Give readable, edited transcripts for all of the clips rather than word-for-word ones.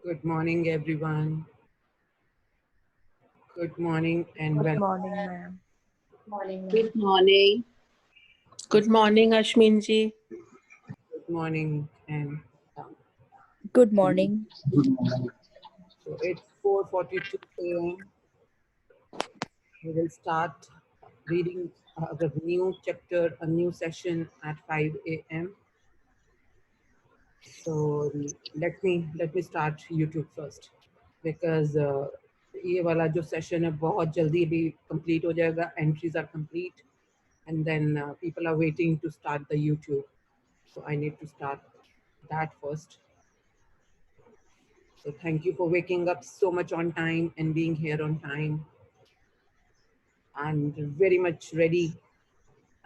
Good morning, everyone. Good morning and Good welcome. morning, ma'am. Good morning. Good morning, Ashmin ji. Good morning and Good morning. so it's 4:42 a.m. We will start reading the new chapter, a new session at 5 a.m. So let me start YouTube first because ये वाला जो session है बहुत जल्दी भी complete हो जाएगा. Entries are complete, and then people are waiting to start the YouTube. So I need to start that first. So thank you for waking up so much on time and being here on time. And very much ready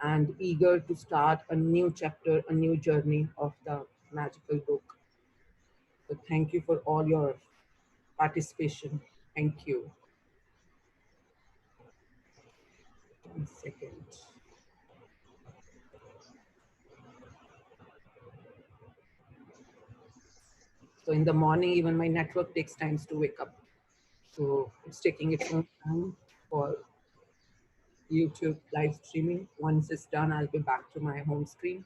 and eager to start a new chapter, a new journey of the magical book. So thank you for all your participation. Thank you. 1 second. So in the morning, even my network takes times to wake up. So it's taking its own time for YouTube live streaming. Once it's done, I'll be back to my home screen.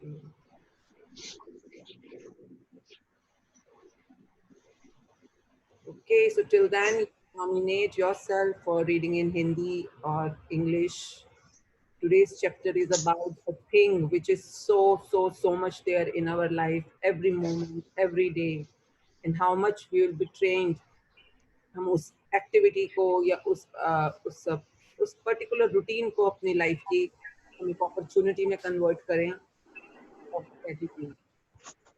Okay. Okay, so till then, you nominate yourself for reading in Hindi or English. Today's chapter is about a thing which is so much there in our life, every moment, every day, and how much we will be trained. हम उस activity को या उस particular routine को अपनी life की हम एक अपॉर्चुनिटी में कन्वर्ट करें of attitude.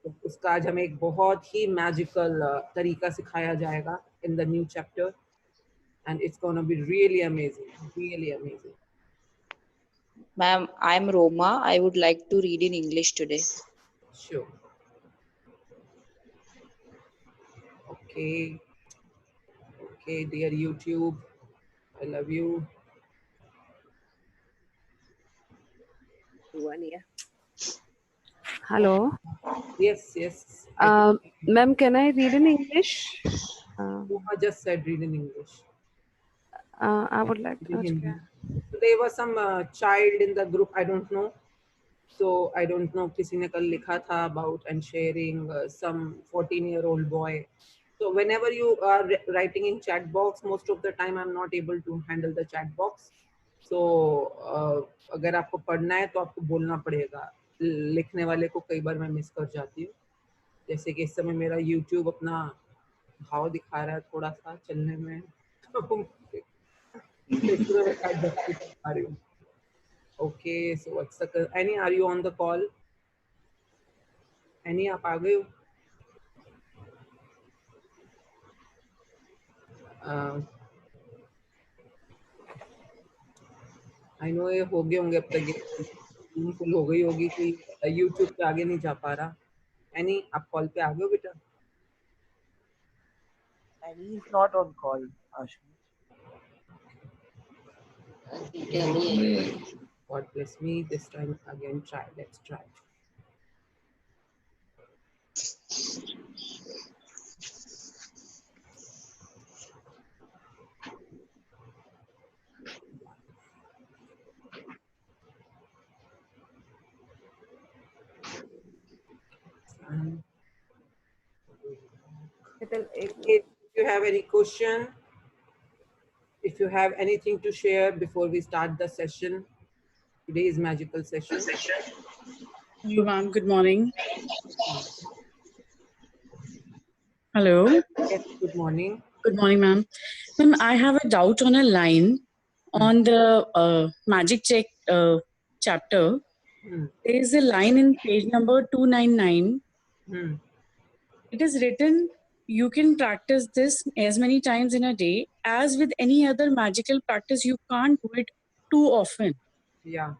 तो उसका आज हमें एक बहुत ही मैजिकल तरीका सिखाया जाएगा in the new chapter, and it's going to be really amazing, really amazing. Ma'am, I'm Roma. I would like to read in English today. Sure. Okay. Okay, dear YouTube, I love you. Hello. Yes. Ma'am, can I read in English? Roma just said read in English. I would like In to. Hindi. So there was some child in the group, I don't know. So I don't know, किसी ने कल लिखा था about and sharing some 14-year-old boy. So whenever you are writing in chat box, most of the time I'm not able to handle the chat box. So अगर आपको पढ़ना है तो आपको बोलना पड़ेगा. लिखने वाले को कई बार मैं मिस कर जाती हूँ. जैसे कि इस समय मेरा YouTube अपना भाव दिखा रहा है थोड़ा सा चलने में. Okay, so what's the Annie? Are you on the call? Annie, आप आ गए हो? I know ये हो गए होंगे अब तक ये फुल हो गई होगी कि YouTube पे आगे नहीं जा पा रहा. Annie, आप कॉल पे आ गए हो बेटा? And he is not on call, Ashmi. God bless me. This time again, try. Let's try. If you have any question, if you have anything to share before we start the session, today's magical session. Hello, ma'am. Good morning. Hello. Yes, good morning. Good morning, ma'am. Ma'am, I have a doubt on a line on the magic check chapter. There is a line in page number 299. It is written, you can practice this as many times in a day. As with any other magical practice, you can't do it too often. Yeah.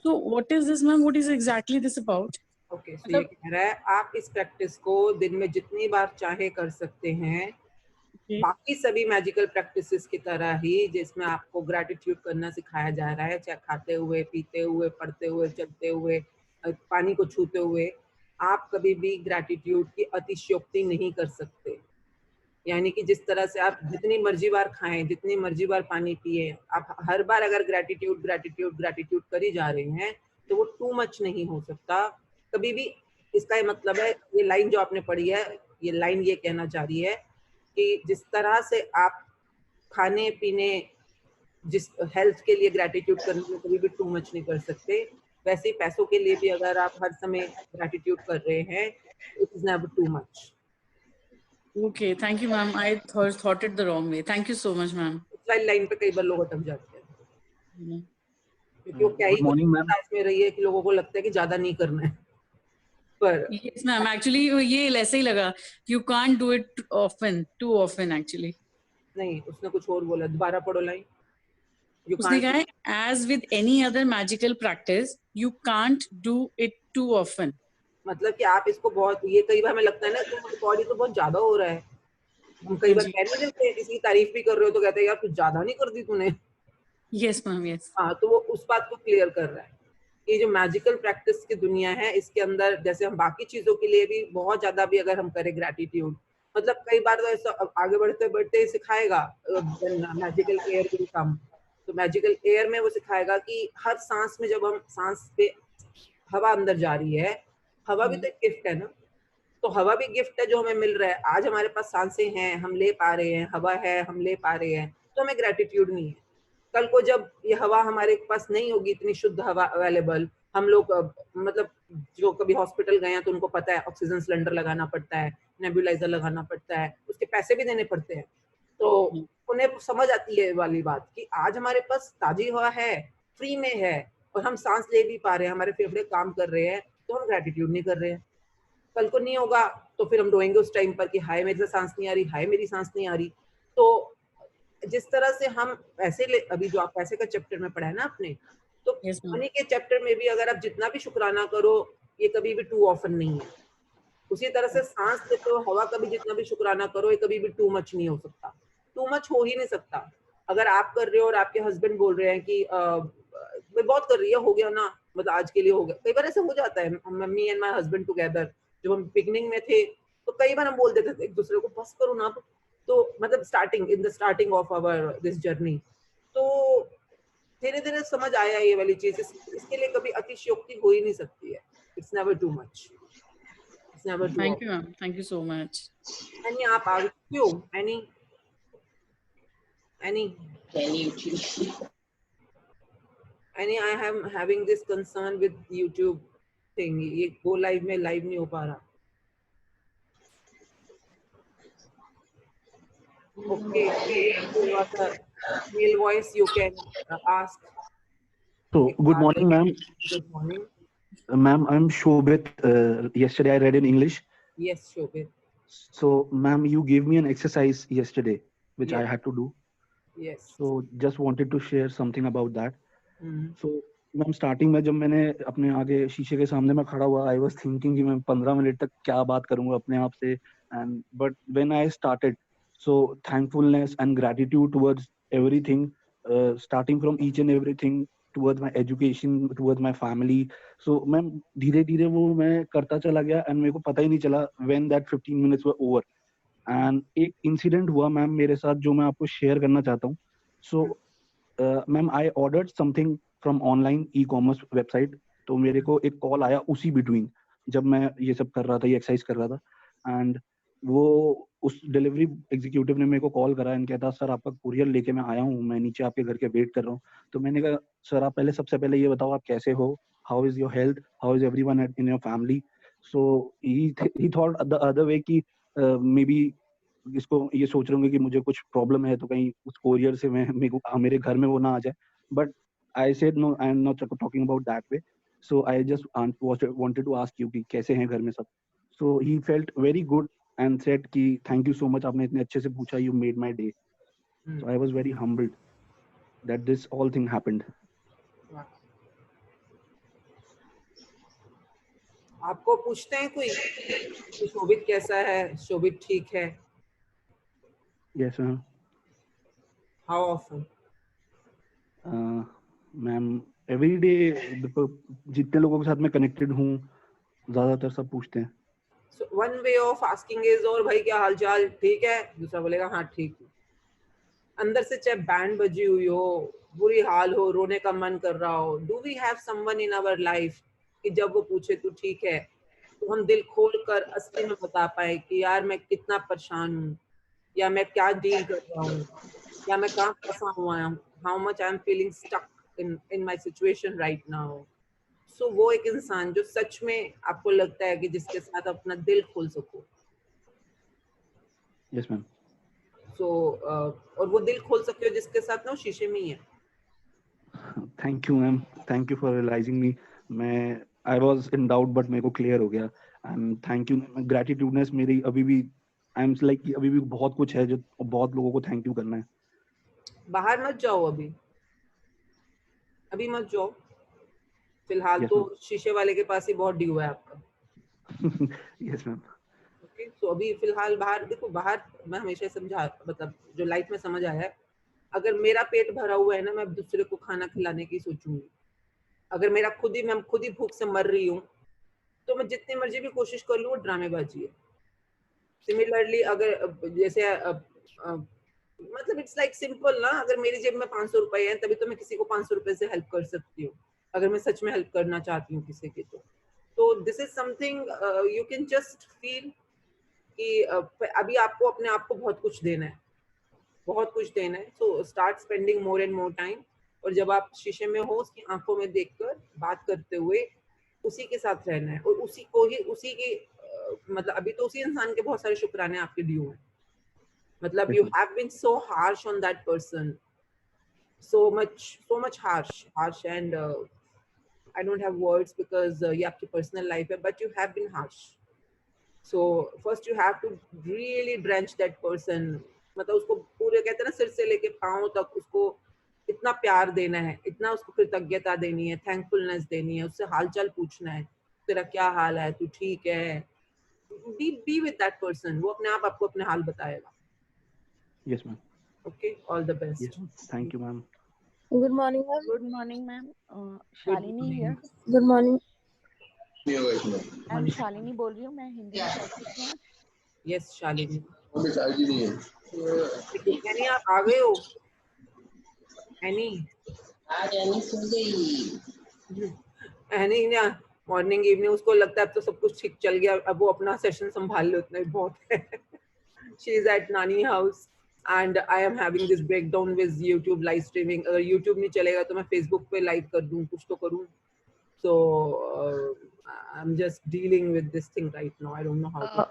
So what is this, ma'am? What is exactly this about? Okay, so ये मतलब कह रहा है आप इस practice को दिन में जितनी बार चाहे कर सकते हैं, okay, बाकी सभी मैजिकल प्रैक्टिसेस की तरह ही, जिसमें आपको ग्रैटिट्यूड करना सिखाया जा रहा है, चाहे खाते हुए, पीते हुए, पढ़ते हुए, चलते हुए, पानी को छूते हुए, आप कभी भी ग्रैटिट्यूड की अतिशयोक्ति नहीं कर सकते। यानी कि जिस तरह से आप जितनी मर्जी बार खाएं, जितनी मर्जी बार पानी पिए, आप हर बार अगर ग्रैटिट्यूड ग्रैटिट्यूड ग्रैटिट्यूड करी जा रहे हैं, तो वो टू मच नहीं हो सकता कभी भी। इसका ये मतलब है, ये लाइन जो आपने पढ़ी है, ये लाइन ये कहना चाह रही है कि जिस तरह से आप खाने पीने, जिस हेल्थ के लिए ग्रैटिट्यूड करने में कभी भी टू मच नहीं कर सकते, वैसे ही पैसों के लिए भी अगर आप हर समय ग्रैटिट्यूड कर रहे हैं, it is never too much. okay, thank you, ma'am. I thought it the wrong way. Thank you so much, ma'am. इस लाइन पे कई बार लोग अटक जाते हैं, क्योंकि वो क्या ही Good morning, ma'am. में रही है कि लोगों को लगता है कि ज्यादा नहीं करना है, पर Yes, ma'am. Actually, ये ऐसे ही लगा. You can't do it often, too often, actually. नहीं, उसने कुछ और बोला, दोबारा पढ़ो लाइन। You उसने can't, कहा है, as with any other magical practice, you can't do it too often. मतलब कि आप इसको बहुत, ये कई बार हमें लगता है ना कि बॉडी तो बहुत ज्यादा हो रहा है, हम कई बार जी। कह नहीं देते, किसी की तारीफ भी कर रहे हो तो कहते हैं यार कुछ ज्यादा नहीं कर दी तूने। Yes, ma'am. Yes. हाँ, तो वो उस बात को क्लियर कर रहा है। ये जो मैजिकल प्रैक्टिस की दुनिया है, इसके अंदर जैसे हम बाकी चीजों के लिए भी बहुत ज्यादा भी अगर हम करें ग्रैटिट्यूड, मतलब कई बार तो ऐसा आगे बढ़ते बढ़ते सिखाएगा, मैजिकल एयर विल कम, तो मैजिकल एयर में वो सिखाएगा कि हर सांस में जब हम सांस पे हवा अंदर जा रही है, हवा भी तो एक गिफ्ट है ना, तो हवा भी गिफ्ट है जो हमें मिल रहा है। आज हमारे पास सांसें हैं, हम ले पा रहे हैं, हवा है, हम ले पा रहे हैं, तो हमें ग्रेटिट्यूड नहीं है। कल को जब ये हवा हमारे पास नहीं होगी, इतनी शुद्ध हवा अवेलेबल, हम लोग मतलब जो कभी हॉस्पिटल गए हैं तो उनको पता है ऑक्सीजन सिलेंडर लगाना पड़ता है, नेबुलाइजर लगाना पड़ता है, उसके पैसे भी देने पड़ते हैं, तो उन्हें समझ आती है वाली बात कि आज हमारे पास ताजी हवा है, फ्री में है, और हम सांस ले भी पा रहे हैं, हमारे फेफड़े काम कर रहे हैं, तो हम ग्रेटिट्यूड नहीं कर रहे हैं। कल को नहीं होगा तो फिर हम रोएंगे उस टाइम पर कि हाय मेरी सांस नहीं आ रही, हाय मेरी सांस नहीं आ रही। तो जिस तरह से हम पैसे ले, अभी जो आप पैसे का चैप्टर में पढ़ा है ना आपने, तो Yes, ma'am. मनी के चैप्टर में भी अगर आप जितना भी शुक्राना करो, ये कभी भी टू ऑफन नहीं है। उसी तरह से सांस लेते हो, हवा का भी जितना भी शुक्राना करो, ये कभी भी टू मच नहीं हो सकता, टू मच हो ही नहीं सकता। अगर आप कर रहे हो और आपके हस्बैंड बोल रहे हैं कि मैं बहुत कर रही है, हो गया ना, मतलब आज के लिए हो गया। कई बार ऐसा हो जाता है, mummy and my husband together, जब हम बिगनिंग में थे तो कई बार हम बोल देते थे एक दूसरे को, बस करो ना, तो मतलब starting in the starting of our this journey, तो धीरे धीरे समझ आया ये वाली चीज। इसके लिए कभी अतिशयोक्ति हो ही नहीं सकती है। It's never too much, it's never too. Thank you, ma'am. Thank you so much. Annie, आप आगे क्यों? Annie I am having this concern with YouTube thing, ये गो लाइव में लाइव नहीं हो पा रहा। Okay, male voice you can ask. So, good morning, ma'am. Good morning. Ma'am, I'm Shobit. Yesterday I read in English. Yes, Shobit. So, ma'am, you gave me an exercise yesterday, which I Yes. had to do. Yes. So, just wanted to share something about that. Mhm. So, ma'am starting में जब मैंने अपने आगे शीशे के सामने में खड़ा हुआ, आई वाज थिंकिंग कि मैं 15 मिनट तक क्या बात करूंगा अपने आप से, and but when I started, so thankfulness and gratitude towards everything, starting from each and everything, towards my education, towards my family. So ma'am धीरे धीरे वो मैं करता चला गया, एंड मेरे को पता ही नहीं चला when that 15 minutes were over. And एक इंसिडेंट हुआ मैम मेरे साथ जो मैं आपको शेयर करना चाहता हूँ. So ma'am I ordered something from online e commerce website, तो मेरे को एक कॉल आया उसी बिटवीन जब मैं ये सब कर रहा था, ये एक्सरसाइज कर रहा था, एंड वो उस डिलीवरी एग्जीक्यूटिव ने मेरे को कॉल करा एंड कहता सर आपका कुरियर लेके मैं आया हूँ, मैं नीचे आपके घर के वेट कर रहा हूँ. तो मैंने कहा सर आप पहले सबसे पहले ये बताओ आप कैसे हो, how is your health, how is everyone in your family. So he thought the other way कि मे बी इसको ये सोच रहे होंगे कि मुझे कुछ प्रॉब्लम है तो कहीं उस कोरियर से मेरे घर में वो ना आ जाए. But I said no, I am not talking about that way. So I just wanted to ask you कि कैसे हैं घर में सब. So he felt very good and said कि thank you so much, आपने इतने अच्छे से पूछा, you made my day. So I was very humbled that this all thing happened. Wow. आपको पूछते हैं कोई कि शोभित कैसा है, शोभित ठीक है? Yes ma'am. How often? Ma'am every day, जितने लोगों के साथ मैं कनेक्टेड हूँ ज्यादातर सब पूछते हैं। So one way of asking is, और भाई क्या हाल चाल, ठीक है? दूसरा बोलेगा हाँ ठीक है। अंदर से चाहे बैंड बजी हुई हो, बुरी हाल हो, रोने का मन कर रहा हो, do we have someone in our life कि जब वो पूछे तू ठीक है तो हम दिल खोल कर असली में बता पाए कि यार मैं कितना परेशान हूँ, या मैं क्या डील कर रहा हूँ, या मैं कहाँ फंसा हुआ हूँ, how much I am feeling stuck in my situation right now. So वो एक इंसान जो सच में आपको लगता है कि जिसके साथ अपना दिल खोल सको। Yes ma'am. सो और वो दिल खोल सकते हो जिसके साथ ना वो शीशे में ही है। Thank you ma'am, thank you for realizing me. मैं I was in doubt but मेरे को क्लियर हो गया, एंड थैंक यू। ग्रेटिट्यूडनेस मेरी अभी भी, आई एम लाइक अभी भी बहुत कुछ है जो बहुत लोगों को थैंक यू करना है। बाहर मत जाओ, अभी मत जाओ फिलहाल। Yes, तो ma'am. शीशे वाले के पास ही बहुत ड्यू है आपका। Yes ma'am. ओके, तो अभी फिलहाल बाहर देखो। बाहर मैं हमेशा समझा, मतलब जो लाइफ में समझ आया है, अगर मेरा पेट भरा हुआ है ना, मैं दूसरे को खाना खिलाने की सोचूंगी। अगर मेरा मैं खुद ही भूख से मर रही हूँ तो मैं जितनी मर्जी भी कोशिश कर लूँ, वो ड्रामेबाजी है। सिमिलरली अगर जैसे मतलब इट्स लाइक सिंपल ना, अगर मेरी जेब में 500 रुपए है तभी तो मैं किसी को 500 रुपए से हेल्प कर सकती हूँ, अगर मैं सच में हेल्प करना चाहती हूँ किसी की। तो this is something you can just feel कि अभी आपको अपने आप को बहुत कुछ देना है, बहुत कुछ देना है। So start spending more and more time, और जब आप शीशे में हो उसकी आंखों में देखकर बात करते हुए उसी के साथ रहना है, और उसी को ही उसी की मतलब अभी तो उसी इंसान के बहुत सारे शुक्राने आपके ड्यू हैं। मतलब you have been so harsh on that person, so much harsh, and I don't have words because ये आपकी personal life है, but you have been harsh. So first you have to really drench that person, मतलब उसको पूरे कहते हैं ना सिर से लेके पांव तक उसको इतना प्यार देना है, इतना उसको कृतज्ञता देनी है, थैंकफुलनेस देनी है, उससे हालचाल पूछना है, तेरा क्या हाल है, तू ठीक है। be with that person, वो अपने आप आपको अपने हाल बताएगा। Yes ma'am. Okay, all the best. Yes, thank you ma'am. Good morning, ma'am. Good morning, ma'am. Shalini here. Good morning. I'm Shalini बोल रही हूँ, मैं हिंदी में practice में। Yes, Shalini. यानी आप आ गए हो? एनी ना मॉर्निंग इवनिंग उसको लगता है अब तो सब कुछ ठीक चल गया, अब वो अपना सेशन संभाल ले, उतना ही बहुत है। She is at Nani house and I am having this breakdown with YouTube live streaming. अगर YouTube नहीं चलेगा तो मैं Facebook पे लाइव कर दूँ, कुछ तो करूँ। So I'm just dealing with this thing right now. I don't know how to.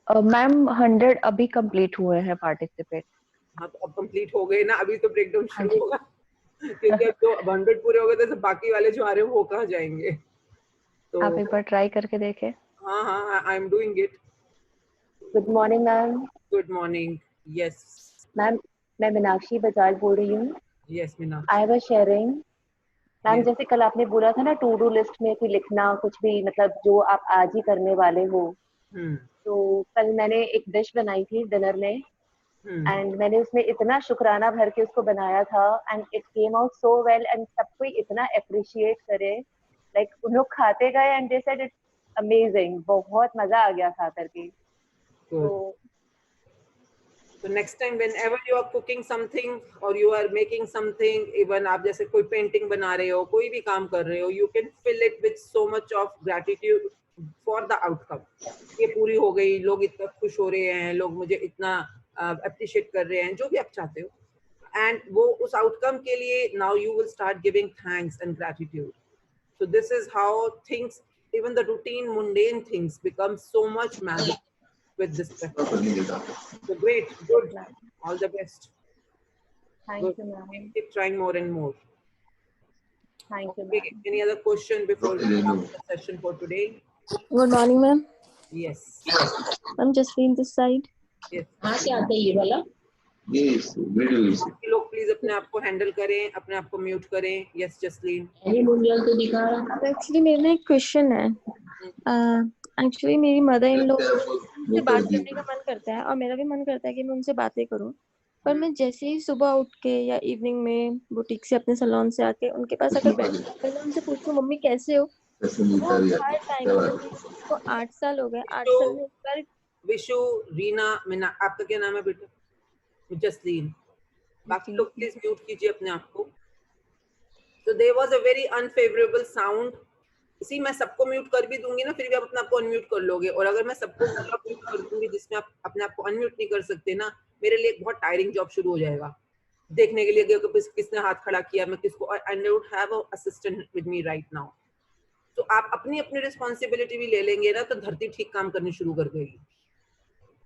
Ma'am 100 अभी कंप्लीट हुए हैं पार्टिसिपेट। हाँ तो अब कंप्लीट हो गए ना, अभी तो ब्रेकडाउन शुरू होगा। क्योंकि अब तो 100 पूरे हो गए तो बाकी वाले जो आ रहे हैं वो कहाँ जाएंगे? तो आप एक बार ट्राई करके देखें। हाँ हाँ, I am doing it. Good morning ma'am. Good morning. Yes ma'am, मैं मीनाक्षी बजाज बोल रही हूँ। Yes Meenakshi. I was sharing ma'am, Yes. जैसे कल आपने बोला था ना टू डू लिस्ट में कोई लिखना कुछ भी, मतलब जो आप आज ही करने वाले हो। तो कल मैंने एक डिश बनाई थी डिनर में, एंड मैंने उसमें इतना शुक्राना भर के उसको बनाया था, and it came out so well, and सब कोई इतना अप्रिशिएट करे, लाइक उन लोग खाते गए and they said it's amazing, बहुत मजा आ गया खा करके। So next time whenever you are cooking something or you are making something, even आप जैसे कोई पेंटिंग बना रहे हो, कोई भी काम कर रहे हो, you can fill it with so much of gratitude for the outcome. ये पूरी हो गई, लोग इतना खुश हो रहे हैं, लोग मुझे इतना अप्रिशिएट कर रहे हैं, जो भी आप चाहते हो, and वो उस आउटकम के लिए now you will start giving thanks and gratitude. So this is how things, even the routine mundane things become so much magic with this practice. So great, good, all the best. Thank you ma'am. Keep trying more and more. Thank you Okay, ma'am. any other question before we start the session for today? Good morning, ma'am. Yes. I'm just in this side. Yes. कहाँ से आता है ये वाला? Yes, middle east. बाकी लोग please अपने आप को हैंडल करें, अपने आप को म्यूट करें. यस जसलीन. अरे मुंडियल तो दिखा रहा है। एक्चुअली मेरा ना एक क्वेश्चन है. एक्चुअली मेरी मदर इन लॉ से बात करने का मन करता है और मेरा भी मन करता है कि मैं उनसे बातें करूं, पर मैं जैसे ही सुबह उठ के या इवनिंग में बुटीक से अपने सैलून से आके उनके पास अगर पहले उनसे पूछूं मम्मी कैसे हो, वो हर टाइम को 8 साल हो गए, 8 साल में एक बार. विशु, रीना, मीना, आपका क्या नाम है बेटा? जसलीन. बाकी लोग प्लीज म्यूट कीजिए अपने आप को. So there was a very unfavorable sound. इसी मैं सबको म्यूट कर भी दूंगी ना, फिर भी आप अपने आप को अनम्यूट कर लोगे. और अगर मैं सबको म्यूट कर दूंगी जिसमें आप अपने आप को अनम्यूट नहीं कर सकते ना, मेरे लिए एक बहुत टायरिंग जॉब शुरू हो जाएगा देखने के लिए कि किसने हाथ खड़ा किया, मैं किसको. I don't have an assistant with me right now. तो आप अपनी अपनी रिस्पॉन्सिबिलिटी भी ले लेंगे ना तो धरती ठीक काम करनी शुरू कर देगी.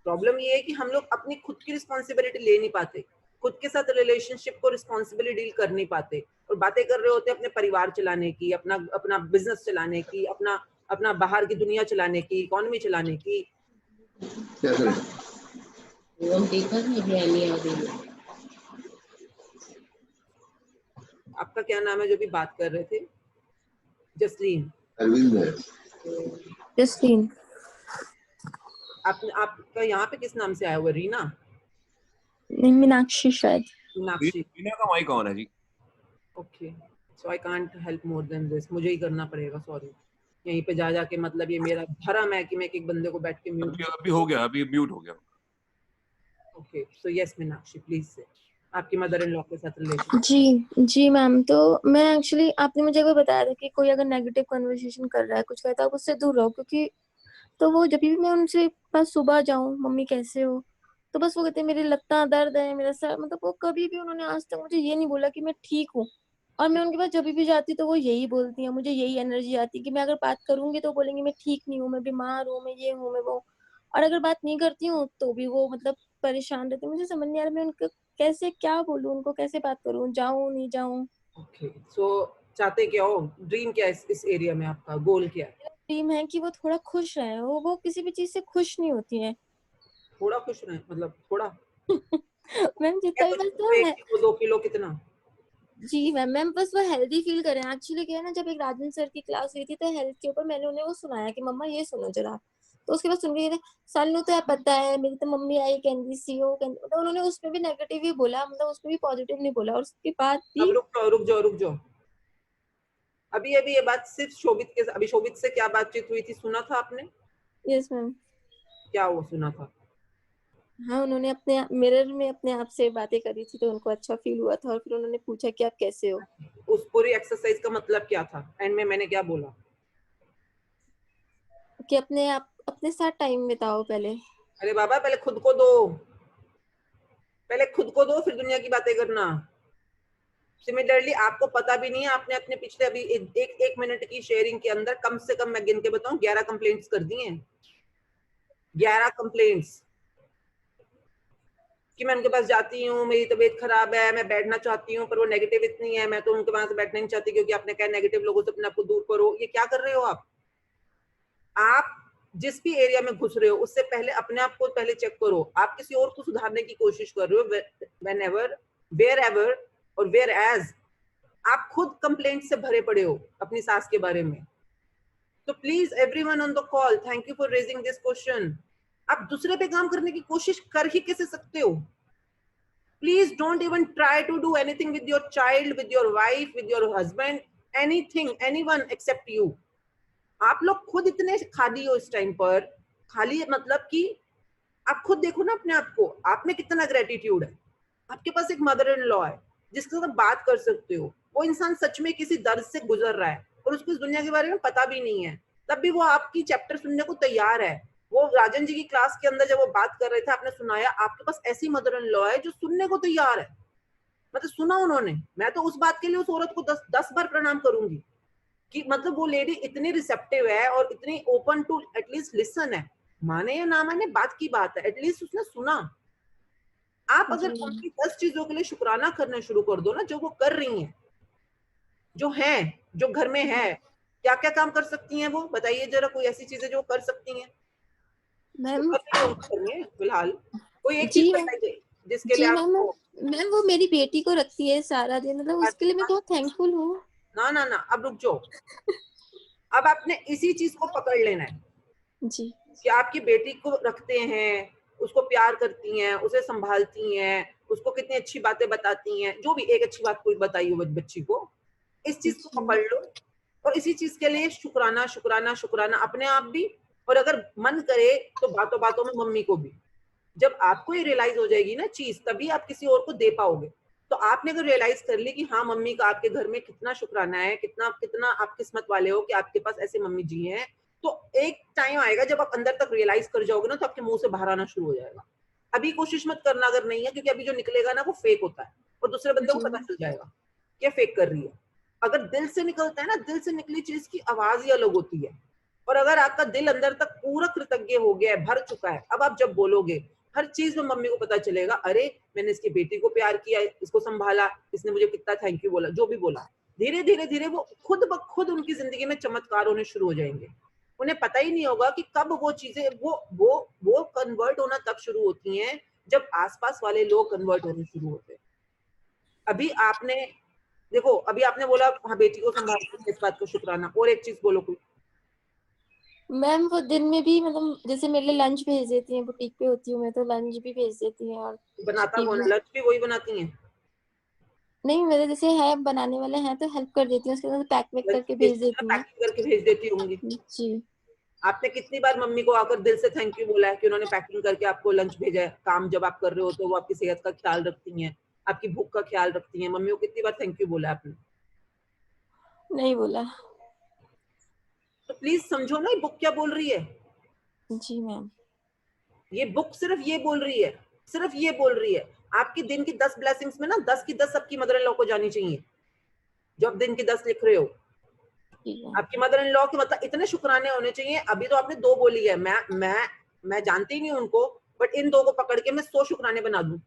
प्रॉब्लम ये है कि हम लोग अपनी खुद की रिस्पॉन्सिबिलिटी ले नहीं पाते, खुद के साथ रिलेशनशिप को रिस्पॉन्सिबिलिटी डील कर नहीं पाते, और बातें कर रहे होते हैं अपने परिवार चलाने की, अपना अपना बिजनेस चलाने की, अपना अपना बाहर की दुनिया चलाने की, इकोनॉमी चलाने की. आपका क्या नाम है जो भी बात कर रहे थे? जसलीन. जसलीन. आपका यहाँ पे किस नाम से आया हुआ? रीना? नहीं, मीनाक्षी शायद. मीनाक्षी. रीना का माइक ऑन है जी. Okay, so I can't help more than this. मुझे ही करना पड़ेगा, सॉरी. यहीं पे जा जाके मतलब ये मेरा धर्म है कि मैं एक बंदे को बैठ के म्यूट. अभी हो गया, अभी म्यूट हो गया. Okay, so yes Meenakshi please से आपकी मदर इन लॉ के साथ रिलेशन. जी मैम. तो मैं एक्चुअली आपने मुझे एक बार बताया था कि कोई अगर नेगेटिव कन्वर्सेशन कर रहा है, कुछ कहता है, आप उससे दूर रहो, क्योंकि तो वो जब भी मैं उनसे पास सुबह जाऊं, मम्मी कैसे हो, तो बस वो कहते हैं मेरी लत्ता दर्द है, मेरा सर, मतलब वो कभी भी उन्होंने आज तक मुझे ये नहीं बोला कि मैं ठीक हूँ. और मैं उनके पास जब भी जाती तो वो यही बोलती है, मुझे यही एनर्जी आती है कि मैं अगर बात करूंगी तो बोलेंगे मैं ठीक नहीं हूँ, मैं बीमार हूँ, मैं ये हूँ, मैं वो. और अगर बात नहीं करती हूँ तो भी वो मतलब परेशान रहते. मुझे समझ नहीं आ रहा मैं उनको कैसे क्या बोलूँ, उनको कैसे बात करूँ, जाऊँ नहीं जाऊँ. ओके, सो चाहते क्या हो? ड्रीम क्या है इस एरिया में? आपका गोल क्या है? ड्रीम है कि वो थोड़ा खुश रहे. वो किसी भी चीज से खुश नहीं होती है. थोड़ा खुश रहे मतलब थोड़ा? मैम जितना भी बस तो 1 किलो 2 किलो कितना? जी मैम बस वो हेल्दी फील करें. एक्चुअली क्या है ना, जब एक राजन सर की क्लास हुई थी तो हेल्थ के ऊपर मैंने उन्हें वो सुनाया कि मम्मा ये सुनो जरा, तो उसके बाद सुन के सानू तो पता है मेरी तो मम्मी आई कहती सी वो तो उन्होंने उसमें भी नेगेटिव ही बोला, मतलब उसमें भी पॉजिटिव नहीं बोला. और उसके बाद भी रुक जाओ. अभी ये बात सिर्फ शोभित के, अभी शोभित से क्या बातचीत हुई थी, सुना था आपने? Yes ma'am. क्या वो सुना था? हाँ, उन्होंने अपने मिरर में अपने आप से बातें करी थी तो उनको अच्छा फील हुआ था, और फिर उन्होंने पूछा कि आप कैसे हो. उस पूरी एक्सरसाइज का मतलब क्या था? एंड में मैंने क्या बोला? कि अपने साथ टाइम बिताओ पहले. अरे बाबा, पहले खुद को दो, फिर दुनिया की बातें करना. सिमिलरली आपको पता भी नहीं है, आपने अपने पिछले अभी एक मिनट की शेयरिंग के अंदर कम से कम मैं गिन के बताऊं 11 कंप्लेंट्स कर दी हैं. 11 कंप्लेंट्स कि मैं उनके पास जाती हूँ, मेरी तबीयत खराब है, मैं बैठना चाहती हूँ, पर वो नेगेटिव इतनी है, मैं तो उनके वहां से बैठना नहीं चाहती क्योंकि आपने कहा नेगेटिव लोगों से अपने आप को दूर करो. ये क्या कर रहे हो आप जिस भी एरिया में घुस रहे हो उससे पहले अपने आप को पहले चेक करो. आप किसी और को सुधारने की कोशिश कर रहे हो. whenever, wherever और whereas आप खुद कंप्लेंट से भरे पड़े हो अपनी सास के बारे में. तो please everyone on the call, thank you for raising this question. आप दूसरे पे काम करने की कोशिश कर ही कैसे सकते हो? Please don't even try to do anything with your child, with your wife, with your husband, anything, anyone except you. आप लोग खुद इतने खाली हो इस टाइम पर. खाली मतलब कि आप खुद देखो ना अपने आप को, आप में कितना ग्रेटिट्यूड है. आपके पास एक मदर इन लॉ है जिसके साथ बात कर सकते हो. वो इंसान सच में किसी दर्द से गुजर रहा है और उसको इस दुनिया के बारे में पता भी नहीं है, तब भी वो आपकी चैप्टर सुनने को तैयार है. वो राजन जी की क्लास के अंदर जब वो बात कर रहे थे, आपने सुनाया, आपके पास ऐसी मदर इन लॉ है जो सुनने को तैयार है. मतलब सुना उन्होंने. मैं तो उस बात के लिए उस औरत को 10 बार प्रणाम करूंगी कि मतलब वो लेडी इतनी रिसेप्टिव है और इतनी ओपन टू एटलीस्ट लिसन है. माने या ना माने बात की बात है, एटलीस्ट उसने सुना. आप अगर उनकी 10 चीजों के लिए शुक्राना करना शुरू कर दो ना, जो वो कर रही हैं, जो हैं, जो घर में है, क्या क्या काम कर सकती हैं वो बताइए जरा. कोई ऐसी चीजें जो कर सकती हैं? मैम फिलहाल कोई एक चीज बताइए. जिसके जी लिए मैम, आपको मैम वो मेरी बेटी को रखती है सारा दिन, मतलब उसके लिए मैं बहुत थैंकफुल हूँ। ना ना ना, अब रुक जाओ। अब आपने इसी चीज को पकड़ लेना है जी कि आपकी बेटी को रखते हैं, उसको प्यार करती हैं, उसे संभालती हैं, उसको कितनी अच्छी बातें बताती हैं, जो भी एक अच्छी बात कोई बताई हो बच्ची को, इस चीज को पकड़ लो और इसी चीज के लिए शुक्राना शुक्राना शुक्राना अपने आप भी, और अगर मन करे तो बातों बातों में मम्मी को भी। जब आपको ये रियलाइज हो जाएगी ना चीज, तभी आप किसी और को दे पाओगे। तो आपने अगर रियलाइज कर ली कि हाँ मम्मी का आपके घर में कितना शुक्राना है, कितना कितना आप किस्मत वाले हो कि आपके पास ऐसे मम्मी जी हैं, तो एक टाइम आएगा जब आप अंदर तक रियलाइज कर जाओगे ना, तो आपके मुंह से बाहर आना शुरू हो जाएगा। अभी कोशिश मत करना अगर नहीं है, क्योंकि अभी जो निकलेगा ना वो फेक होता है और दूसरे बंदे को पता चल जाएगा क्या फेक कर रही है। अगर दिल से निकलता है ना, दिल से निकली चीज की आवाज ही अलग होती है। और अगर आपका दिल अंदर तक पूरा कृतज्ञ हो गया है, भर चुका है, अब आप जब बोलोगे हर चीज में मम्मी को पता चलेगा, अरे मैंने इसकी बेटी को प्यार किया, इसको संभाला, इसने मुझे कितना थैंक यू बोला, जो भी बोला। धीरे धीरे धीरे वो खुद ब खुद उनकी जिंदगी में चमत्कार होने शुरू हो जाएंगे। उन्हें पता ही नहीं होगा कि कब वो चीजें वो कन्वर्ट होना तब शुरू होती हैं जब आसपास वाले लोग कन्वर्ट होने शुरू होते हैं। अभी आपने देखो, अभी आपने बोला हाँ बेटी को संभालती है, इस बात को शुक्राना। और एक चीज बोलो कोई। मैम वो दिन में भी मतलब जैसे मेरे लिए लंच भेज देती हैं, बुटीक पे होती हूँ मैं तो लंच भी भेज देती हैं। और बनाता कौन है? इवनिंग लंच भी वही बनाती हैं? नहीं, मेरे जैसे है बनाने वाले हैं तो हेल्प कर देती हूँ, उसके बाद पैक वैक करके भेज देती हैं। पैकिंग करके भेज देती होंगी। जी आपने कितनी बार मम्मी को आकर दिल से थैंक यू बोला है कि उन्होंने पैकिंग करके आपको लंच भेजा है? काम जब आप कर रहे हो तो वो आपकी सेहत का ख्याल रखती हैं, आपकी भूख का ख्याल रखती हैं। मम्मी को कितनी बार थैंक यू बोला है आपने? नहीं बोला। तो प्लीज समझो ना ये बुक क्या बोल रही है। जी मैम। ये बुक सिर्फ ये बोल रही है, सिर्फ ये बोल रही है आपकी दिन की 10 ब्लेसिंग्स में ना 10 की 10 आपकी मदर इन लॉ को जानी चाहिए। जो आप दिन की 10 लिख रहे हो, आपकी मदर इन लॉ के मतलब इतने शुक्राने होने चाहिए। अभी तो आपने 2 बोली है, मैं जानती नहीं उनको, बट इन 2 को पकड़ के मैं 100 शुक्राने बना दूं।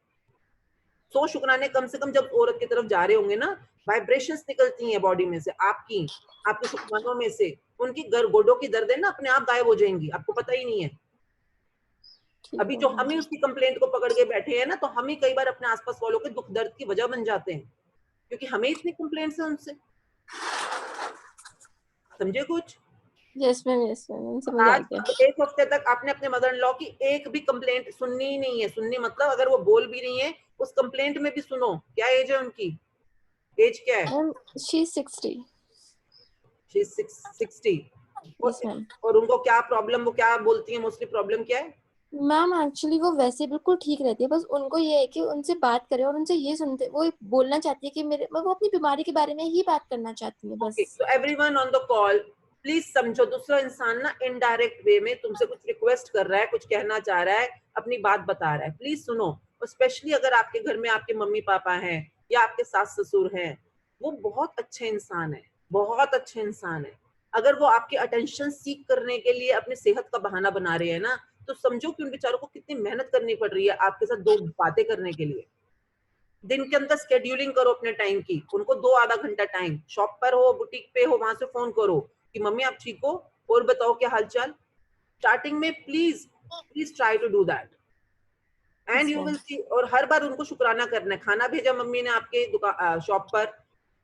100 शुक्राने कम से कम जब औरत की तरफ जा रहे होंगे ना, वाइब्रेशंस निकलती हैं बॉडी में से, आपके शुक्रानों में से उनकी गोडों की दर्द है ना अपने आप गायब हो जाएंगी, आपको पता ही नहीं है। अभी जो हम ही उसकी कंप्लेंट को पकड़ के बैठे हैं ना, तो हम ही कई बार अपने आसपास वालों के दुख दर्द की वजह बन जाते हैं, क्योंकि हमें इतनी कंप्लेंट्स हैं उनसे। समझे कुछ? यस मैम समझ आ आज गया। एक हफ्ते तक आपने अपने मदर इन लॉ की एक भी कंप्लेंट सुननी ही नहीं है। सुननी मतलब अगर वो बोल भी रही है उस कंप्लेंट में भी सुनो। क्या एज है उनकी? एज क्या है? Ma'am she is 60। She is 60। Yes ma'am. और उनको क्या प्रॉब्लम, वो क्या बोलती है मोस्टली, प्रॉब्लम क्या है? मैम एक्चुअली वो वैसे बिल्कुल ठीक रहती है, बस उनको ये है कि उनसे बात करें और उनसे ये सुनते, वो बोलना चाहती है कि वो अपनी बीमारी के बारे में ही बात करना चाहती है बस। Okay, so everyone on the call, please समझो, दूसरा इंसान ना इनडायरेक्ट वे में तुमसे कुछ रिक्वेस्ट कर रहा है, कुछ कहना चाह रहा है, अपनी बात बता रहा है, प्लीज सुनो। और स्पेशली अगर आपके घर में आपके मम्मी पापा हैं या आपके सास ससुर हैं, वो बहुत अच्छे इंसान है, बहुत अच्छे इंसान है। अगर वो आपके अटेंशन सीख करने के लिए अपनी सेहत का बहाना बना रहे हैं ना, तो समझो कि उन बेचारों को कितनी मेहनत करनी पड़ रही है आपके साथ 2 बातें करने के लिए। दिन के अंदर स्केड्यूलिंग करो अपने टाइम की, उनको दो आधा घंटा टाइम, शॉप पर हो, बुटीक पे हो, वहां से फोन करो कि मम्मी आप ठीक हो और बताओ क्या हालचाल। स्टार्टिंग में please please try to do that and you will see. और हर बार उनको शुक्राना करना है। खाना भेजा मम्मी ने आपके दुकान शॉप पर,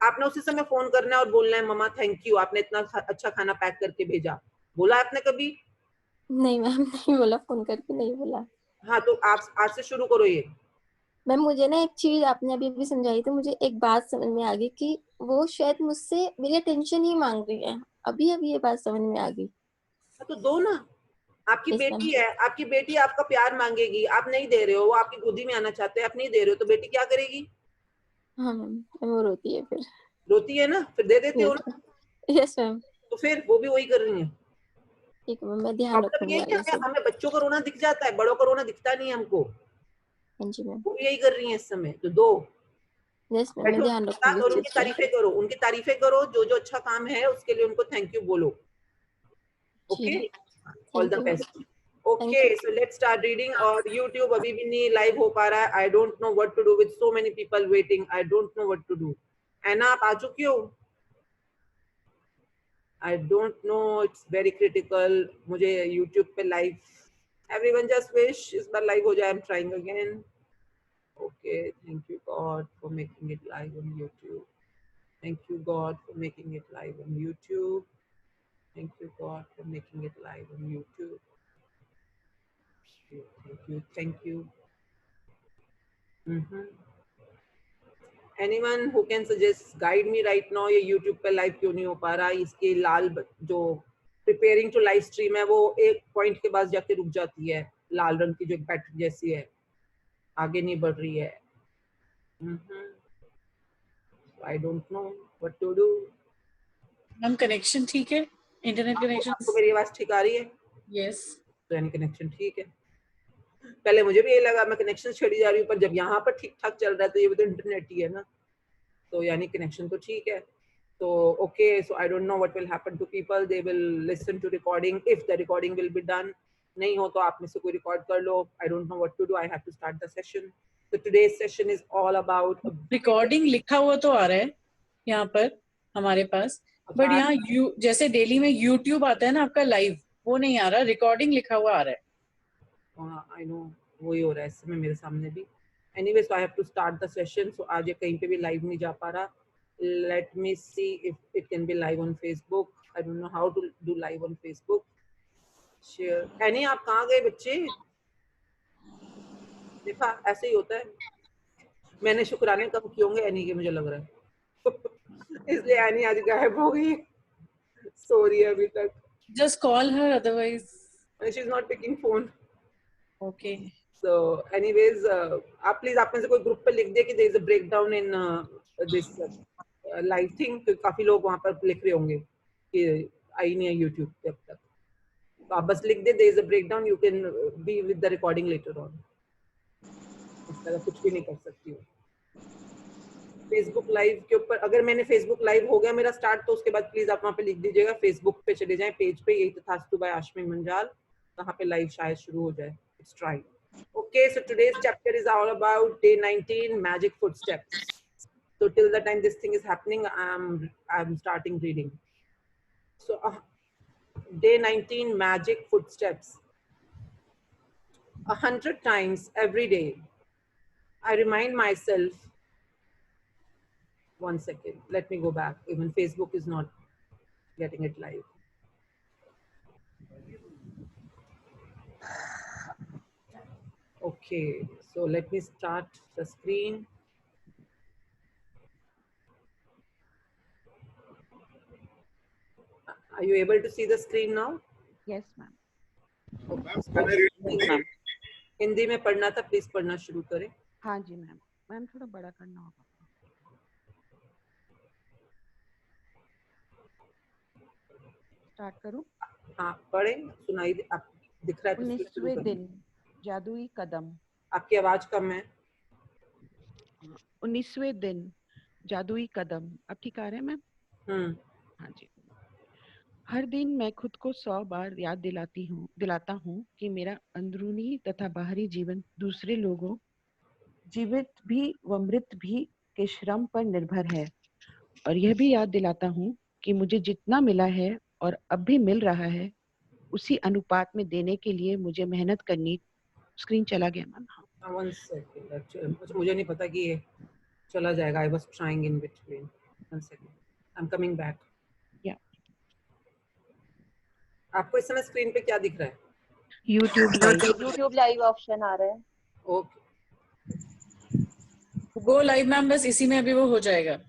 आपने उसी समय फोन करना है और बोलना है मम्मा थैंक यू, आपने इतना अच्छा खाना पैक करके भेजा। बोला आपने कभी? नहीं मैम नहीं बोला, फोन करके नहीं बोला। हाँ, तो आप आज से शुरू करो ये। मैम मुझे ना एक चीज आपने अभी अभी समझाई थी, मुझे एक बात समझ में आ गई कि वो शायद मुझसे मेरी अटेंशन ही मांग रही है। अभी अभी ये बात समझ में आ गई। तो दो ना, आपकी Yes, बेटी ma'am. है, आपकी बेटी आपका प्यार मांगेगी, आप नहीं दे रहे हो, वो आपकी गोदी में आना चाहते हैं, आप नहीं दे रहे हो, तो बेटी क्या करेगी? हाँ मैम, वो रोती है फिर। रोती है ना, फिर दे देते हो यस ना। Yes ma'am. तो फिर वो भी वही कर रही है। ठीक है मैम, मैं ध्यान प्रॉब्लम रखूंगी ये आगे क्या है, से। हमें बच्चों का रोना दिख जाता है, बड़ों का रोना दिखता नहीं है हमको। हाँ जी मैम। वो भी यही कर रही है इस समय। तो दो यस मैम, मैं बैठो ध्यान उनके रखूंगी साथ इस और उनकी चीज का। तारीफें करो, उनकी तारीफें करो, जो जो अच्छा काम है उसके लिए उनको थैंक यू बोलो। Okay, all the thank you ma'am. Best. Okay, so let's start reading. और यूट्यूब अभी भी नहीं लाइव हो पा रहा है। I don't know what to do with so many people waiting, I don't know what to do. Anna आप आ चुकी हो? I don't know, it's very critical. मुझे YouTube पे live, everyone just wish इस बार live हो जाए। I'm trying again. Okay, thank you God for making it live on YouTube. Thank you God for making it live on YouTube. Thank you God for making it live on YouTube. Thank you, thank you. Anyone who can suggest guide me right now, ये YouTube पे live क्यों नहीं हो पा रहा? इसके लाल जो preparing to live stream है वो एक point के बाद जाके रुक जाती है, लाल रंग की जो एक बैटरी जैसी है, आगे नहीं बढ़ रही है. I don't know what to do. Ma'am connection ठीक है? इंटरनेट कनेक्शन आपको मेरी आवाज ठीक आ रही है? यस. तो यानी कनेक्शन ठीक है. पहले मुझे भी ये लगा मैं कनेक्शन छड़ी जा रही हूँ, पर जब यहाँ पर ठीक ठाक चल रहा है तो ये भी तो इंटरनेट ही है ना, तो यानी कनेक्शन तो ठीक है. तो okay, so I don't know what will happen to people. They will listen to recording if the recording will be done. नहीं हो तो आप में से कोई रिकॉर्ड कर लो. I don't know what to do. I have to start the session. So today's session is all about recording लिखा हुआ तो आ रहा है यहाँ पर हमारे पास, बट यहाँ जैसे डेली में YouTube आता है ना आपका लाइव, वो नहीं आ रहा, रिकॉर्डिंग लिखा हुआ आ रहा है. आई नो वही हो रहा है इस समय मेरे सामने भी. Anyway, so I have to start the session. So आज ये कहीं पे भी लाइव नहीं जा पा रहा. Let me see if it can be live on Facebook. I don't know how to do live on Facebook. Share. Annie आप कहाँ गए बच्चे? देखा ऐसे ही होता है. मैंने शुक्राने कम किए होंगे एनी के, मुझे लग रहा है इसलिए एनी आज गायब हो गई. सॉरी अभी तक. Just call her, otherwise she is not picking phone. Okay. So anyways, आप प्लीज आप में से कोई ग्रुप पे लिख दे कि there is a breakdown in this live thing. तो काफी लोग वहाँ पर लिख रहे होंगे कि आई नहीं है YouTube पे अब तक. तो आप बस लिख दे there is a breakdown. You can be with the recording later on. इस तरह कुछ भी नहीं कर सकती हूँ. Facebook लाइव के ऊपर अगर मैंने Facebook लाइव हो गया मेरा स्टार्ट, तो उसके बाद प्लीज आप वहाँ पे लिख दीजिएगा. फेसबुक पे चले जाएं, पेज पे यही तथास्तु बाय आशमी मंजाल, वहाँ पे लाइव शायद शुरू हो जाए. Let's try. Okay, so today's chapter is all about day 19, magic footsteps. So till the time this thing is happening, I'm starting reading. So day 19, magic footsteps. 100 times every day, I remind myself. One second, let me go back. Even Facebook is not getting it live. Okay, so let me start the screen. Are you able to see the screen now? Yes, ma'am. Okay. Hindi में पढ़ना था, please पढ़ना शुरू करें. हाँ जी ma'am. Ma'am थोड़ा बड़ा करना होगा. स्टार्ट करूं? हाँ पढ़ें. सुनाई आप दिख रहा है तो 19वें दिन जादुई कदम. आपकी आवाज कम है. 19वें दिन जादुई कदम. अब ठीक आ रहे हैं मैम? हाँ जी. हर दिन मैं खुद को 100 बार याद दिलाता हूँ कि मेरा अंदरूनी तथा बाहरी जीवन दूसरे लोगों, जीवित भी व मृत भी, के श्रम पर निर्भर है. और यह भी याद दिलाता हूँ कि मुझे जितना मिला है और अब भी मिल रहा है, उसी अनुपात में देने के लिए मुझे मेहनत करनी. स्क्रीन चला गया मैम? One second, actually, मुझे नहीं पता कि ये चला जाएगा. I was trying in between. One second, I'm coming back. Yeah. आपको इस समय स्क्रीन पे क्या दिख रहा है? YouTube लाइव ऑप्शन आ रहा है. ओके, गो लाइव मैम, बस इसी में अभी वो हो जाएगा.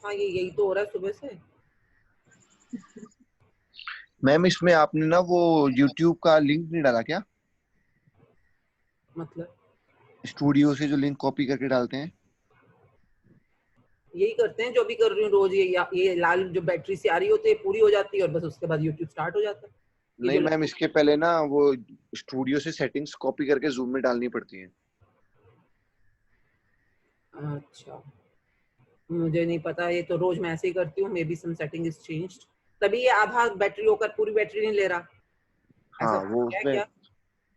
हाँ यही तो हो रहा है सुबह से. मैम इसमें आपने ना वो YouTube का लिंक नहीं डाला क्या? मतलब स्टूडियो से जो लिंक कॉपी करके डालते हैं. यही करते हैं जो भी कर रही हूँ रोज. ये लाल जो बैटरी से आ रही होती है पूरी हो जाती है और बस उसके बाद YouTube स्टार्ट हो जाता है. नहीं मैम, इसके पहले ना वो स्टूडियो से सेटिंग्स कॉपी करके जूम में डालनी पड़ती हैं. अच्छा, मुझे नहीं पता. ये तो रोज मैं ऐसे ही करती हूँ. Maybe some setting is changed, तभी ये आधा बैटरी होकर पूरी बैटरी नहीं ले रहा. हाँ वो उसमें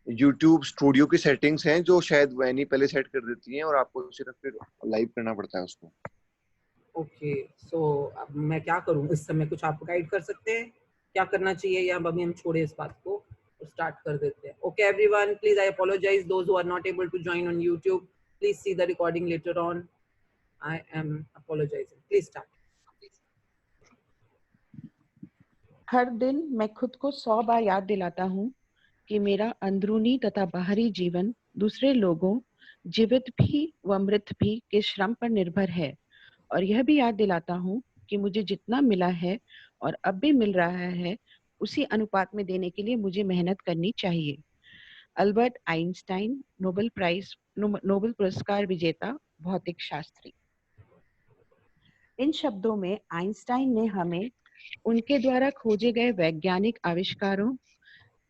YouTube स्टूडियो की सेटिंग्स हैं जो शायद वैनी पहले सेट कर देती हैं और आपको सिर्फ फिर लाइव करना पड़ता है उसको. ओके, सो अब मैं क्या करूँ इस समय? कुछ आप गाइड कर सकते हैं क्या करना चाहिए, या अभी हम छोड़े इस बात को और स्टार्ट कर देते हैं? Okay everyone, please I apologize those who are not able to join on YouTube. Please see the recording later on. I am apologizing. Please start. हर दिन मैं खुद को 100 बार याद दिलाता हूँ कि मेरा अंदरूनी तथा बाहरी जीवन दूसरे लोगों, जीवित भी व मृत भी के श्रम पर निर्भर है, और यह भी याद दिलाता हूँ कि मुझे जितना मिला है और अब भी मिल रहा है उसी अनुपात में देने के लिए मुझे मेहनत करनी चाहिए। अल्बर्ट आइंस्टाइन, नोबेल पुरस्कार विजेता भौतिक शास्त्री। इन शब्दों में आइंस्टाइन ने हमें उनके द्वारा खोजे गए वैज्ञानिक आविष्कारों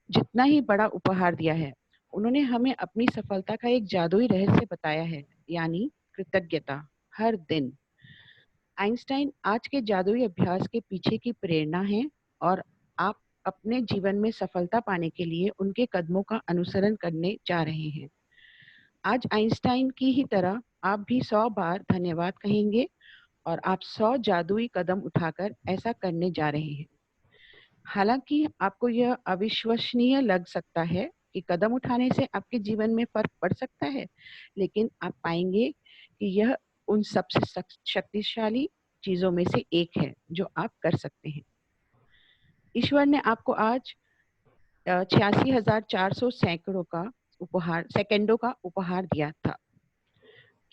जितना ही बड़ा उपहार दिया है। उन्होंने हमें अपनी सफलता का एक जादुई रहस्य बताया है, यानी कृतज्ञता। हर दिन आइंस्टाइन आज के जादुई अभ्यास के पीछे की प्रेरणा है, और आप अपने जीवन में सफलता पाने के लिए उनके कदमों का अनुसरण करने जा रहे हैं। आज आइंस्टाइन की ही तरह आप भी 100 बार धन्यवाद कहेंगे, और आप 100 जादुई कदम उठाकर ऐसा करने जा रहे हैं। हालांकि आपको यह अविश्वसनीय लग सकता है कि कदम उठाने से आपके जीवन में फर्क पड़ सकता है, लेकिन आप पाएंगे कि यह उन सबसे शक्तिशाली चीजों में से एक है जो आप कर सकते हैं। ईश्वर ने आपको आज 86,400 सेकंडों का उपहार दिया था।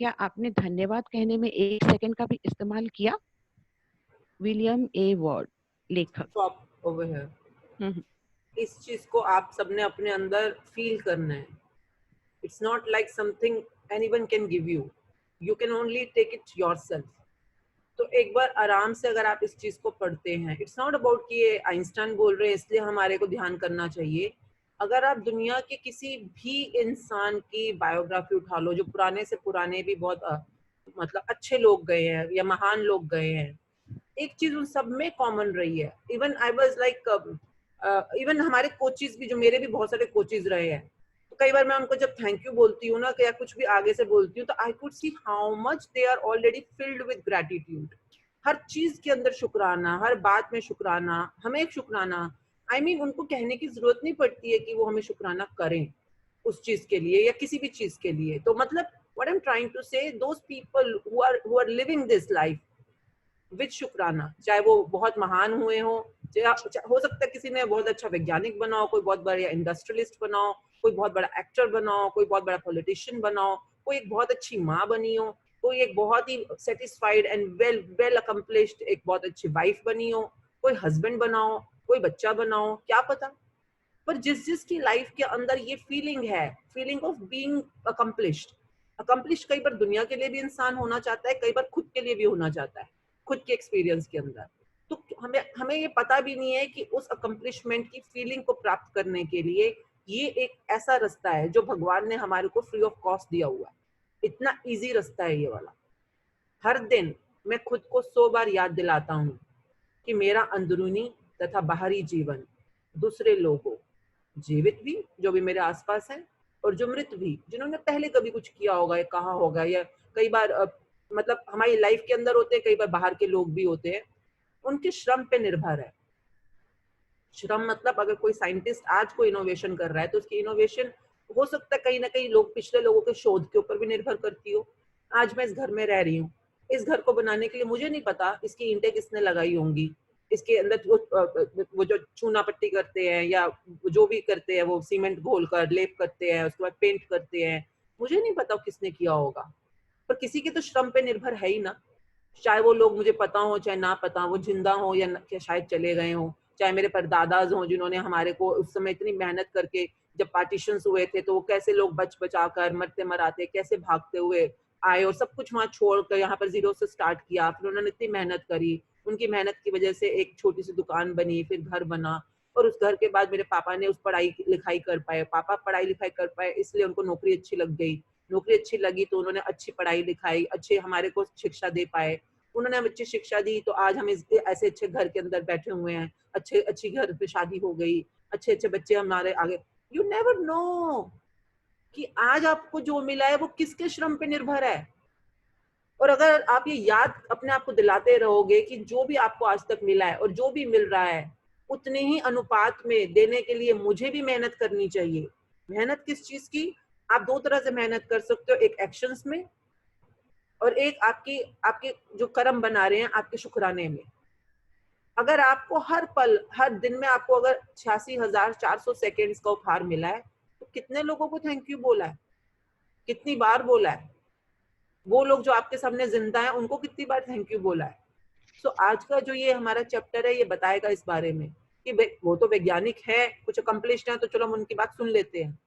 क्या आपने धन्यवाद कहने में 1 सेकंड का भी इस्तेमाल किया? विलियम ए वॉर्ड, लेखक। Over here. इस चीज को आप सबने अपने अंदर फील करना है। It's not like something anyone can give you. You can only take it yourself. तो एक बार आराम से अगर आप इस चीज को पढ़ते हैं, इट्स नॉट अबाउट कि ये आइंस्टाइन बोल रहे हैं इसलिए हमारे को ध्यान करना चाहिए। अगर आप दुनिया के किसी भी इंसान की बायोग्राफी उठा लो, जो पुराने से पुराने भी बहुत मतलब अच्छे लोग गए हैं या महान लोग गए हैं, एक चीज उन सब में कॉमन रही है। Even I was like even हमारे कोचेस भी, जो मेरे भी बहुत सारे कोचेस रहे हैं, तो कई बार मैं उनको जब थैंक यू बोलती हूँ ना, या कुछ भी आगे से बोलती हूँ, तो I could see how much they are already filled with gratitude. हर चीज के अंदर शुक्राना, हर बात में शुक्राना, हमें एक शुक्राना। I mean, उनको कहने की जरूरत नहीं पड़ती है कि वो हमें शुक्राना करें उस चीज के लिए या किसी भी चीज के लिए। तो मतलब what I'm trying to say, those people who are living this life with शुक्राना, चाहे वो बहुत महान हुए हो, हो सकता है किसी ने बहुत अच्छा वैज्ञानिक बनाओ, कोई बहुत बड़ा इंडस्ट्रियलिस्ट बनाओ, कोई बहुत बड़ा एक्टर बनाओ, कोई बहुत बड़ा पॉलिटिशियन बनाओ, कोई एक बहुत अच्छी माँ बनी हो, कोई एक बहुत ही सेटिस्फाइड एंड वेल अकम्प्लिश्ड एक बहुत अच्छी वाइफ बनी हो, कोई हस्बैंड बनाओ, कोई बच्चा बनाओ, क्या पता। पर जिस की लाइफ के अंदर ये फीलिंग है, फीलिंग ऑफ बीइंग अकम्प्लिश्ड कई बार दुनिया के लिए भी इंसान होना चाहता है, कई बार खुद के लिए भी होना चाहता है, खुद के एक्सपीरियंस के अंदर। तो हमें ये पता भी नहीं है कि उस अकम्प्लिशमेंट की फीलिंग को प्राप्त करने के लिए ये एक ऐसा रास्ता है जो भगवान ने हमारे को फ्री ऑफ कॉस्ट दिया हुआ है। इतना इजी रास्ता है ये वाला। हर दिन मैं खुद को 100 बार याद दिलाता हूँ कि मेरा अंदरूनी तथा बाहरी जीवन दूसरे लोगों, जीवित भी जो भी मेरे आसपास हैं, और जो मृत भी, जिन्होंने पहले कभी कुछ किया होगा या कहा होगा, या कई बार मतलब हमारी लाइफ के अंदर होते हैं, कई बार बाहर के लोग भी होते हैं, उनके श्रम पे निर्भर है। श्रम मतलब अगर कोई साइंटिस्ट आज कोई इनोवेशन कर रहा है तो उसकी इनोवेशन हो सकता है कहीं ना कहीं लोग पिछले लोगों के शोध के ऊपर भी निर्भर करती हो। आज मैं इस घर में रह रही हूँ, इस घर को बनाने के लिए मुझे नहीं पता इसकी ईंटें किसने लगाई होंगी, इसके अंदर वो जो चूना पट्टी करते हैं या जो भी करते हैं, वो सीमेंट घोल कर लेप करते हैं, उसके बाद पेंट करते हैं, मुझे नहीं पता किसने किया होगा, पर किसी के तो श्रम पे निर्भर है ही ना। चाहे वो लोग मुझे पता हो चाहे ना पता, वो जिंदा हो या शायद चले गए हो, चाहे मेरे परदादाज हों जिन्होंने हमारे को उस समय इतनी मेहनत करके, जब पार्टीशंस हुए थे तो वो कैसे लोग बचा कर मरते मराते कैसे भागते हुए आए और सब कुछ वहाँ छोड़कर यहाँ पर जीरो से स्टार्ट किया। फिर उन्होंने इतनी मेहनत करी, उनकी मेहनत की वजह से एक छोटी सी दुकान बनी, फिर घर बना, और उस घर के बाद मेरे पापा ने उस पढ़ाई लिखाई कर पाए। पापा पढ़ाई लिखाई कर पाए इसलिए उनको नौकरी अच्छी लग गई, नौकरी अच्छी लगी तो उन्होंने अच्छी पढ़ाई लिखाई, अच्छे हमारे को शिक्षा दे पाए, उन्होंने हमें अच्छी शिक्षा दी तो आज हम ऐसे अच्छे घर के अंदर बैठे हुए हैं, अच्छी घर पे शादी हो गई, अच्छे बच्चे हमारे आगे। यू नेवर नो कि आज आपको जो मिला है वो किसके श्रम पे निर्भर है। और अगर आप ये याद अपने आप को दिलाते रहोगे कि जो भी आपको आज तक मिला है और जो भी मिल रहा है उतने ही अनुपात में देने के लिए मुझे भी मेहनत करनी चाहिए। मेहनत किस चीज की? आप दो तरह से मेहनत कर सकते हो, एक एक्शंस में और एक आपकी आपके जो कर्म बना रहे हैं आपके शुक्राने में। अगर आपको हर पल हर दिन में आपको अगर 86,400 सेकेंड्स का उपहार मिला है तो कितने लोगों को थैंक यू बोला है, कितनी बार बोला है? वो लोग जो आपके सामने जिंदा हैं उनको कितनी बार थैंक यू बोला है? सो आज का जो ये हमारा चैप्टर है ये बताएगा इस बारे में कि वो तो वैज्ञानिक है, कुछ अकम्प्लिश्ड है, तो चलो हम उनकी बात सुन लेते हैं।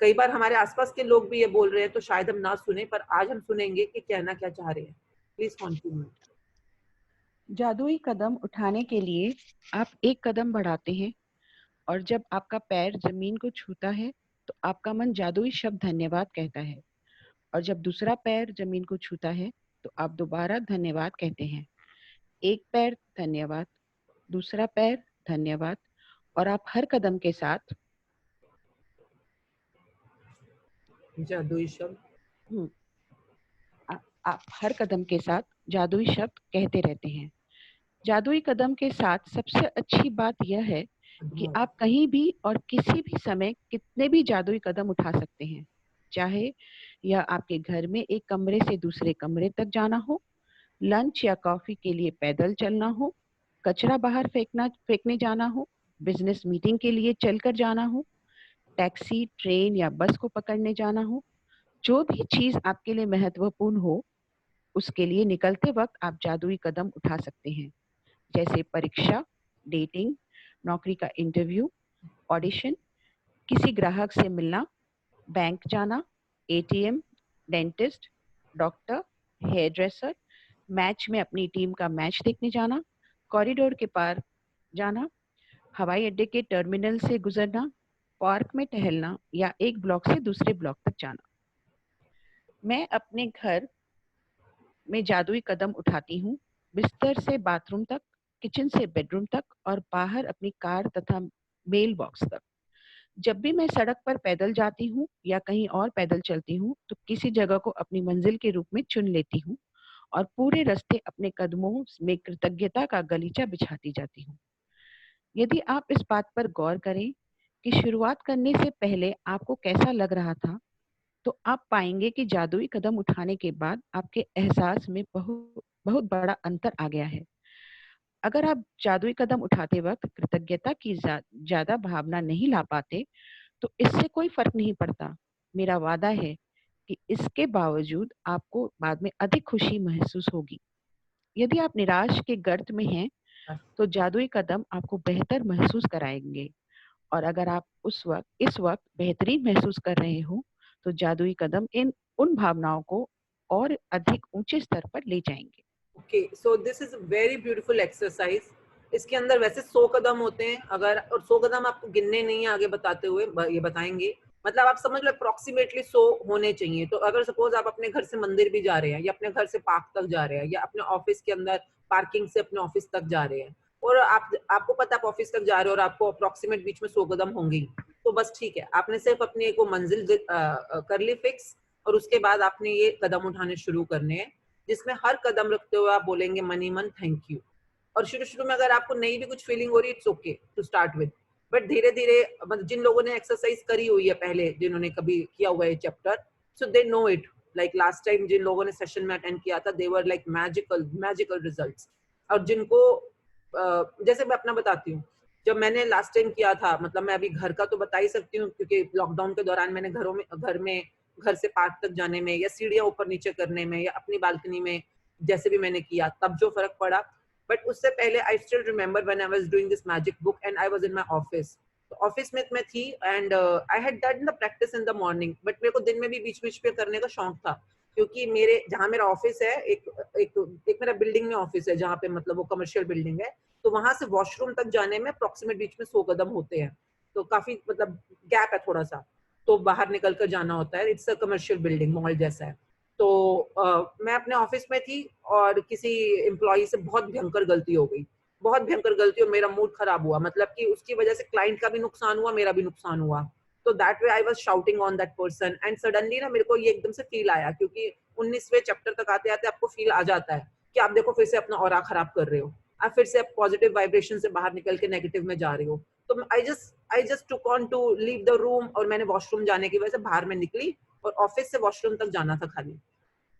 कई बार हमारे आसपास के लोग भी ये बोल रहे हैं तो शायद हम ना सुने, पर आज हम सुनेंगे कि कहना क्या चाह रहे हैं। Please continue. जादुई कदम उठाने के लिए आप एक कदम बढ़ाते हैं और जब आपका पैर जमीन को छूता है तो आपका मन जादुई शब्द धन्यवाद कहता है, और जब दूसरा पैर जमीन को छूता है तो आप दोबारा धन्यवाद कहते हैं। एक पैर धन्यवाद, दूसरा पैर धन्यवाद, और आप हर कदम के साथ जादुई शब्द आप हर कदम के साथ जादुई शब्द कहते रहते हैं। जादुई कदम के साथ सबसे अच्छी बात यह है कि आप कहीं भी और किसी भी समय कितने भी जादुई कदम उठा सकते हैं, चाहे यह आपके घर में एक कमरे से दूसरे कमरे तक जाना हो, लंच या कॉफी के लिए पैदल चलना हो, कचरा बाहर फेंकने जाना हो, बिजनेस मीटिंग के लिए चलकर जाना हो, टैक्सी, ट्रेन या बस को पकड़ने जाना हो। जो भी चीज आपके लिए महत्वपूर्ण हो उसके लिए निकलते वक्त आप जादुई कदम उठा सकते हैं, जैसे परीक्षा, डेटिंग, नौकरी का इंटरव्यू, ऑडिशन, किसी ग्राहक से मिलना, बैंक जाना, ATM, dentist, doctor, hairdresser, match में अपनी टीम का मैच देखने जाना, कॉरिडोर के पार जाना, हवाई अड्डे के टर्मिनल से गुजरना, पार्क में टहलना या एक ब्लॉक से दूसरे ब्लॉक तक जाना। मैं अपने घर में जादुई कदम उठाती हूँ, बिस्तर से बाथरूम तक, किचन से बेडरूम तक और बाहर अपनी कार तथा मेल बॉक्स तक। जब भी मैं सड़क पर पैदल जाती हूँ या कहीं और पैदल चलती हूँ तो किसी जगह को अपनी मंजिल के रूप में चुन लेती हूँ और पूरे रास्ते अपने कदमों में कृतज्ञता का गलीचा बिछाती जाती हूँ। यदि आप इस बात पर गौर करें कि शुरुआत करने से पहले आपको कैसा लग रहा था, तो आप पाएंगे कि जादुई कदम उठाने के बाद आपके एहसास में बहुत बड़ा अंतर आ गया है। अगर आप जादुई कदम उठाते वक्त कृतज्ञता की ज्यादा भावना नहीं ला पाते तो इससे कोई फर्क नहीं पड़ता। मेरा वादा है कि इसके बावजूद आपको बाद में अधिक खुशी महसूस होगी। यदि आप निराश के गर्त में हैं तो जादुई कदम आपको बेहतर महसूस कराएंगे, और अगर आप इस वक्त बेहतरीन महसूस कर रहे हो तो जादुई कदम उन भावनाओं को और अधिक ऊंचे स्तर पर ले जाएंगे। Okay, so this is very beautiful exercise. इसके अंदर वैसे 100 कदम होते हैं, अगर और 100 कदम आपको गिनने नहीं है आगे बताते हुए, ये बताएंगे, मतलब आप समझ लो अप्रोक्सीमेटली 100 होने चाहिए। तो अगर सपोज आप अपने घर से मंदिर भी जा रहे हैं या अपने घर से पार्क तक जा रहे हैं या अपने ऑफिस के अंदर पार्किंग से अपने ऑफिस तक जा रहे हैं और आपको पता आप ऑफिस तक जा रहे हो और आपको अप्रोक्सीमेट बीच में 100 कदम होंगे, तो बस ठीक है, आपने सिर्फ अपनी को मंजिल कर ली फिक्स और उसके बाद आपने ये कदम उठाने शुरू करने हैं जिसमें हर कदम रखते हुए आप बोलेंगे मनी मन थैंक यू। और शुरू में अगर आपको नई भी कुछ फीलिंग हो रही है it's okay to start with, but धीरे धीरे मतलब जिन लोगों ने एक्सरसाइज करी हुई है पहले, जिन्होंने कभी किया हुआ है chapter, so they know it. Like last time जिन लोगों ने सेशन में अटेंड किया था, they were like magical results. और जिनको जैसे मैं अपना बताती हूँ, जब मैंने लास्ट टाइम किया था, मतलब मैं अभी घर का तो बता ही सकती हूँ क्योंकि लॉकडाउन के दौरान मैंने घर से पार्क तक जाने में या सीढ़ियां ऊपर नीचे करने में या अपनी बालकनी में जैसे भी मैंने किया तब जो फर्क पड़ा। बट उससे पहले I still remember when I was doing this magic book and I was in my office. तो ऑफिस में मैं थी and I had done the practice in the morning, but मेरे को दिन में भी बीच बीच पे करने का शौक था क्योंकि मेरे जहाँ मेरा ऑफिस है एक मेरा बिल्डिंग में ऑफिस है जहाँ पे मतलब वो कमर्शियल बिल्डिंग है, तो वहां से वॉशरूम तक जाने में अप्रोक्सीमेट बीच में 100 कदम होते हैं, तो काफी मतलब गैप है थोड़ा सा, तो बाहर निकल कर जाना होता है। It's a commercial building, mall जैसा है। तो मैं अपने ऑफिस में थी और किसी एम्प्लॉय से बहुत भयंकर गलती हो गई, बहुत भयंकर गलती, और मेरा मूड खराब हुआ, मतलब कि उसकी वजह से क्लाइंट का भी नुकसान हुआ, मेरा भी नुकसान हुआ। तो that way I was shouting on that person and suddenly ना मेरे को ये एकदम से फील आया, क्योंकि 19वें चैप्टर तक आते आते आपको फील आ जाता है कि आप देखो फिर से अपना ऑरा खराब कर रहे हो, आप फिर से पॉजिटिव वाइब्रेशन से बाहर निकल के नेगेटिव में जा रहे हो। तो I just took on to leave the room, और मैंने वॉशरूम जाने की वजह से बाहर में निकली और ऑफिस से वॉशरूम तक जाना था खाली,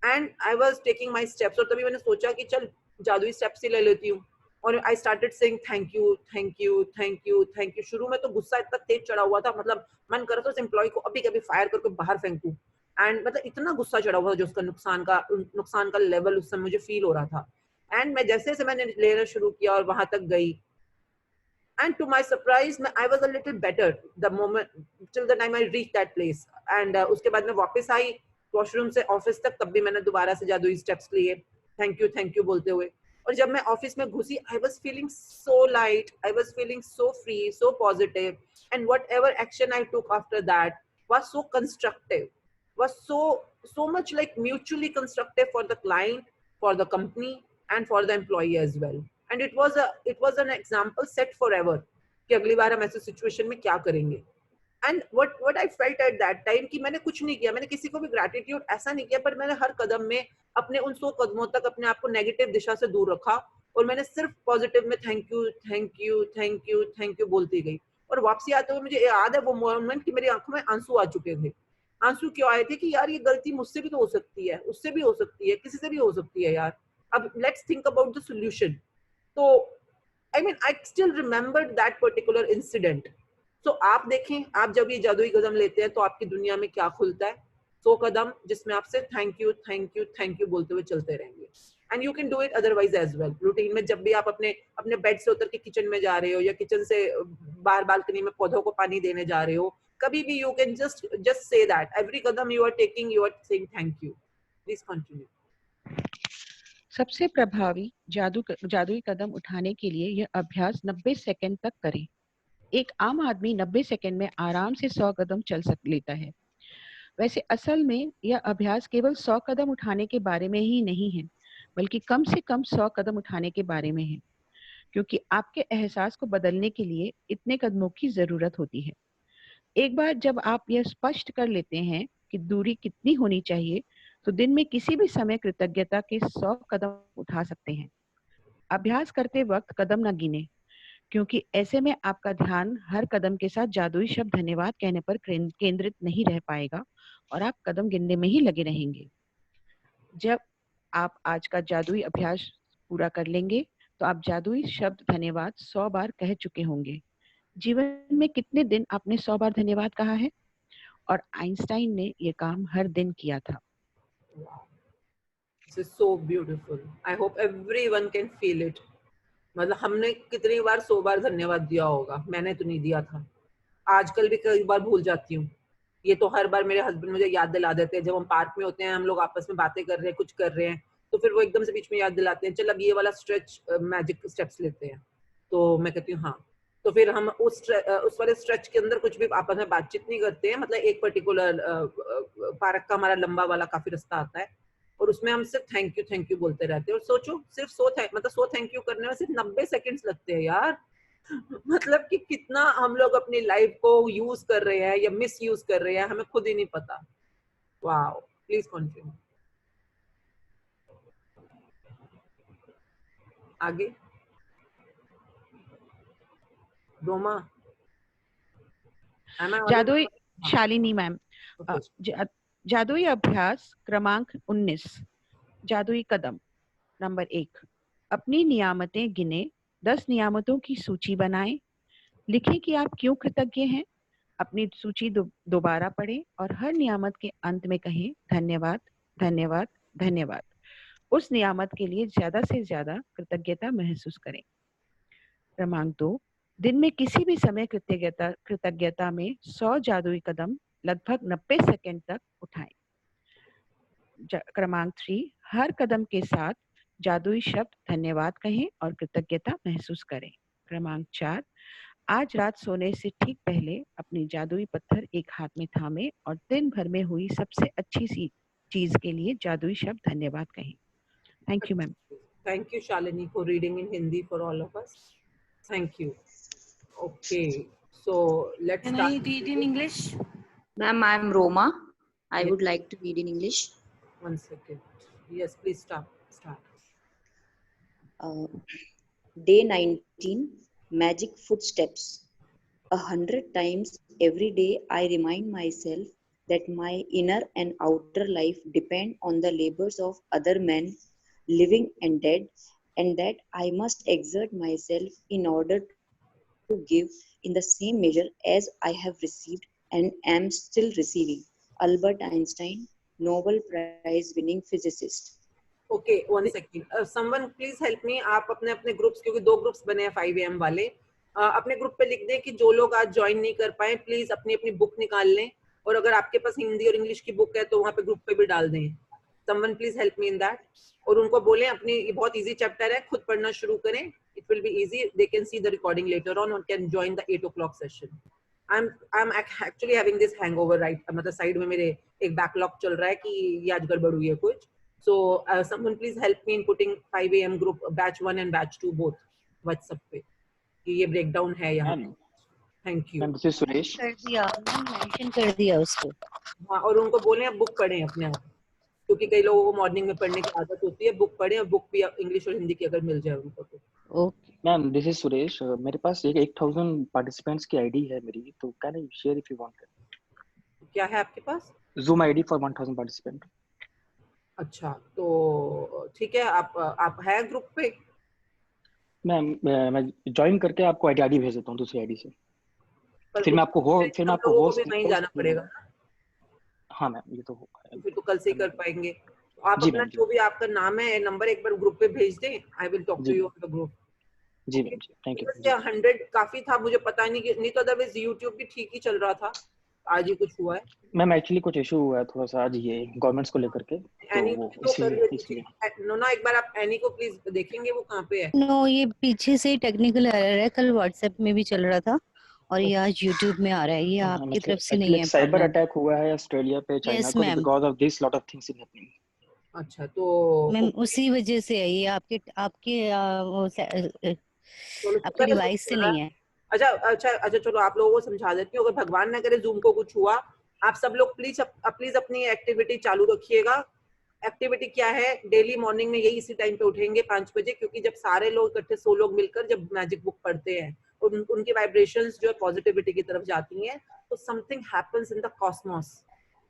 and I was taking my steps, और तभी मैंने सोचा कि चल जादुई स्टेप्स ही ले लेती हूँ, और I started saying thank you thank you thank you thank you. शुरू में तो गुस्सा इतना तेज चढ़ा हुआ था, मतलब मन कर रहा था उस एम्प्लॉय को अभी कभी फायर करके बाहर फेंकूं, एंड मतलब इतना गुस्सा चढ़ा हुआ था जो उसका नुकसान का लेवल उस समय मुझे फील हो रहा था। एंड मैं जैसे जैसे मैंने लेना शुरू किया और वहां तक गई, and to my surprise I was a little better the moment till the time I reached that place, and उसके बाद मैं वापस आई वॉशरूम से ऑफिस तक, तब भी मैंने दोबारा से जादुई स्टेप्स लिए थैंक यू बोलते हुए, और जब मैं ऑफिस में घुसी I was feeling so light, I was feeling so free, so positive, and whatever action I took after that was so constructive, was so much like mutually constructive for the client, for the company, and for the employee as well. And it was an example set forever कि अगली बार हम ऐसे situation में क्या करेंगे। And what I felt at that time कि मैंने कुछ नहीं किया, मैंने किसी को भी ग्रेटिट्यूड ऐसा नहीं किया, पर मैंने हर कदम में अपने उन 100 कदमों तक अपने आप को नेगेटिव दिशा से दूर रखा, और मैंने सिर्फ पॉजिटिव में thank you thank you thank you thank you बोलती गई। और वापसी आते हुए मुझे याद है वो मोमेंट कि मेरी आंखों में आंसू आ चुके थे। आंसू क्यों आए थे कि यार ये गलती मुझसे भी तो हो सकती है, उससे भी हो सकती है, किसी से भी हो सकती है यार, अब let's think about the solution. तो I mean, I still remember that particular incident. So आप देखें, आप जब ये जादुई कदम लेते हैं तो आपकी दुनिया में क्या खुलता है, 100 कदम जिसमें आपसे thank you thank you thank you बोलते हुए चलते रहेंगे। And you can do it otherwise as well. Routine में जब भी आप अपने बेड से उतर के किचन में जा रहे हो, या किचन से बाहर बालकनी में पौधों को पानी देने जा रहे हो, कभी भी you can just say that every Kadam you are taking you are saying thank you. Please continue. सबसे प्रभावी जादुई कदम उठाने के लिए यह अभ्यास 90 सेकंड तक करें। एक आम आदमी 90 सेकंड में आराम से 100 कदम चल लेता है। वैसे असल में यह अभ्यास केवल 100 कदम उठाने के बारे में ही नहीं है, बल्कि कम से कम 100 कदम उठाने के बारे में है, क्योंकि आपके एहसास को बदलने के लिए इतने कदमों की जरूरत होती है। एक बार जब आप यह स्पष्ट कर लेते हैं कि दूरी कितनी होनी चाहिए, तो दिन में किसी भी समय कृतज्ञता के 100 कदम उठा सकते हैं। अभ्यास करते वक्त कदम न गिने, क्योंकि ऐसे में आपका ध्यान हर कदम के साथ जादुई शब्द धन्यवाद कहने पर केंद्रित नहीं रह पाएगा और आप कदम गिनने में ही लगे रहेंगे। जब आप आज का जादुई अभ्यास पूरा कर लेंगे तो आप जादुई शब्द धन्यवाद 100 बार कह चुके होंगे। जीवन में कितने दिन आपने 100 बार धन्यवाद कहा है? और आइंस्टाइन ने ये काम हर दिन किया था। Wow. This is so beautiful. I hope everyone can feel it. मतलब हमने कितनी बार 100 बार धन्यवाद दिया होगा, मैंने तो नहीं दिया था। आजकल भी कई बार भूल जाती हूँ। ये तो हर बार मेरे हस्बैंड मुझे याद दिला देते हैं, जब हम पार्क में होते हैं, हम लोग आपस में बातें कर रहे हैं, कुछ कर रहे हैं, तो फिर वो एकदम से बीच में याद दिलाते हैं, चल अब ये वाला स्ट्रेच मैजिक स्टेप्स लेते हैं। तो मैं कहती हूँ हाँ, तो फिर हम उस वाले स्ट्रेच के अंदर कुछ भी आपस में बातचीत नहीं करते हैं, मतलब एक पर्टिकुलर पार्क का हमारा लंबा वाला काफी रास्ता आता है, और उसमें हम सिर्फ थैंक यू बोलते रहते हैं। और सोचो सिर्फ 100 थैंक यू करने में सिर्फ 90 सेकंड्स लगते हैं यार। मतलब कि कितना हम लोग अपनी लाइफ को यूज कर रहे हैं या मिस यूज कर रहे हैं, हमें खुद ही नहीं पता। Wow, please continue. आगे रोमा, जादुई शालिनी मैम, जादुई अभ्यास क्रमांक 19, जादुई कदम नंबर 1, अपनी नियामतें गिने, 10 नियामतों की सूची बनाएं, लिखें कि आप क्यों कृतज्ञ हैं, अपनी सूची दोबारा पढ़ें और हर नियामत के अंत में कहें धन्यवाद धन्यवाद धन्यवाद। उस नियामत के लिए ज्यादा से ज्यादा कृतज्ञता महसूस करें। क्रमांक 2, दिन में किसी भी समय कृतज्ञता में 100 जादुई कदम लगभग 90 सेकंड तक उठाएं। क्रमांक 3, हर कदम के साथ जादुई शब्द धन्यवाद कहें और कृतज्ञता महसूस करें। क्रमांक 4, आज रात सोने से ठीक पहले अपनी जादुई पत्थर एक हाथ में थामे और दिन भर में हुई सबसे अच्छी सी चीज के लिए जादुई शब्द धन्यवाद कहें। Thank you ma'am. Thank you Shalini for reading in Hindi for all of us. Thank you. Okay, so let's Can start. I read in English? Ma'am, I am Roma. I would like to read in English. One second. Yes, please start. Day 19, Magic Footsteps. 100 times every day, I remind myself that my inner and outer life depend on the labors of other men, living and dead, and that I must exert myself in order to give in the same measure as I have received and am still receiving. Albert Einstein, Nobel Prize winning physicist. Okay, 1 second. Someone please help me. आप अपने अपने groups, क्योंकि 2 groups बने हैं 5 AM वाले, अपने group पे लिख दें कि जो लोग आज ज्वाइन नहीं कर पाए प्लीज अपनी अपनी बुक निकाल लें, और अगर आपके पास हिंदी और इंग्लिश की बुक है तो वहाँ पे ग्रुप पे भी डाल दें. Someone please help me in that. और उनको बोलें अपनी, ये बहुत इजी चैप्टर है, खुद पढ़ना शुरू करें. It will be easy. They can see the recording later on or can join the 8 o'clock session. I'm actually having this hangover, right? मतलब साइड में मेरे एक बैकलॉग चल रहा है कि ये आज गड़बड़ हुई है कुछ. So someone please help me in putting 5 AM group batch 1 and batch 2 both WhatsApp पे कि ये breakdown है यहाँ. Thank you. This is Suresh. कर दिया, मेंशन कर दिया उसको. हाँ, और उनको बोलें आप बुक पढ़ें अपने आप, क्योंकि कई लोगों को मॉर्निंग में पढ़ने की आदत होती है. बुक पढ़ें, और बुक भी इंग्लिश और हिंदी की अगर मिल जाए उनको तो. Okay ma'am, this is Suresh. मेरे पास एक 1000 पार्टिसिपेंट्स की आईडी है मेरी, तो can I share if you want. क्या है आपके पास? Zoom ID for 1000 participant. अच्छा, तो ठीक है, आप है ग्रुप पे? मैम, मैं ज्वाइन करके आपको आईडी भेज देता हूँ दूसरी आईडी से. फिर मैं आपको होस्ट नहीं जाना पड़ेगा. हाँ मैम, ये तो होगा. फिर तो कल से ही कर पाएंगे. आप अपना जो भी आपका नाम है, नंबर एक बार ग्रुप पे भेज दें. I will talk to you on the group. जी मैम, थैंक यू. 100 काफी था, मुझे पता नहीं तो अदरवाइज यूट्यूब भी ठीक ही चल रहा था. आज ही कुछ हुआ है मैम. एक्चुअली कुछ इशू हुआ है थोड़ा सा आज, ये गवर्नमेंट्स को लेकर के, एनी तो तो इसलिए नोना एक बार आप एनी को प्लीज देखेंगे वो कहाँ पे है. नो, ये पीछे से टेक्निकल एरर है. कल व्हाट्सएप में भी चल रहा था और ये आज यूट्यूब में आ रहा है. ये आपकी तरफ से नहीं है. साइबर अटैक हुआ है ऑस्ट्रेलिया पे, चाइना को, because of this lot of things is happening. अच्छा, तो मैम उसी वजह से है ये. आपके आपके डिवाइस से नहीं है. अच्छा, चलो आप लोगों को समझा देती हूँ. अगर भगवान न करे जूम को कुछ हुआ, आप सब लोग प्लीज अपनी एक्टिविटी चालू रखिएगा. एक्टिविटी क्या है? डेली मॉर्निंग में यही इसी टाइम पे उठेंगे 5 बजे, क्योंकि जब सारे लोग इकट्ठे 100 लोग मिलकर जब मैजिक बुक पढ़ते हैं और उनकी वाइब्रेशंस जो है पॉजिटिविटी की तरफ जाती हैं, तो something happens in the Cosmos.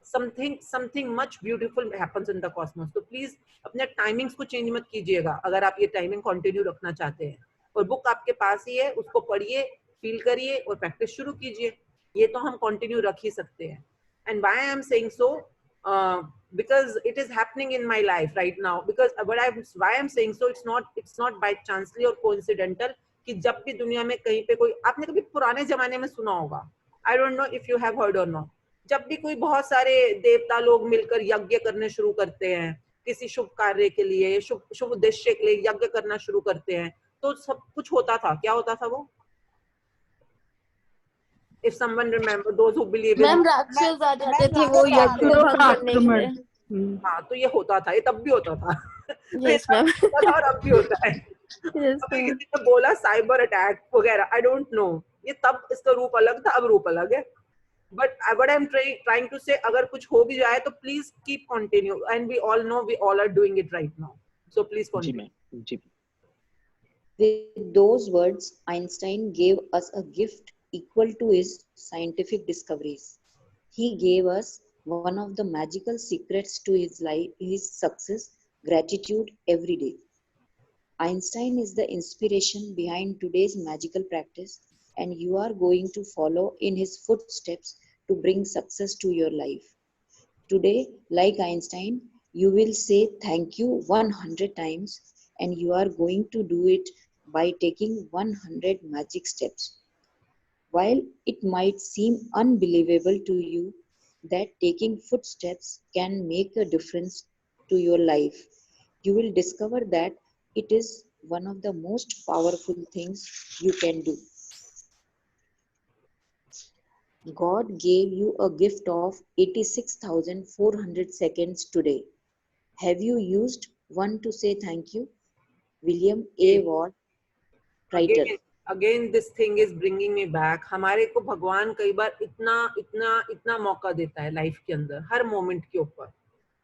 Something much beautiful happens in the Cosmos. तो प्लीज अपने टाइमिंग्स को चेंज मत कीजिएगा अगर आप ये टाइमिंग कंटिन्यू रखना चाहते हैं. और बुक आपके पास ही है, उसको पढ़िए, फील करिए और प्रैक्टिस शुरू कीजिए. ये तो हम कंटिन्यू रख ही सकते हैं. And why I am saying so, because it is happening in my life right now. Because why I'm saying so, it's not by chancely or coincidental कि जब भी दुनिया में कहीं पे कोई, आपने कभी पुराने जमाने में सुना होगा, I don't know if you have heard or not, जब भी कोई बहुत सारे देवता लोग मिलकर यज्ञ करने शुरू करते हैं किसी शुभ कार्य के लिए, शुभ उद्देश्य के लिए यज्ञ करना शुरू करते हैं, तो सब कुछ होता था. क्या होता था वो? If someone remember, those who believe in, ma'am राक्षस आ जाते थे वो यज्ञ भंग करने के लिए. हाँ, तो ये होता था, ये तब भी होता था. Yes ma'am. और अब भी होता है. अभी किसी ने बोला साइबर अटैक वगैरह, आई डोंट नो, ये तब इसका रूप अलग था, अब रूप अलग है. But what I am trying to say, अगर कुछ हो भी जाए तो please keep continue, and we all know we all are doing it right now. So please continue. जी. With those words, Einstein gave us a gift equal to his scientific discoveries. He gave us one of the magical secrets to his life, his success, gratitude every day. Einstein is the inspiration behind today's magical practice, and you are going to follow in his footsteps to bring success to your life. Today, like Einstein, you will say thank you 100 times, and you are going to do it by taking 100 magic steps. While it might seem unbelievable to you that taking footsteps can make a difference to your life, you will discover that it is one of the most powerful things you can do. God gave you a gift of 86,400 seconds today. Have you used one to say thank you? William A. Ward, writer. Again this thing is bringing me back. हमारे को भगवान कई बार इतना मौका देता है life के अंदर, हर मोमेंट के ऊपर,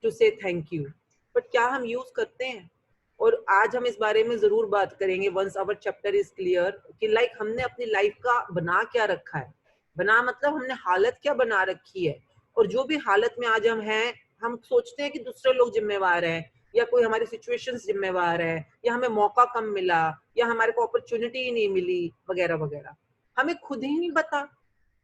टू से थैंक यू. बट क्या हम यूज करते हैं? और आज हम इस बारे में जरूर बात करेंगे once our chapter is clear कि लाइक हमने अपनी लाइफ का बना क्या रखा है, बना मतलब हमने हालत क्या बना रखी है, और जो भी हालत में आज हम हैं हम सोचते हैं कि दूसरे लोग जिम्मेवार हैं या कोई हमारी सिचुएशंस जिम्मेवार है या हमें मौका कम मिला या हमारे को अपॉर्चुनिटी ही नहीं मिली वगैरह वगैरह। हमें खुद ही नहीं पता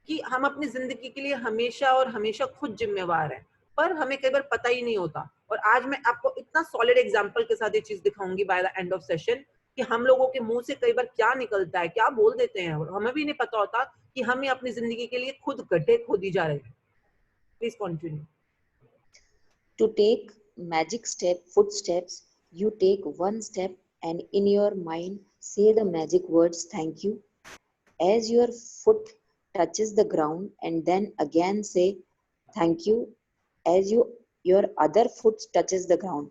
कि हम अपनी जिंदगी के लिए हमेशा और हमेशा खुद जिम्मेवार हैं, पर हमें कई बार पता ही नहीं होता। और आज मैं आपको इतना सॉलिड एग्जांपल के साथ ये चीज दिखाऊंगी by the end of session कि हम लोगों के मुंह से कई बार क्या निकलता है, क्या बोल देते हैं, और हमें भी नहीं पता होता कि हम ही अपनी जिंदगी के लिए खुद गड्ढे खोदी जा रहे हैं। Please continue. To take magic footsteps, you take one step and in your mind say the magic words thank you. As your foot touches the ground and then again say thank you as your other foot touches the ground.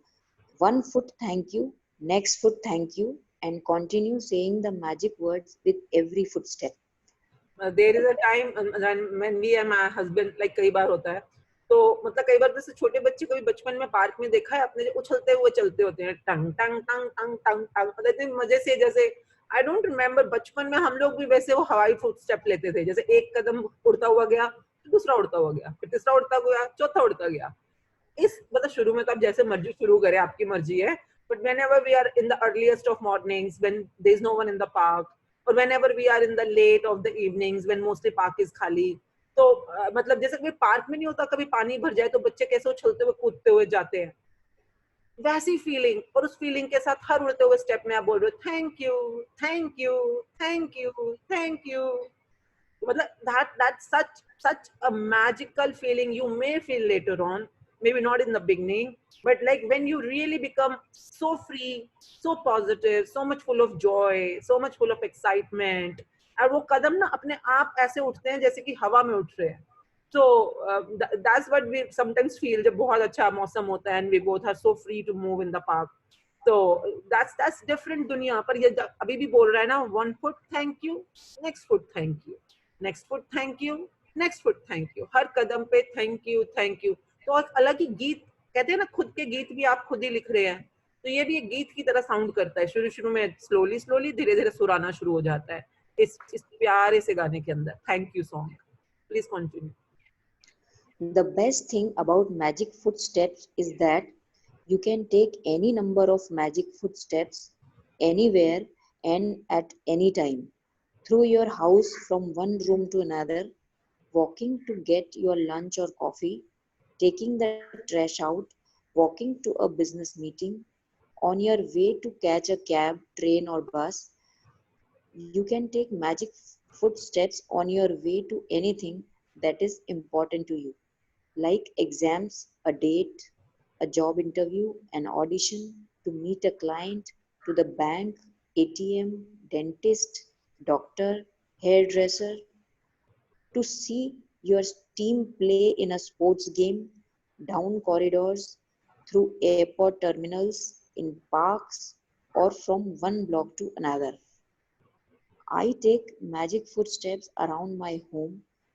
One foot thank you, next foot thank you, and continue saying the magic words with every footstep. There is a time when me and my husband like कई बार होता है तो मतलब कई बार जैसे छोटे बच्चे को भी बचपन में पार्क में देखा है आपने, उछलते हुए चलते होते हैं टंग टंग टंग टंग टंग टंग, मतलब इतने मजे से, जैसे आई डोंट रिमेम्बर बचपन में हम लोग भी वैसे वो हवाई फुटस्टेप लेते थे, जैसे एक कदम उड़ता हुआ गया, दूसरा उड़ता हुआ गया, फिर तीसरा उड़ता गया, चौथा उड़ता गया। इस मतलब शुरू में तो आप जैसे मर्जी शुरू करें, आपकी मर्जी है, but whenever we are in the earliest of mornings when there is no one in the park, or whenever we are in the late of the evenings when mostly park is खाली, तो मतलब जैसे कभी park में नहीं होता, कभी पानी भर जाए तो बच्चे कैसे उछलते हुए कूदते हुए जाते हैं, वैसी फीलिंग। और उस फीलिंग के साथ हर उड़ते हुए स्टेप में आप बोल रहे हो thank you thank you thank you thank you, मतलब that's such a magical feeling you may feel later on, maybe not in the beginning, but like when you really become so free, so positive, so much full of joy, so much full of excitement, और वो कदम ना अपने आप ऐसे उठते हैं जैसे कि हवा में उठ रहे हैं। So that's what we sometimes feel जब बहुत अच्छा मौसम होता है and we both are so free to move in the park. So that's different दुनिया। पर ये अभी भी बोल रहा है ना, one foot thank you, next foot thank you, next foot thank you, next foot thank you, हर कदम पे thank you। तो एक अलग ही गीत, कहते हैं ना खुद के गीत भी आप खुद ही लिख रहे हैं, तो ये भी एक गीत की तरह साउंड करता है। शुरू में स्लोली धीरे धीरे सुराना शुरू हो जाता है इस प्यारे से गाने के अंदर। Thank you song. Please continue. The best thing about magic footsteps is that you can take any number of magic footsteps anywhere and at any time, through your house from one room to another, walking to get your lunch or coffee, taking the trash out, walking to a business meeting, on your way to catch a cab, train or bus. You can take magic footsteps on your way to anything that is important to you, like exams, a date, a job interview, an audition, to meet a client, to the bank, ATM, dentist, doctor, hairdresser, to see your team play in a sports game, down corridors, through airport terminals, in parks, or from one block to another. I take magic footsteps around my home,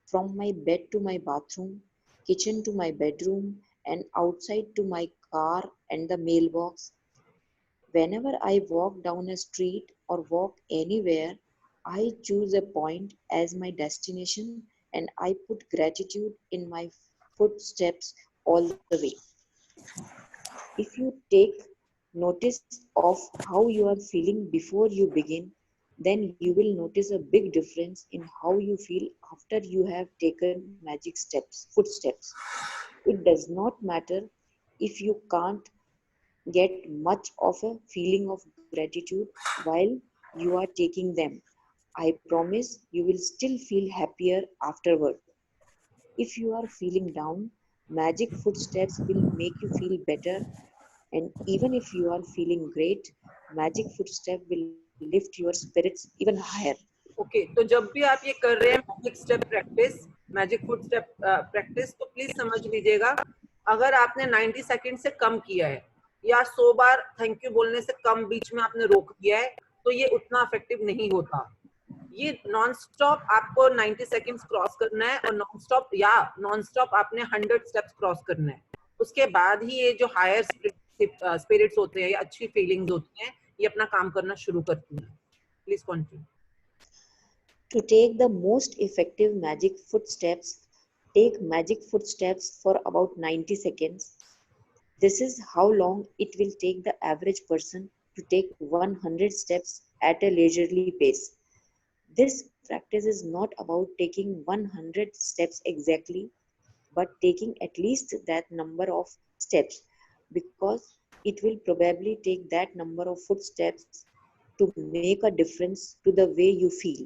from my bed to my bathroom, kitchen to my bedroom, and outside to my car and the mailbox. Whenever I walk down a street or walk anywhere, I choose a point as my destination and I put gratitude in my footsteps all the way. If you take notice of how you are feeling before you begin, then you will notice a big difference in how you feel after you have taken magic footsteps. It does not matter if you can't get much of a feeling of gratitude while you are taking them. I promise you will still feel happier afterward. If you are feeling down, magic footsteps will make you feel better. And even if you are feeling great, magic footstep will lift your spirits even higher. Okay, तो जब भी आप ये कर रहे हैं magic step practice, magic foot step practice, तो please समझ लीजिएगा, अगर आपने 90 सेकंड से कम किया है या 100 बार थैंक यू बोलने से कम बीच में आपने रोक दिया है, तो ये उतना इफेक्टिव नहीं होता। ये नॉन स्टॉप आपको 90 सेकंड्स क्रॉस करना है और नॉन स्टॉप आपने 100 स्टेप्स क्रॉस करना है। उसके बाद ही ये जो हायर स्पिरिट्स होते हैं या अच्छी फीलिंग्स होती हैं, ये अपना काम करना शुरू करती हैं. Please continue. To take the most effective magic footsteps, take magic footsteps for about 90 seconds. This is how long it will take the average person to take 100 steps at a leisurely pace. This practice is not about taking 100 steps exactly, but taking at least that number of steps, because it will probably take that number of footsteps to make a difference to the way you feel.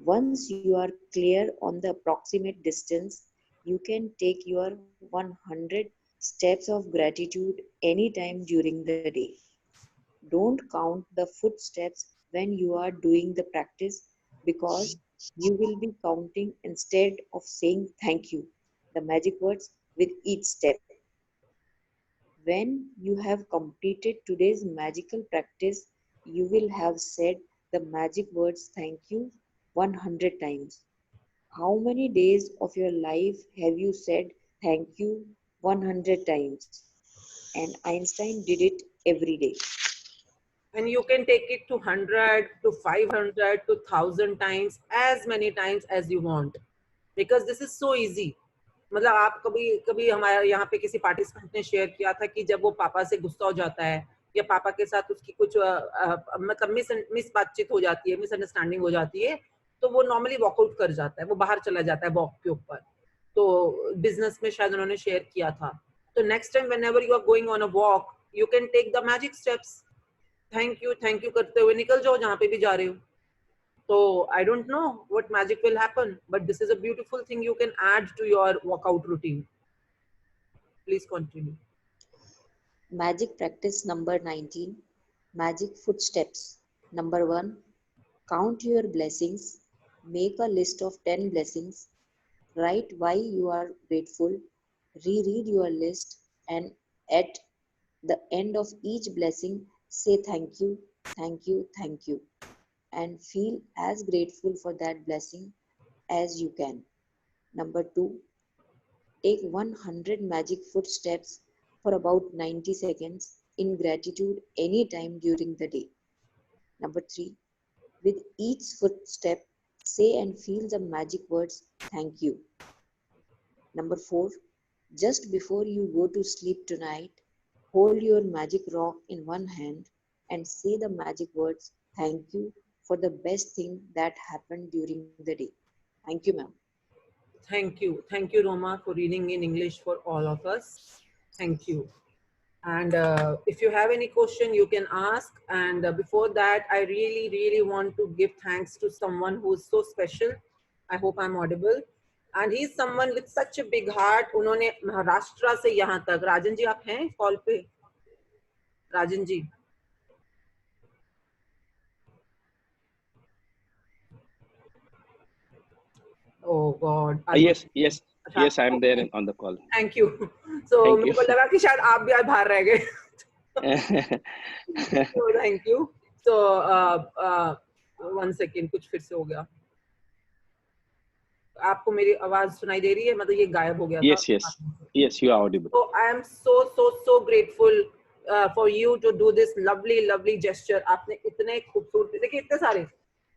Once you are clear on the approximate distance, you can take your 100 steps of gratitude anytime during the day. Don't count the footsteps when you are doing the practice, because you will be counting instead of saying thank you, the magic words, with each step. When you have completed today's magical practice, you will have said the magic words thank you 100 times. How many days of your life have you said thank you 100 times? And Einstein did it every day. And you can take it to 100, to 500, to 1,000 times, as many times as you want, because this is so easy. मतलब आप कभी हमारे यहाँ पे किसी participant ने share किया था कि जब वो पापा से गुस्सा हो जाता है या पापा के साथ उसकी कुछ मतलब मिस बातचीत हो जाती है, मिसअंडरस्टैंडिंग हो जाती है, तो वो नॉर्मली वॉकआउट कर जाता है, वो बाहर चला जाता है वॉक के ऊपर. तो बिजनेस में शायद उन्होंने शेयर किया था. तो next time whenever you are going on a walk, you can take the magic steps. Thank you करते हुए निकल जाओ जहाँ पे भी जा रहे हो. So I don't know what magic will happen, but this is a beautiful thing you can add to your workout routine. Please continue. Magic practice number 19, magic footsteps. Number 1, count your blessings. Make a list of 10 blessings. Write why you are grateful. Reread your list, and at the end of each blessing, say thank you, thank you, thank you, and feel as grateful for that blessing as you can. Number 2, take 100 magic footsteps for about 90 seconds in gratitude anytime during the day. Number 3, with each footstep, say and feel the magic words thank you. Number 4, just before you go to sleep tonight, hold your magic rock in one hand and say the magic words thank you for the best thing that happened during the day. Thank you, ma'am. Thank you, Roma, for reading in English for all of us. Thank you. And if you have any question, you can ask. And before that, I really want to give thanks to someone who is so special. I hope I'm audible. And he's someone with such a big heart. उन्होंने महाराष्ट्र से यहाँ तक. राजन जी, आप हैं call पे? Rajan ji. Oh God. Yes, I'm there on the call. Thank you. So मेरे को लगा कि शायद आप भी आज बाहर रह गए. So thank you. So 1 second, कुछ फिर से हो गया. आपको मेरी आवाज सुनाई दे रही है? मतलब ये गायब हो गया था. Yes, you are audible. So I am so grateful for you to do this lovely gesture. आपने इतने खूबसूरत, देखिए इतने सारे,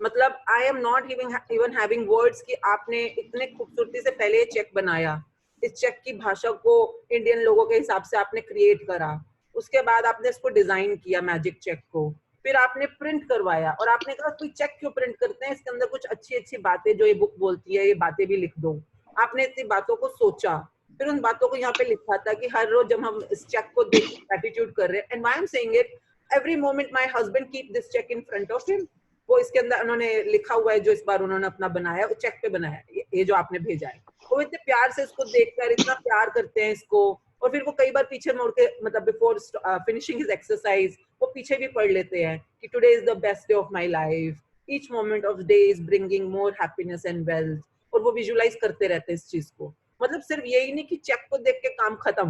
मतलब I am not even having words कि आपने इतने खूबसूरती से पहले चेक बनाया. इस चेक की भाषा को इंडियन लोगों के हिसाब से आपने क्रिएट करा. उसके बाद आपने इसको डिजाइन किया मैजिक चेक को, फिर आपने प्रिंट करवाया और आपने कहा कोई चेक क्यों प्रिंट करते हैं, इसके अंदर कुछ अच्छी बातें जो ये बुक बोलती है, ये बातें भी लिख दो. आपने इतनी बातों को सोचा, फिर उन बातों को यहाँ पे लिखा था कि हर रोज जब हम इस चेक को देख ग्रेटिट्यूड कर रहे हैं. And why I am saying it, every moment my husband keep this check in front of him. वो इसके अंदर उन्होंने लिखा हुआ है जो इस बार उन्होंने अपना बनाया, वो चेक पे बनाया, ये जो आपने भेजा है. वो इतने प्यार से इसको देखकर इतना प्यार करते हैं इसको. और फिर वो कई बार पीछे मुड़ के, मतलब बिफोर फिनिशिंग हिज एक्सरसाइज, वो पीछे भी पढ़ लेते हैं कि today is the best day of my life, each moment of day is bringing more happiness and wealth. और वो विजुअलाइज करते रहते हैं इस चीज को. मतलब सिर्फ यही नहीं कि चेक को देख के काम खत्म,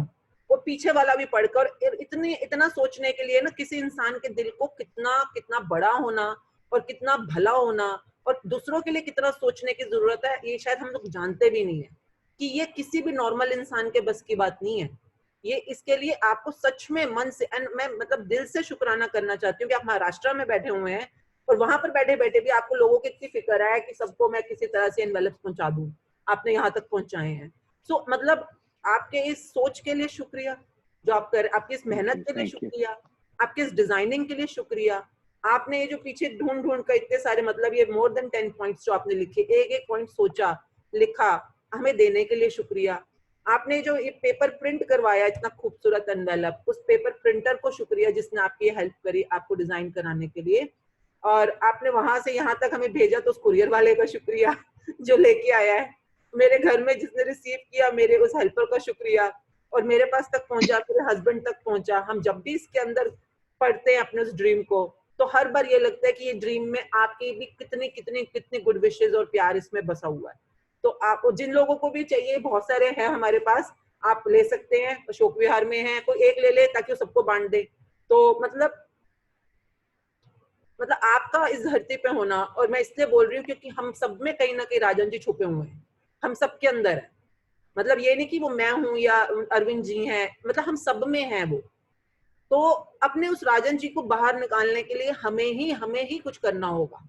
वो पीछे वाला भी पढ़कर इतना सोचने के लिए ना, किसी इंसान के दिल को कितना बड़ा होना और कितना भला होना और दूसरों के लिए कितना सोचने की जरूरत है, ये शायद हम लोग जानते भी नहीं है कि ये किसी भी नॉर्मल इंसान के बस की बात नहीं है. ये इसके लिए आपको सच में मन से एंड मैं मतलब दिल से शुक्राना करना चाहती हूँ कि आप महाराष्ट्र में बैठे हुए हैं और वहां पर बैठे बैठे भी आपको लोगों की इतनी फिक्र है कि सबको मैं किसी तरह से एनवेलप्स पहुंचा दूं, आपने यहाँ तक पहुंचाए हैं। सो मतलब आपके इस सोच के लिए शुक्रिया जो आप कर, आपकी इस मेहनत के लिए शुक्रिया, आपके इस डिजाइनिंग के लिए शुक्रिया, आपने ये जो पीछे ढूंढ ढूंढ कर इतने सारे मतलब ये मोर देन 10 पॉइंट्स जो आपने लिखे, एक एक पॉइंट सोचा, लिखा, हमें देने के लिए शुक्रिया। आपने जो ये पेपर प्रिंट करवाया इतना खूबसूरत एनवेलप, उस पेपर प्रिंटर को शुक्रिया जिसने आपकी हेल्प करी आपको डिजाइन कराने के लिए, और आपने वहां से यहाँ तक हमें भेजा तो उस कुरियर वाले का शुक्रिया जो लेके आया है, मेरे घर में जिसने रिसीव किया मेरे उस हेल्पर का शुक्रिया, और मेरे पास तक पहुंचा, मेरे हस्बैंड तक पहुंचा। हम जब भी इसके अंदर पढ़ते हैं अपने उस ड्रीम को तो हर बार ये लगता है कि ये ड्रीम में आपकी भी कितनी कितनी कितनी गुड विशेस और प्यार इसमें बसा हुआ है। तो आप जिन लोगों को भी चाहिए, बहुत सारे हैं हमारे पास, आप ले सकते हैं, अशोक विहार में है, कोई एक ले ले ताकि वो सबको बांट दे। तो मतलब आपका इस धरती पे होना, और मैं इसलिए बोल रही हूँ क्योंकि हम सब में कहीं ना कहीं राजन जी छुपे हुए हैं, हम सब के अंदर है। मतलब ये नहीं कि वो मैं हूं या अरविंद जी हैं, मतलब हम सब में हैं वो। तो अपने उस राजन जी को बाहर निकालने के लिए हमें ही कुछ करना होगा।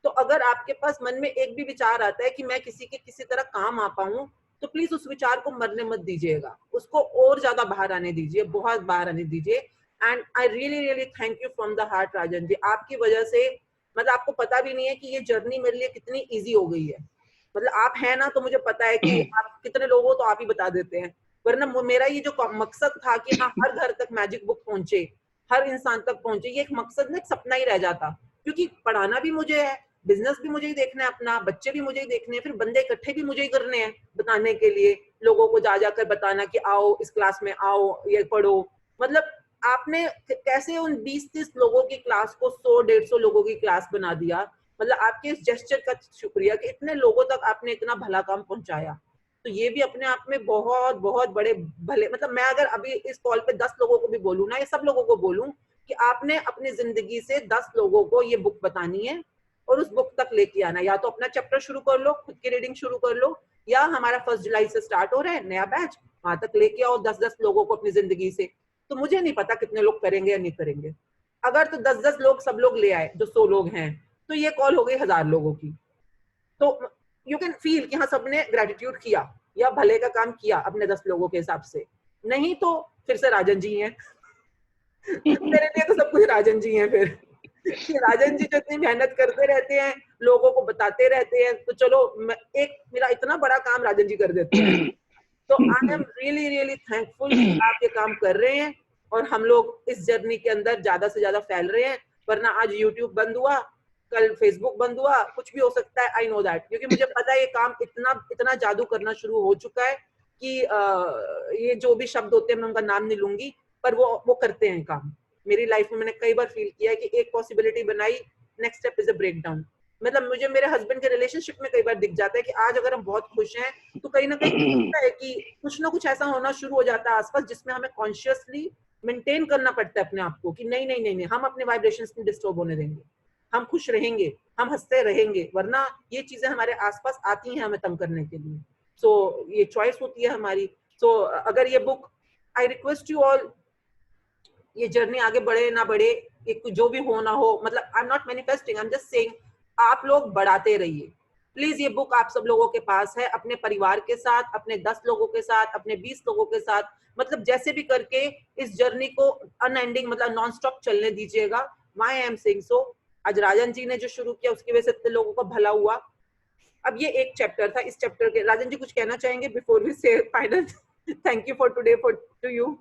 तो अगर आपके पास मन में एक भी विचार आता है कि मैं किसी के किसी तरह काम आ पाऊं, तो प्लीज उस विचार को मरने मत दीजिएगा, उसको और ज्यादा बाहर आने दीजिए, बहुत बाहर आने दीजिए। And I really thank you from the heart Rajan ji, आपकी वजह से मतलब आपको पता भी नहीं है कि ये जर्नी मेरे लिए कितनी ईजी हो गई है। मतलब आप हैं ना, तो मुझे पता है कि आप कितने लोग हो तो आप ही बता देते हैं, वरना मेरा ये जो मकसद था कि हाँ हर घर तक मैजिक बुक पहुंचे, हर इंसान तक पहुंचे, ये एक मकसद ना, एक सपना ही रह जाता। क्योंकि पढ़ाना भी मुझे है, बिजनेस भी मुझे ही देखना है, अपना बच्चे भी मुझे ही देखने हैं, फिर बंदे इकट्ठे भी मुझे ही करने हैं बताने के लिए, लोगों को जा जाकर बताना कि आओ इस क्लास में आओ, ये पढ़ो। मतलब आपने कैसे उन 20-30 लोगों की क्लास को 100-150 लोगों की क्लास बना दिया। मतलब आपके इस जेस्चर का शुक्रिया कि इतने लोगों तक आपने इतना भला काम पहुंचाया। तो ये भी अपने आप में बहुत बहुत बड़े भले, मतलब मैं अगर अभी इस कॉल पे 10 लोगों को भी बोलूं ना, ये सब लोगों को बोलूं कि आपने अपनी जिंदगी से 10 लोगों को ये बुक बतानी है और उस बुक तक लेके आना। या तो अपना चैप्टर शुरू कर लो, खुद की रीडिंग शुरू कर लो, या हमारा 1 जुलाई से स्टार्ट हो रहा है नया बैच, वहां तक लेके आओ 10-10 लोगों को अपनी जिंदगी से। तो मुझे नहीं पता कितने लोग करेंगे या नहीं करेंगे, अगर तो 10-10 लोग सब लोग ले आए, जो 100 लोग हैं, तो ये कॉल हो गई 1000 लोगों की। तो यू कैन फील कि हाँ सबने ग्रेटिट्यूड किया या भले का काम किया अपने 10 लोगों के हिसाब से। नहीं तो फिर से राजन जी हैं मेरे लिए तो सब कुछ राजन जी हैं फिर कि राजन जी जो इतनी मेहनत करते रहते हैं, लोगों को बताते रहते हैं, तो चलो एक मेरा इतना बड़ा काम राजन जी कर देते हैं। तो आई एम रियली थैंकफुल कि आप ये काम कर रहे हैं और हम लोग इस जर्नी के अंदर ज्यादा से ज्यादा फैल रहे हैं। वरना आज यूट्यूब बंद हुआ, कल फेसबुक बंद हुआ, कुछ भी हो सकता है, आई नो दैट, क्योंकि मुझे पता है ये काम इतना जादू करना शुरू हो चुका है कि ये जो भी शब्द होते हैं मैं उनका नाम नहीं लूंगी, पर वो करते हैं काम। मेरी लाइफ में मैंने कई बार फील किया है कि एक पॉसिबिलिटी बनाई, next step is a breakdown. मतलब मुझे मेरे हस्बैंड के रिलेशनशिप में कई बार दिख जाता है कि आज अगर हम बहुत खुश हैं तो कहीं ना कहीं है कि कुछ ना कुछ ऐसा होना शुरू हो जाता है आसपास जिसमें हमें कॉन्शियसली मेंटेन करना पड़ता है अपने आप को कि नहीं, हम अपने वाइब्रेशंस नहीं डिस्टर्ब होने देंगे, हम खुश रहेंगे, हम हंसते रहेंगे, वरना ये चीजें हमारे आसपास आती हैं हमें तंग करने के लिए। सो ये चॉइस होती है हमारी। सो अगर ये book, I request you all, ये जर्नी आगे बढ़े ना बढ़े, एक जो भी हो ना हो, मतलब आई am not manifesting, I am just saying, आप लोग बढ़ाते रहिए प्लीज। ये बुक आप सब लोगों के पास है, अपने परिवार के साथ, अपने 10 लोगों के साथ, अपने 20 लोगों के साथ, मतलब जैसे भी करके इस जर्नी को अनएंडिंग, मतलब नॉन स्टॉप चलने दीजिएगा। Why I am saying so, आज राजन जी ने जो शुरू किया उसकी वजह से इतने लोगों को भला हुआ। अब ये एक चैप्टर था, इस चैप्टर के राजन जी कुछ कहना चाहेंगे before we say final? Thank you for today, for to you.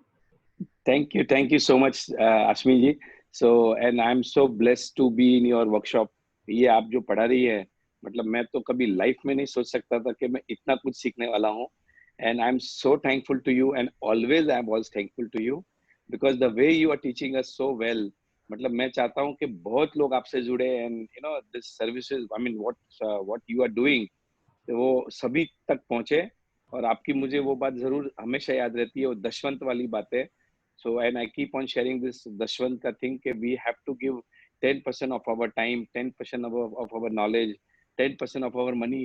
Thank you so much, Ashmi ji. So, and I'm so blessed to be in your workshop. ये आप जो पढ़ा रही है, मतलब मैं तो कभी लाइफ में नहीं सोच सकता था कि मैं इतना कुछ सीखने वाला हूँ। And I'm so thankful to you, and always I was thankful to you because the way you are teaching us so well. मतलब मैं चाहता हूँ कि बहुत लोग आपसे जुड़े, and you know this services, I mean what you are doing, वो सभी तक पहुँचे। और आपकी मुझे वो बात जरूर हमेशा याद रहती है, वो दशवंत वाली बातें। So, and I keep on sharing this Dashwanta thing that we have to give 10% of our time, 10% of our knowledge, 10% of our money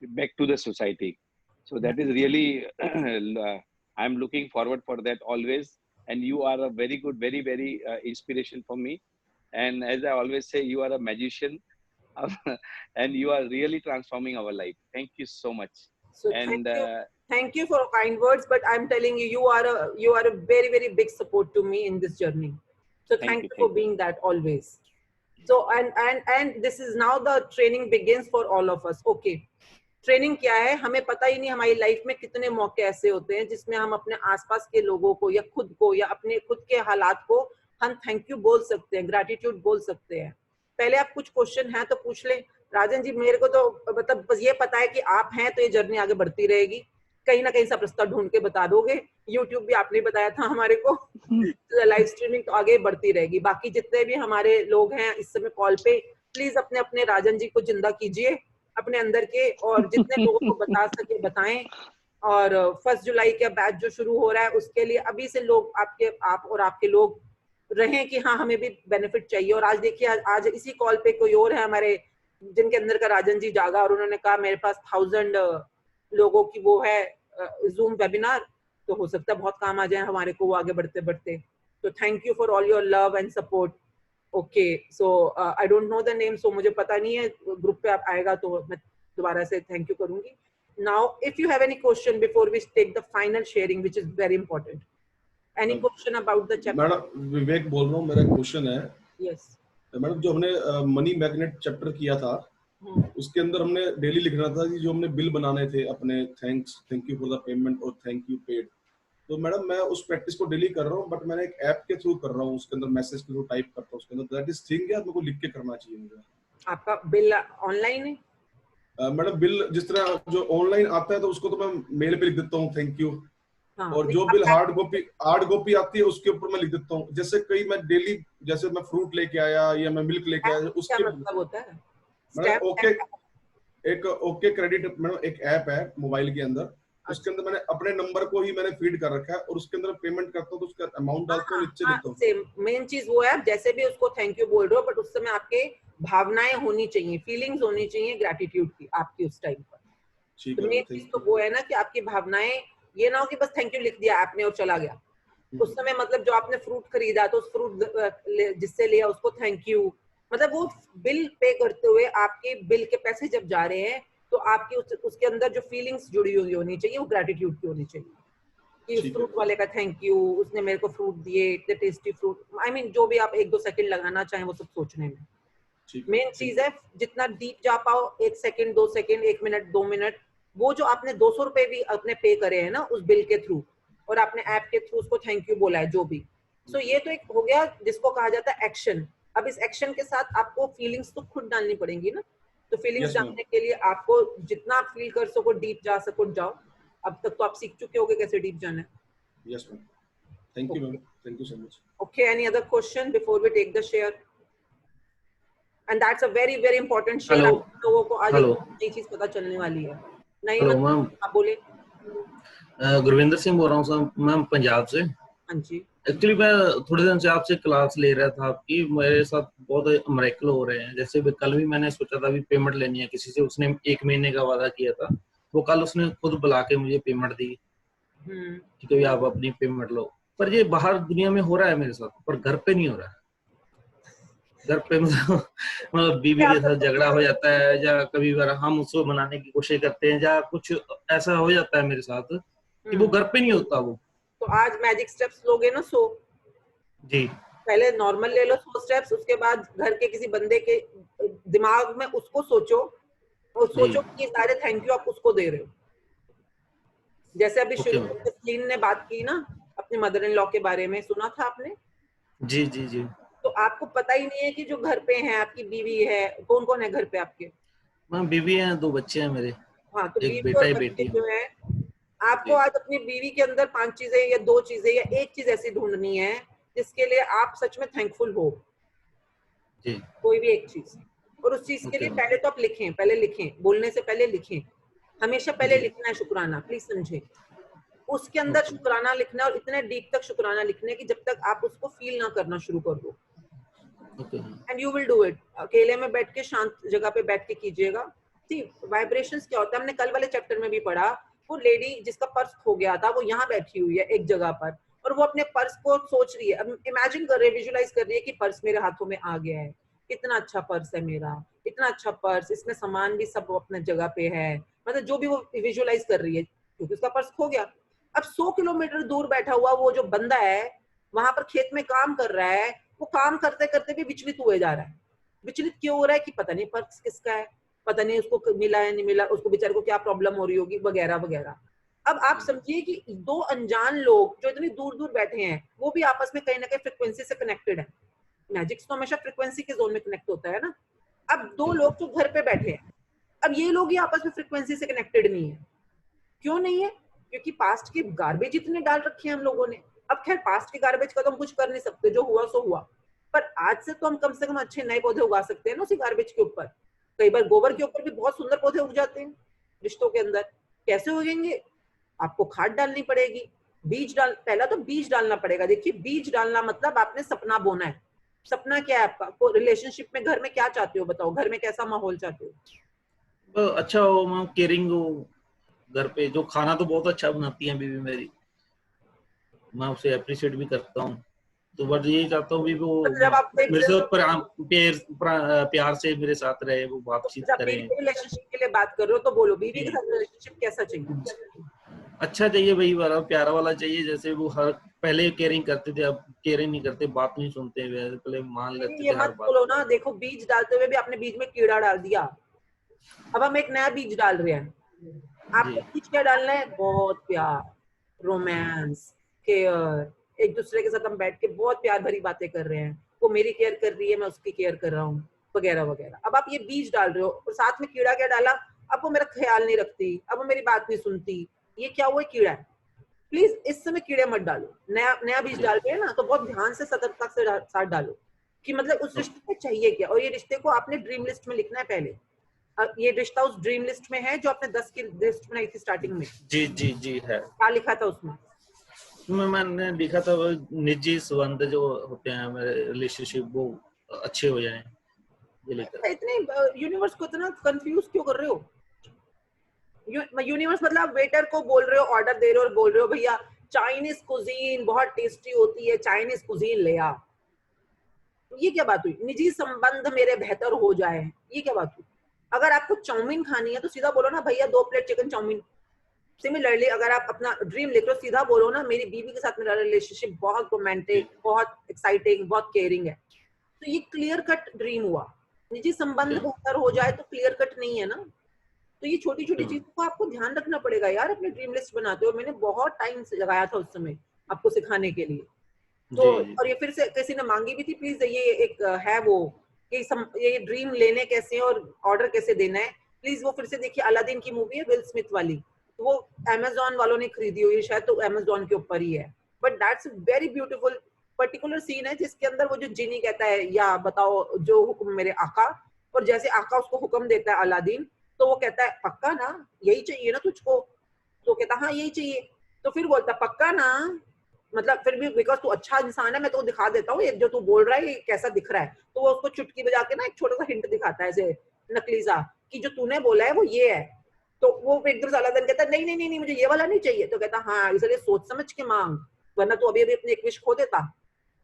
back to the society. So that is really, I'm looking forward for that always. And you are a very good, very, very inspiration for me. And as I always say, you are a magician and you are really transforming our life. Thank you so much. So and thank you for kind words, but I'm telling you, you are a very, very big support to me in this journey. So thank you for being that always. So and this is now the training begins for all of us. Okay, training क्या है, हमें पता ही नहीं हमारी life में कितने मौके ऐसे होते हैं जिसमें हम अपने आसपास के लोगों को या खुद को या अपने खुद के हालात को हम थैंक यू बोल सकते हैं, ग्रैटिट्यूड बोल सकते हैं। पहले आप कुछ क्वेश्चन है तो पूछ लें। राजन जी, मेरे को तो मतलब बस ये पता है कि आप हैं तो ये जर्नी आगे बढ़ती रहेगी, कहीं ना कहीं सब रास्ता ढूंढ के बता दोगे। यूट्यूब भी आपने बताया था हमारे को, लाइव स्ट्रीमिंग तो आगे बढ़ती रहेगी। बाकी जितने भी हमारे लोग हैं इस समय कॉल पे, प्लीज अपने अपने राजन जी को जिंदा कीजिए अपने अंदर के, और जितने लोगों को बता सके बताएं। और 1 जुलाई का बैच जो शुरू हो रहा है उसके लिए अभी से लोग आप और आपके लोग रहें कि हाँ हमें भी बेनिफिट चाहिए। और आज देखिए, आज इसी कॉल पे कोई और है हमारे जिनके अंदर का राजन जी जागा और उन्होंने कहा मेरे पास 1000 लोगों की वो है जूम वेबिनार, तो हो सकता है बहुत काम आ जाए हमारे को वो आगे बढ़ते बढ़ते। तो thank you for all your love and support. Okay, so I don't know the name, so मुझे पता नहीं है, ग्रुप पे आप आएगा तो मैं दोबारा से थैंक यू करूंगी। Now if you have any question before we take the final sharing which is very important, any question about the chapter? Madam Vivek बोल रहा हूँ, मेरा क्वेश्चन है। यस मैडम, जो हमने मनी मैग्नेट चैप्टर किया था उसके अंदर हमने डेली लिखना था कि जो हमने बिल बनाने थे अपने, thank you for the payment और थैंक यू पेड। तो मैडम मैं उस प्रैक्टिस को डेली कर रहा हूँ, बट मैंने एक ऐप के थ्रू कर रहा हूँ, उसके अंदर मैसेज के थ्रू टाइप करता हूँ उसके अंदर। दैट इज थिंग या मेरे को लिख के करना चाहिए मुझे? आपका बिल ऑनलाइन है? मैडम बिल जिस तरह जो ऑनलाइन आता है तो उसको तो मैं मेल पे लिख देता हूँ थैंक यू, और जो बिल हार्ड कॉपी आती है उसके ऊपर मैं लिख देता हूँ। जैसे कई मैं डेली, जैसे मैं फ्रूट लेके आया या मैं मिल्क लेके आया, उसके मतलब होता है मैडम ओके क्रेडिट, मैडम एक ऐप है मोबाइल के अंदर, उसके अंदर मैंने अपने नंबर को ही मैंने फीड कर रखा है और उसके अंदर पेमेंट करता हूँ तो उसका अमाउंट डालता हूँ, नीचे लिखता हूँ। सेम मेन चीज वो है, जैसे भी उसको थैंक यू बोल रहे हो बट उस समय आपके भावनाएं होनी चाहिए, फीलिंग्स होनी चाहिए ग्रैटिट्यूड की आपकी उस टाइम पर। तो मेन चीज तो वो है ना कि आपकी भावनाएं ये ना हो कि बस थैंक यू लिख दिया आपने और चला गया। उस समय मतलब जो आपने फ्रूट खरीदा तो उस फ्रूट जिससे लिया उसको थैंक यू, मतलब वो बिल पे करते हुए आपके बिल के पैसे जब जा रहे हैं तो आपकी उसके अंदर जो फीलिंग्स जुड़ी हुई होनी चाहिए वो ग्रैटिट्यूड की होनी चाहिए कि उस फ्रूट वाले का थैंक यू, उसने मेरे को फ्रूट दिए, इतने टेस्टी फ्रूट। आई मीन जो भी आप 1-2 सेकंड लगाना चाहें वो सब सोचने में। मेन चीज है जितना डीप जा पाओ, 1 सेकंड 2 सेकंड 1 मिनट 2 मिनट, वो जो आपने 200 रुपए भी अपने पे करे हैं ना उस बिल के थ्रू और आपने ऐप के थ्रू उसको थैंक यू बोला है जो भी, सो ये तो एक हो गया जिसको कहा जाता है एक्शन। अब इस एक्शन के साथ आपको फीलिंग्स तो खुद डालनी पड़ेंगी ना, तो फीलिंग्स डालने के लिए आपको जितना आप फील कर सको, डीप जा सको जाओ। अब तक तो आप सीख चुके होगे कैसे डीप जाना है। Yes ma'am, thank you ma'am, thank you so much. Okay, any other question before we take the share? And that's a very very important share. लोगों को आज नई चीज पता चलने वाली है। नहीं मैम, आप बोले। गुरविंदर सिंह बोल रहा हूँ सर मैम, पंजाब से। हाँ जी। एक्चुअली मैं थोड़े दिन से आपसे क्लास ले रहा था आपकी, मेरे साथ बहुत मिरेकल हो रहे हैं। जैसे कल भी मैंने सोचा था भी पेमेंट लेनी है किसी से, उसने 1 महीने का वादा किया था, वो कल उसने खुद बुला के मुझे पेमेंट दी, ठीक है आप अपनी पेमेंट लो। पर ये बाहर दुनिया में हो रहा है मेरे साथ, पर घर पे नहीं हो रहा है। घर पे मतलब बीवी के साथ झगड़ा हो जाता है, या कभी बार हम उसको मनाने की कोशिश करते हैं, या कुछ ऐसा हो जाता है मेरे साथ कि वो घर पे नहीं होता वो। तो आज मैजिक स्टेप्स लोगे ना 100 जी, पहले नॉर्मल ले लो 100 स्टेप्स, उसके बाद घर के किसी बंदे के दिमाग में उसको सोचो और सोचो कि ये सारे थैंक यू आप उसको दे रहे हो। जैसे अभी शुरू में तस्लीन ने बात की ना अपने मदर इन लॉ के बारे में, सुना था आपने? जी जी जी। तो आपको पता ही नहीं है कि जो घर पे हैं, आपकी बीवी है, कौन कौन है घर पे आपके? मैम बीवी है, 2 बच्चे हैं मेरे। हाँ, तो एक बेटा एक बेटी जो है, आपको आज अपनी बीवी के अंदर 5 चीजें या 2 चीजें या 1 चीज ऐसी ढूंढनी है जिसके लिए आप सच में थैंकफुल हो जी। कोई भी 1 चीज, और उस चीज के लिए पहले तो आप लिखें, पहले लिखें, बोलने से पहले लिखें, हमेशा पहले लिखना है शुक्राना, प्लीज समझे। उसके अंदर शुक्राना लिखना और इतने डीप तक शुक्राना लिखने की जब तक आप उसको फील ना करना शुरू कर दो। And you will do it. अकेले में बैठ के शांत जगह पे बैठ के कीजिएगा। सी वाइब्रेशंस क्या होता है, हमने कल वाले चैप्टर में भी पढ़ा वो लेडी जिसका पर्स खो गया था वो यहाँ बैठी हुई है एक जगह पर, और वो अपने पर्स को सोच रही है, अब इमेजिन कर रही है, विजुलाइज कर रही है कि पर्स मेरे हाथों में आ गया है, कितना अच्छा पर्स है मेरा, इतना अच्छा पर्स, इसमें सामान भी सब अपने जगह पे है, मतलब जो भी वो विजुलाइज कर रही है, क्योंकि उसका पर्स खो गया। अब 100 किलोमीटर दूर बैठा हुआ वो जो बंदा है वहां पर खेत में काम कर रहा है, वो काम करते करते भी विचलित हुए जा रहा है। विचलित क्यों हो रहा है कि पता नहीं पर्स किसका है, पता नहीं उसको मिला है नहीं मिला, उसको बेचारे को क्या प्रॉब्लम हो रही होगी वगैरह वगैरह। अब आप समझिए कि दो अनजान लोग जो इतनी दूर दूर बैठे हैं वो भी आपस में कहीं ना कहीं फ्रिक्वेंसी से कनेक्टेड है। मैजिक्स तो हमेशा फ्रिक्वेंसी के जोन में कनेक्ट होता है ना। अब दो लोग जो घर पे बैठे हैं, अब ये लोग ही आपस में फ्रिक्वेंसी से कनेक्टेड नहीं है। क्यों नहीं है? क्योंकि पास्ट के गार्बेज इतने डाल रखे हैं हम लोगों ने। अब खैर पास्ट के गार्बेज का तो हम कुछ कर नहीं सकते, जो हुआ सो हुआ, पर आज से तो हम कम से कम अच्छे नए पौधे उगा सकते हैं ना उसी गार्बेज के ऊपर। कई बार गोबर के ऊपर भी बहुत सुंदर पौधे उग जाते हैं रिश्तों के अंदर। कैसे उगेंगे? आपको खाद डालनी पड़ेगी, बीज डाल, पहला तो बीज डालना पड़ेगा। देखिए बीज डालना मतलब आपने सपना बोना है। सपना क्या है आपका? रिलेशनशिप में, घर में क्या चाहते हो बताओ, घर में कैसा माहौल चाहते हो? अच्छा हो, केयरिंग हो, घर पे जो खाना तो बहुत अच्छा बनाती है बीवी मेरी, मैं उसे अप्रिशिएट भी करता हूँ। तो बस यही चाहता हूँ भी वो मेरे से प्यार से मेरे साथ रहे, वो बातचीत करें। रिलेशनशिप के लिए बात कर रहे हो तो बोलो बीवी के साथ रिलेशनशिप कैसा चाहिए? अच्छा चाहिए, वही वाला प्यारा वाला चाहिए। जैसे वो हर पहले केयरिंग करते थे, अब केयरिंग नहीं करते, बात नहीं सुनते, पहले मान लेते ये थे मत हर बात। बोलो ना, देखो बीज डालते हुए भी आपने बीज में कीड़ा डाल दिया, अब हम एक नया बीज डाल रहे हैं। आपको बीज क्या डालना है? बहुत प्यार, रोमांस, केयर, एक दूसरे के साथ हम बैठ के बहुत प्यार भरी बातें कर रहे हैं, वो मेरी केयर कर रही है, मैं उसकी केयर कर रहा हूँ, वगैरह वगैरह। अब आप ये बीज डाल रहे हो और साथ में कीड़ा क्या डाला? अब वो मेरा ख्याल नहीं रखती, अब वो मेरी बात नहीं सुनती, ये क्या हुआ? कीड़ा है। प्लीज इस समय कीड़े मत डालो। नया बीज डाल रहे हैं ना तो बहुत ध्यान से सतर्कता से साथ डालो कि मतलब उस रिश्ते में चाहिए क्या, और ये रिश्ते को आपने ड्रीम लिस्ट में लिखना है पहले। ये रिश्ता उस ड्रीम लिस्ट में है जो आपने 10 की लिस्ट बनाई थी स्टार्टिंग में। जी जी जी है। क्या लिखा था उसमें? मैंने लिखा था वो निजी संबंध जो होते हैं मेरे रिलेशनशिप वो अच्छे हो जाएं, ये लिखा। इतने यूनिवर्स को इतना कंफ्यूज क्यों कर रहे हो? यूनिवर्स मतलब आप वेटर को बोल रहे हो, ऑर्डर दे रहे हो और बोल रहे हो भैया चाइनीज कुजीन बहुत टेस्टी होती है, चाइनीज कुजीन ले आ। ये क्या बात हुई? निजी संबंध मेरे बेहतर हो जाए, ये क्या बात हुई? अगर आपको चाउमीन खानी है तो सीधा बोलो ना भैया 2 प्लेट चिकन चाउमीन। सिमिलरली अगर आप अपना ड्रीम लिख रहे हो, सीधा बोलो ना मेरी बीवी के साथ मेरा रिलेशनशिप बहुत रोमांटिक, बहुत एक्साइटिंग, बहुत केयरिंग है। तो ये क्लियर कट ड्रीम हुआ। निजी संबंध बेहतर हो जाए तो क्लियर कट नहीं है ना। तो ये छोटी छोटी चीजों को आपको ध्यान रखना पड़ेगा यार अपनी ड्रीम लिस्ट बनाते हो। मैंने बहुत टाइम से लगाया था उस समय आपको सिखाने के लिए। तो और ये फिर से किसी ने मांगी भी थी, प्लीज ये एक है वो कि ये ड्रीम लेने कैसे हैं और ऑर्डर कैसे देना है, प्लीज वो फिर से देखिए। अलादीन की मूवी है विल स्मिथ वाली, तो वो अमेजोन वालों ने खरीदी हुई है शायद, तो अमेजोन के ऊपर ही है। But that's very beautiful particular scene है जिसके अंदर वो जो जिनी कहता है या बताओ जो हुक्म मेरे आका, और जैसे आका उसको हुक्म देता है अलादीन तो वो कहता है पक्का ना, यही चाहिए ना तुझको? तो कहता हाँ यही चाहिए। तो फिर बोलता पक्का ना, मतलब फिर भी बिकॉज तू अच्छा इंसान है मैं तो दिखा देता हूँ ये जो तू बोल रहा है ये कैसा दिख रहा है। तो वो उसको चुटकी बजा के ना एक छोटा सा हिंट दिखाता है ऐसे नकली सा कि जो तूने बोला है वो ये है। तो वो एकदम से अलादीन कहता है नहीं नहीं नहीं नहीं मुझे ये वाला नहीं चाहिए। तो कहता हाँ इसलिए सोच समझ के मांग, वरना तू अभी अभी अपनी एक विश खो देता।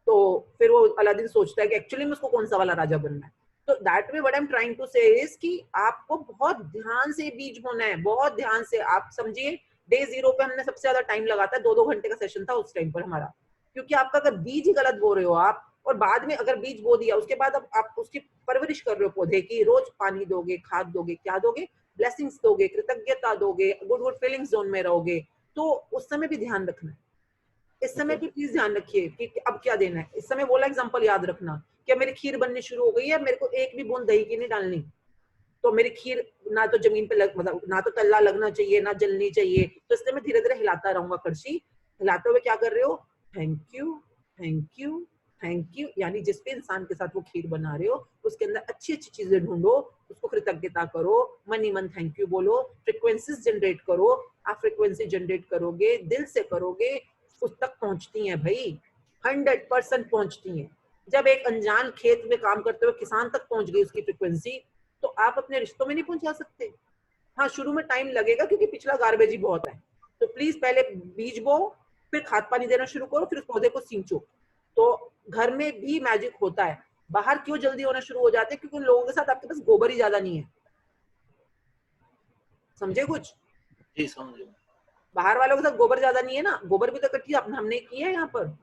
तो फिर वो अलादीन सोचता है कि एक्चुअली में उसको कौन सा वाला राजा बनना है। तो that way what I am trying to say is कि आपको बहुत ध्यान से बीज होना है, बहुत ध्यान से। आप समझिए डे 0 पे हमने सबसे ज्यादा टाइम लगाता है, 2-2 घंटे का सेशन था उस टाइम पर हमारा, क्योंकि आपका अगर बीज ही गलत बो रहे हो आप और बाद में अगर बीज बो दिया उसके बाद अब आप उसकी परवरिश कर रहे हो पौधे की, रोज पानी दोगे, खाद दोगे, क्या दोगे, ब्लेसिंग्स दोगे, कृतज्ञता दोगे, गुड गुड फीलिंग्स जोन में रहोगे, तो उस समय भी ध्यान रखना है। इस समय भी प्लीज ध्यान रखिए कि अब क्या देना है। इस समय बोला एग्जांपल याद रखना, क्या मेरी खीर बननी शुरू हो गई है, मेरे को एक भी बूंद दही की नहीं डालनी, तो मेरी खीर ना तो जमीन पे मतलब ना तो तल्ला लगना चाहिए ना जलनी चाहिए। तो इसलिए मैं धीरे धीरे हिलाता रहूंगा कड़छी, हिलाते हुए क्या कर रहे हो, thank you thank you thank you, यानी जिस भी इंसान के साथ वो खीर बना रहे हो उसके अंदर अच्छी अच्छी चीजें ढूंढो, उसको कृतज्ञता करो, मन ही मन थैंक यू बोलो, फ्रिक्वेंसीज जनरेट करो। आप फ्रिक्वेंसी जनरेट करोगे, दिल से करोगे, उस तक पहुंचती हैं भाई, 100% पहुंचती हैं। जब एक अनजान खेत में काम करते हुए किसान तक पहुंच गई उसकी फ्रिक्वेंसी, तो आप अपने रिश्तों में नहीं पहुंचा सकते? हाँ शुरू में टाइम लगेगा क्योंकि पिछला गार्बेज ही बहुत है, तो प्लीज पहले बीज बो, फिर खाद पानी देना शुरू करो, फिर उस पौधे को सींचो। तो घर में भी मैजिक होता है। बाहर क्यों जल्दी होना शुरू हो जाते हैं? क्योंकि उन लोगों के साथ आपके पास गोबर ही ज्यादा नहीं है। समझे कुछ? जी समझे। बाहर वालों के साथ गोबर ज्यादा नहीं है ना, गोबर भी तो इकट्ठी हमने की है यहाँ पर।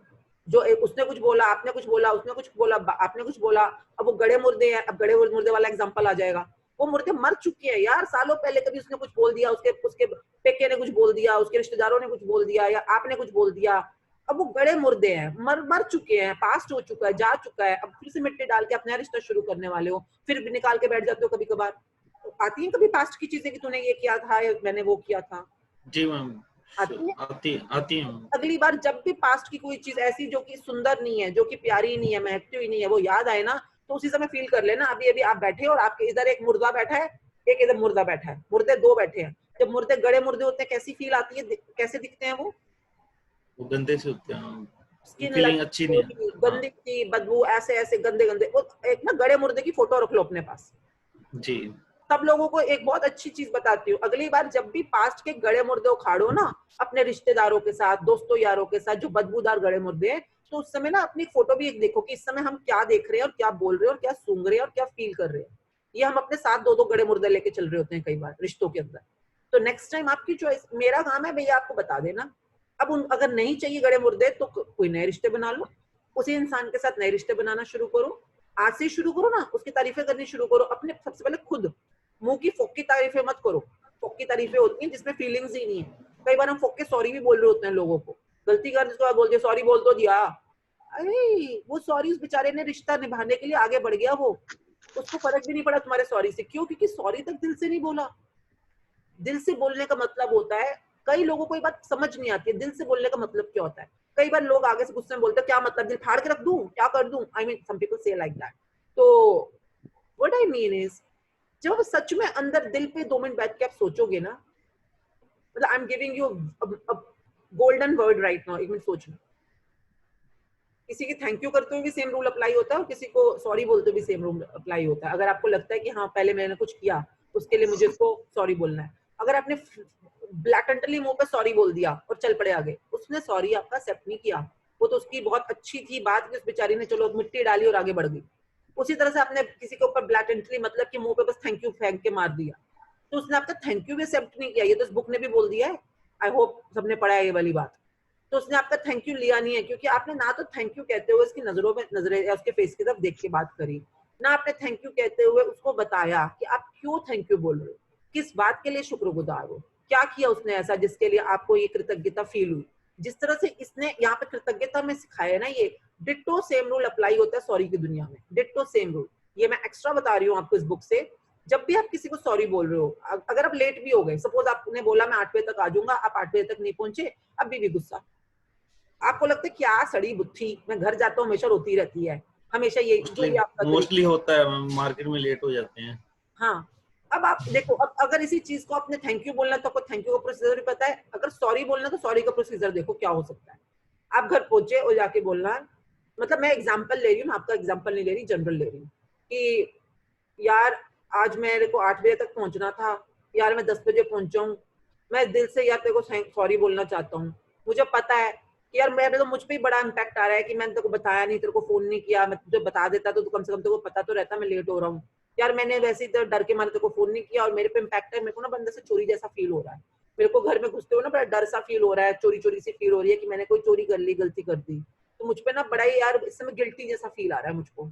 जो उसने कुछ बोला, आपने कुछ बोला, उसने कुछ बोला, आपने कुछ बोला, अब वो गड़े मुर्दे हैं। अब गड़े मुर्दे वाला एग्जांपल आ जाएगा। वो मुर्दे मर चुके हैं यार सालों पहले, कभी उसने कुछ बोल दिया, उसके पेके ने कुछ बोल दिया, उसके रिश्तेदारों ने कुछ बोल दिया, या आपने कुछ बोल दिया। अब वो गड़े मुर्दे हैं, मर चुके हैं, पास्ट हो चुका है, जा चुका है। अब फिर से मिट्टी डाल के अपना रिश्ता शुरू करने वाले हो, फिर भी निकाल के बैठ जाते हो। कभी कभार आती है कभी पास्ट की चीजें कि तूने ये किया था या मैंने वो किया था? जी मैम आती है। अगली बार जब भी पास्ट की कोई चीज ऐसी जो कि सुंदर नहीं है, जो कि प्यारी नहीं है, महकती हुई नहीं है, वो याद आए ना, तो उसी समय फील कर लेना अभी अभी आप बैठे और आपके इधर एक मुर्दा बैठा है, एक इधर मुर्दा बैठा है, मुर्दे दो बैठे हैं। जब मुर्दे गड़े मुर्दे होते हैं कैसी फील आती है, कैसे दिखते हैं वो गंदे से होते हैं, स्किन फीलिंग अच्छी नहीं है, गंदी की बदबू, ऐसे ऐसे गंदे गंदे। वो एक ना गड़े मुर्दे की फोटो रख लो अपने पास। जी सब लोगों को एक बहुत अच्छी चीज बताती हूँ, अगली बार जब भी पास्ट के गड़े मुर्दे उखाड़ो ना अपने रिश्तेदारों के साथ, दोस्तों यारों के साथ जो बदबूदार गड़े मुर्दे हैं, तो उस समय ना अपनी फोटो भी एक देखो कि इस समय हम क्या देख रहे हैं और क्या बोल रहे हैं और क्या सूंघ रहे हैं और क्या फील कर रहे हैं। ये हम अपने साथ दो दो गड़े मुर्दे लेके चल रहे होते हैं कई बार रिश्तों के अंदर। तो नेक्स्ट टाइम आपकी चॉइस, मेरा काम है भैया आपको बता देना। अब अगर नहीं चाहिए गड़े मुर्दे तो कोई नए रिश्ते बना लो, उसी इंसान के साथ नए रिश्ते बनाना शुरू करो। आज से शुरू करो ना, उसकी तारीफें करनी शुरू करो। अपने सबसे पहले खुद मुंह की फोक की तारीफें मत करो। फोक की तारीफें होती हैं जिसमें फीलिंग्स ही नहीं है। कई बार हम फोक के सॉरी भी बोल रहे होते हैं लोगों को, गलती कर जिसके बाद बोल दिया सॉरी बोल तो दिया। अरे वो सॉरी उस बेचारे ने रिश्ता निभाने के लिए आगे बढ़ गया, वो उसको फर्क भी नहीं पड़ा तुम्हारे सॉरी से। क्यों? क्योंकि सॉरी तक दिल से नहीं बोला। दिल से बोलने का मतलब होता है, कई लोगों को ये बात समझ नहीं आती है, दिल से बोलने का मतलब क्या होता है। कई बार लोग आगे से गुस्से में बोलते हैं क्या मतलब, दिल फाड़ के रख दूं, क्या कर दूं? आई मीन सम पीपल से लाइक दैट। तो व्हाट आई मीन इज, जब आप सच में अंदर दिल पे 2 मिनट बैठ के आप सोचोगे ना, मतलब I am giving you golden word right now. 1 minute सोचना, किसी की थैंक यू करते हुए भी सेम रूल अप्लाई होता है और किसी को सॉरी बोलते हुए भी सेम रूल अप्लाई होता है। अगर आपको लगता है कि हाँ पहले मैंने कुछ किया उसके लिए मुझे उसको सॉरी बोलना है, अगर आपने ब्लैकेंटली मुंह पे सॉरी बोल दिया और चल पड़े आगे, उसने सॉरी आपका एक्सेप्ट नहीं किया, वो तो उसकी बहुत अच्छी थी बात कि उस बेचारी ने चलो मिट्टी डाली और आगे बढ़ गई। उसी तरह से आपने किसी के ऊपर ब्लैकेंटली मतलब कि मुंह पे बस थैंक यू फेंक के मार दिया, तो उसने आपका थैंक यू भी एक्सेप्ट नहीं किया। ये तो इस बुक ने भी बोल दिया है, आई होप सबने पढ़ा है ये वाली बात। तो उसने आपका थैंक यू लिया नहीं है, क्योंकि आपने ना तो थैंक यू कहते हुए उसकी नजरों में नजरें या उसके फेस की तरफ देख के बात करी, ना आपने थैंक यू कहते हुए उसको बताया कि आप क्यों थैंक यू बोल रहे हो, किस बात के लिए शुक्रगुजार हो, क्या किया उसने ऐसा जिसके लिए आपको ये कृतज्ञता फील हुई। जिस तरह से इसने यहाँ पे कृतज्ञता में सिखाया ना, ये डिट्टो सेम रूल अप्लाई होता है सॉरी की दुनिया में, डिट्टो सेम रूल। ये मैं एक्स्ट्रा बता रही हूँ आपको इस बुक से। जब भी आप किसी को सॉरी बोल रहे हो, अगर आप लेट भी हो गए, सपोज आपने बोला मैं 8 बजे तक आ जाऊंगा, आप 8 बजे तक नहीं पहुंचे, अभी भी गुस्सा, आपको लगता है क्या सड़ी बुद्धि, मैं घर जाता हूँ हमेशा रोती रहती है, हमेशा ये जो भी आपका मोस्टली होता है, मार्केट में लेट हो जाते हैं। हाँ, अब आप देखो, अब अगर इसी चीज को आपने थैंक यू बोलना तो आपको थैंक यू का प्रोसीजर भी पता है, अगर सॉरी बोलना तो सॉरी का प्रोसीजर देखो क्या हो सकता है। आप घर पहुंचे और जाके बोलना, मतलब मैं एग्जांपल ले रही हूँ, आपका एग्जांपल नहीं ले रही, जनरल ले रही हूँ कि यार आज मेरे को 8 बजे तक पहुंचना था, यार मैं 10 बजे पहुंच जाऊँ, मैं दिल से यार तेरे को सॉरी बोलना चाहता हूँ। मुझे पता है कि यार मेरे तो मुझ पे ही बड़ा इम्पैक्ट आ रहा है कि मैंने तेरे को बताया नहीं, तेरे को फोन नहीं किया, मैं तुझे बता देता तो कम से कम तेरे को पता तो रहता मैं लेट हो रहा हूँ। यार मैंने वैसे ही तो डर के मारे तेरे को फोन नहीं किया और मेरे पे इम्पैक्ट है, मेरे को ना बंदे से चोरी जैसा फील हो रहा है, मेरे को घर में घुसते हुए ना बड़ा डर सा फील हो रहा है, चोरी चोरी सी फील हो रही है कि मैंने कोई चोरी कर ली, गलती कर दी, तो मुझ पे ना बड़ा ही यार इस समय गिल्टी जैसा फील आ रहा है मुझको।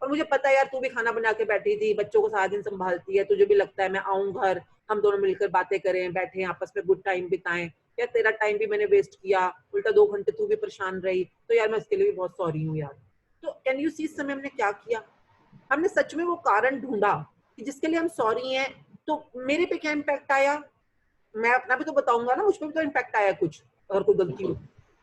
और मुझे पता है यार तू भी खाना बना के बैठी थी, बच्चों को सारा दिन संभालती है, तुझे भी लगता है मैं आऊं घर, हम दोनों मिलकर बातें करें, बैठे आपस में गुड टाइम बिताएं, यार तेरा टाइम भी मैंने वेस्ट किया, उल्टा 2 घंटे तू भी परेशान रही, तो यार मैं उसके लिए भी बहुत सॉरी हूँ यार। तो कैन यू सी इस समय हमने क्या किया, हमने सच में वो कारण ढूंढा कि जिसके लिए हम सॉरी हैं। तो मेरे पे क्या इम्पैक्ट आया, मैं अपना भी तो बताऊंगा ना, मुझ पे भी तो इम्पैक्ट आया कुछ, अगर कोई गलती हो।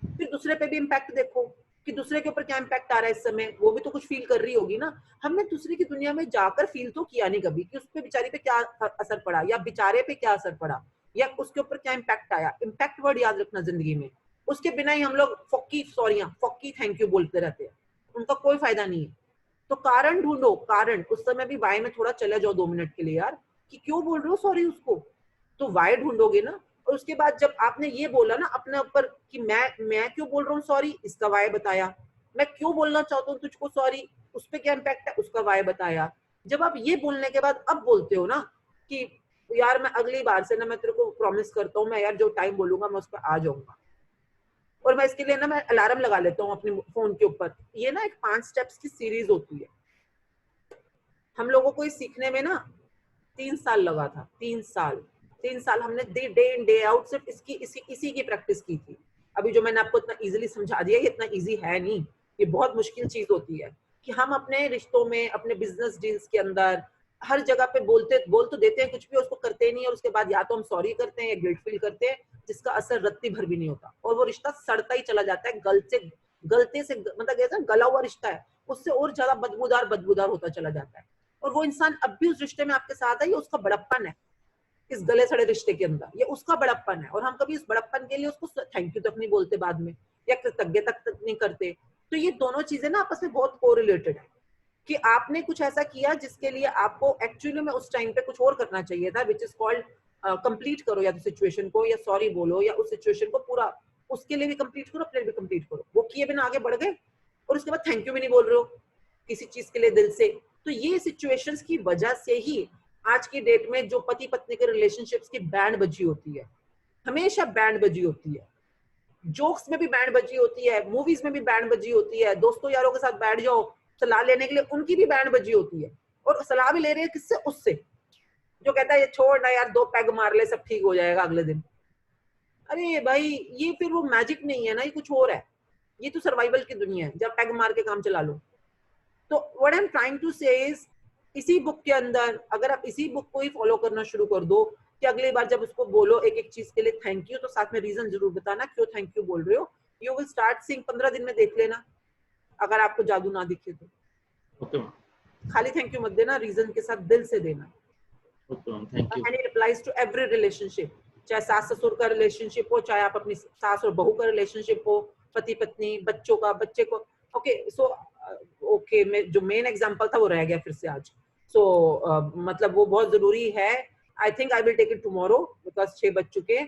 फिर दूसरे पे भी इम्पैक्ट देखो कि दूसरे के ऊपर क्या इम्पैक्ट आ रहा है इस समय, वो भी तो कुछ फील कर रही होगी ना। हमने दूसरे की दुनिया में जाकर फील तो किया नहीं कभी कि उस पे बेचारी पे क्या असर पड़ा, या बेचारे पे क्या असर पड़ा, या उसके ऊपर क्या इम्पैक्ट आया। इम्पैक्ट वर्ड याद रखना जिंदगी में, उसके बिना ही हम लोग फॉकी सॉरियां, फॉकी थैंक यू बोलते रहते हैं, उनका कोई फायदा नहीं है। तो कारण ढूंढो, कारण। उस समय भी वाई में थोड़ा चले जाओ 2 मिनट के लिए यार, कि क्यों बोल रहे हो सॉरी उसको, तो वाई ढूंढोगे ना। और उसके बाद जब आपने ये बोला ना अपने ऊपर कि मैं क्यों बोल रहा हूँ सॉरी, इसका वाई बताया। मैं क्यों बोलना चाहता हूँ तुझको सॉरी, उस पर क्या इम्पैक्ट है, उसका वाई बताया। जब आप ये बोलने के बाद अब बोलते हो ना कि यार मैं अगली बार से ना मैं तेरे को प्रॉमिस करता हूँ, मैं यार जो टाइम बोलूंगा मैं उस पर आ जाऊंगा, और मैं इसके लिए ना मैं अलार्म लगा लेता हूँ अपने फोन के ऊपर। ये ना एक 5 स्टेप्स की सीरीज होती है। हम लोगों को इस सीखने में ना 3 साल लगा था, 3 साल हमने डे इन डे आउट सिर्फ इसी की प्रैक्टिस की थी। अभी जो मैंने आपको इतना इजीली समझा दिया, ये इतना इजी है नहीं, ये बहुत मुश्किल चीज होती है कि हम अपने रिश्तों में, अपने बिजनेस डील्स के अंदर हर जगह पे बोल तो देते हैं कुछ भी, उसको करते नहीं, और उसके बाद या तो हम सॉरी करते हैं या गिल्ट फील करते हैं, जिसका असर रत्ती भर भी नहीं होता, और वो रिश्ता सड़ता ही चला जाता है। गलते से मतलब कैसा गला हुआ रिश्ता है, उससे और ज्यादा बदबूदार होता चला जाता है। और वो इंसान अब भी उस रिश्ते में आपके साथ है, ये उसका बड़प्पन है इस गले सड़े रिश्ते के अंदर, ये उसका बड़प्पन है। और हम कभी इस बड़प्पन के लिए उसको थैंक यू तक नहीं बोलते बाद में, या कृतज्ञता तक नहीं करते। तो ये दोनों चीजें ना आपस में बहुत कोरिलेटेड है कि आपने कुछ ऐसा किया जिसके लिए आपको एक्चुअली में उस टाइम पे कुछ और करना चाहिए था, विच इज कॉल्ड कंप्लीट करो या तो सिचुएशन को, या सॉरी बोलो, या उस सिचुएशन को पूरा उसके लिए भी कंप्लीट करो, अपने लिए भी कंप्लीट करो। वो किए बिना आगे बढ़ गए और उसके बाद थैंक यू भी नहीं बोल रहे हो किसी चीज के लिए दिल से। तो ये सिचुएशंस की वजह से ही आज की डेट में जो पति पत्नी के रिलेशनशिप्स की बैंड बजी होती है, हमेशा बैंड बजी होती है, जोक्स में भी बैंड बजी होती है, मूवीज में भी बैंड बजी होती है, दोस्तों यारों के साथ बैठ जाओ सलाह लेने के लिए, उनकी भी बैंड बजी होती है। और सलाह भी ले रहे हैं किससे? उससे जो कहता है ये छोड़ ना यार, 2 पैग मार ले सब ठीक हो जाएगा अगले दिन। अरे भाई ये फिर वो मैजिक नहीं है ना, ये कुछ और है, ये तो सर्वाइवल की दुनिया है जब पैग मार के काम चला लो। तो what I am trying to say is, इसी बुक के अंदर अगर आप इसी बुक को ही फॉलो करना शुरू कर दो कि अगली बार जब उसको बोलो एक चीज के लिए थैंक यू, तो साथ में रीजन जरूर बताना क्यों थैंक यू बोल रहे हो। यू विल स्टार्ट सीइंग, 15 दिन में देख लेना अगर आपको जादू ना दिखे तो। ओके खाली थैंक यू मत देना, रीजन के साथ दिल से देना। Okay thank you. And it applies to every relationship, चाहे सास ससुर का रिलेशनशिप हो, चाहे आप अपनी सास और बहू का रिलेशनशिप हो, पति पत्नी, बच्चों का, बच्चे को। ओके सो ओके जो मेन एग्जांपल था वो रह गया फिर से आज। सो मतलब वो बहुत जरूरी है। I think I will take it tomorrow because 6 बज चुके।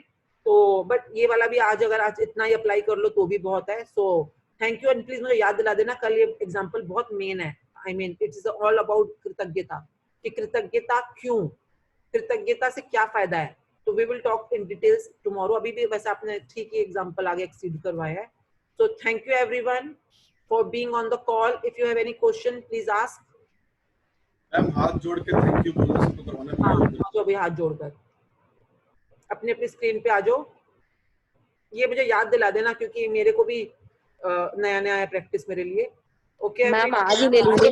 तो बट ये वाला भी आज अगर आज इतना ही अप्लाई कर लो तो भी बहुत है। So thank you, and please मुझे याद दिला देना कल, ये एग्जाम्पल बहुत मेन है। I mean it is all about कृतज्ञता, कि कृतज्ञता क्यों, कृतज्ञता से क्या फायदा है। तो we will talk in details tomorrow. अभी भी वैसे आपने ठीक ही एग्जाम्पल आगे एक्सीड करवाया है। So thank you everyone for being on the call. If you have any question please ask. Ma'am हाथ जोड़ के थैंक यू बोलना सबको करवाना है। हाँ, जो भी हाथ जोड़कर अपनी अपनी स्क्रीन पे आ जाओ। ये मुझे याद दिला देना क्योंकि मेरे को भी नया नया है प्रैक्टिस मेरे लिए। ओके मैम आज ही ले लीजिए,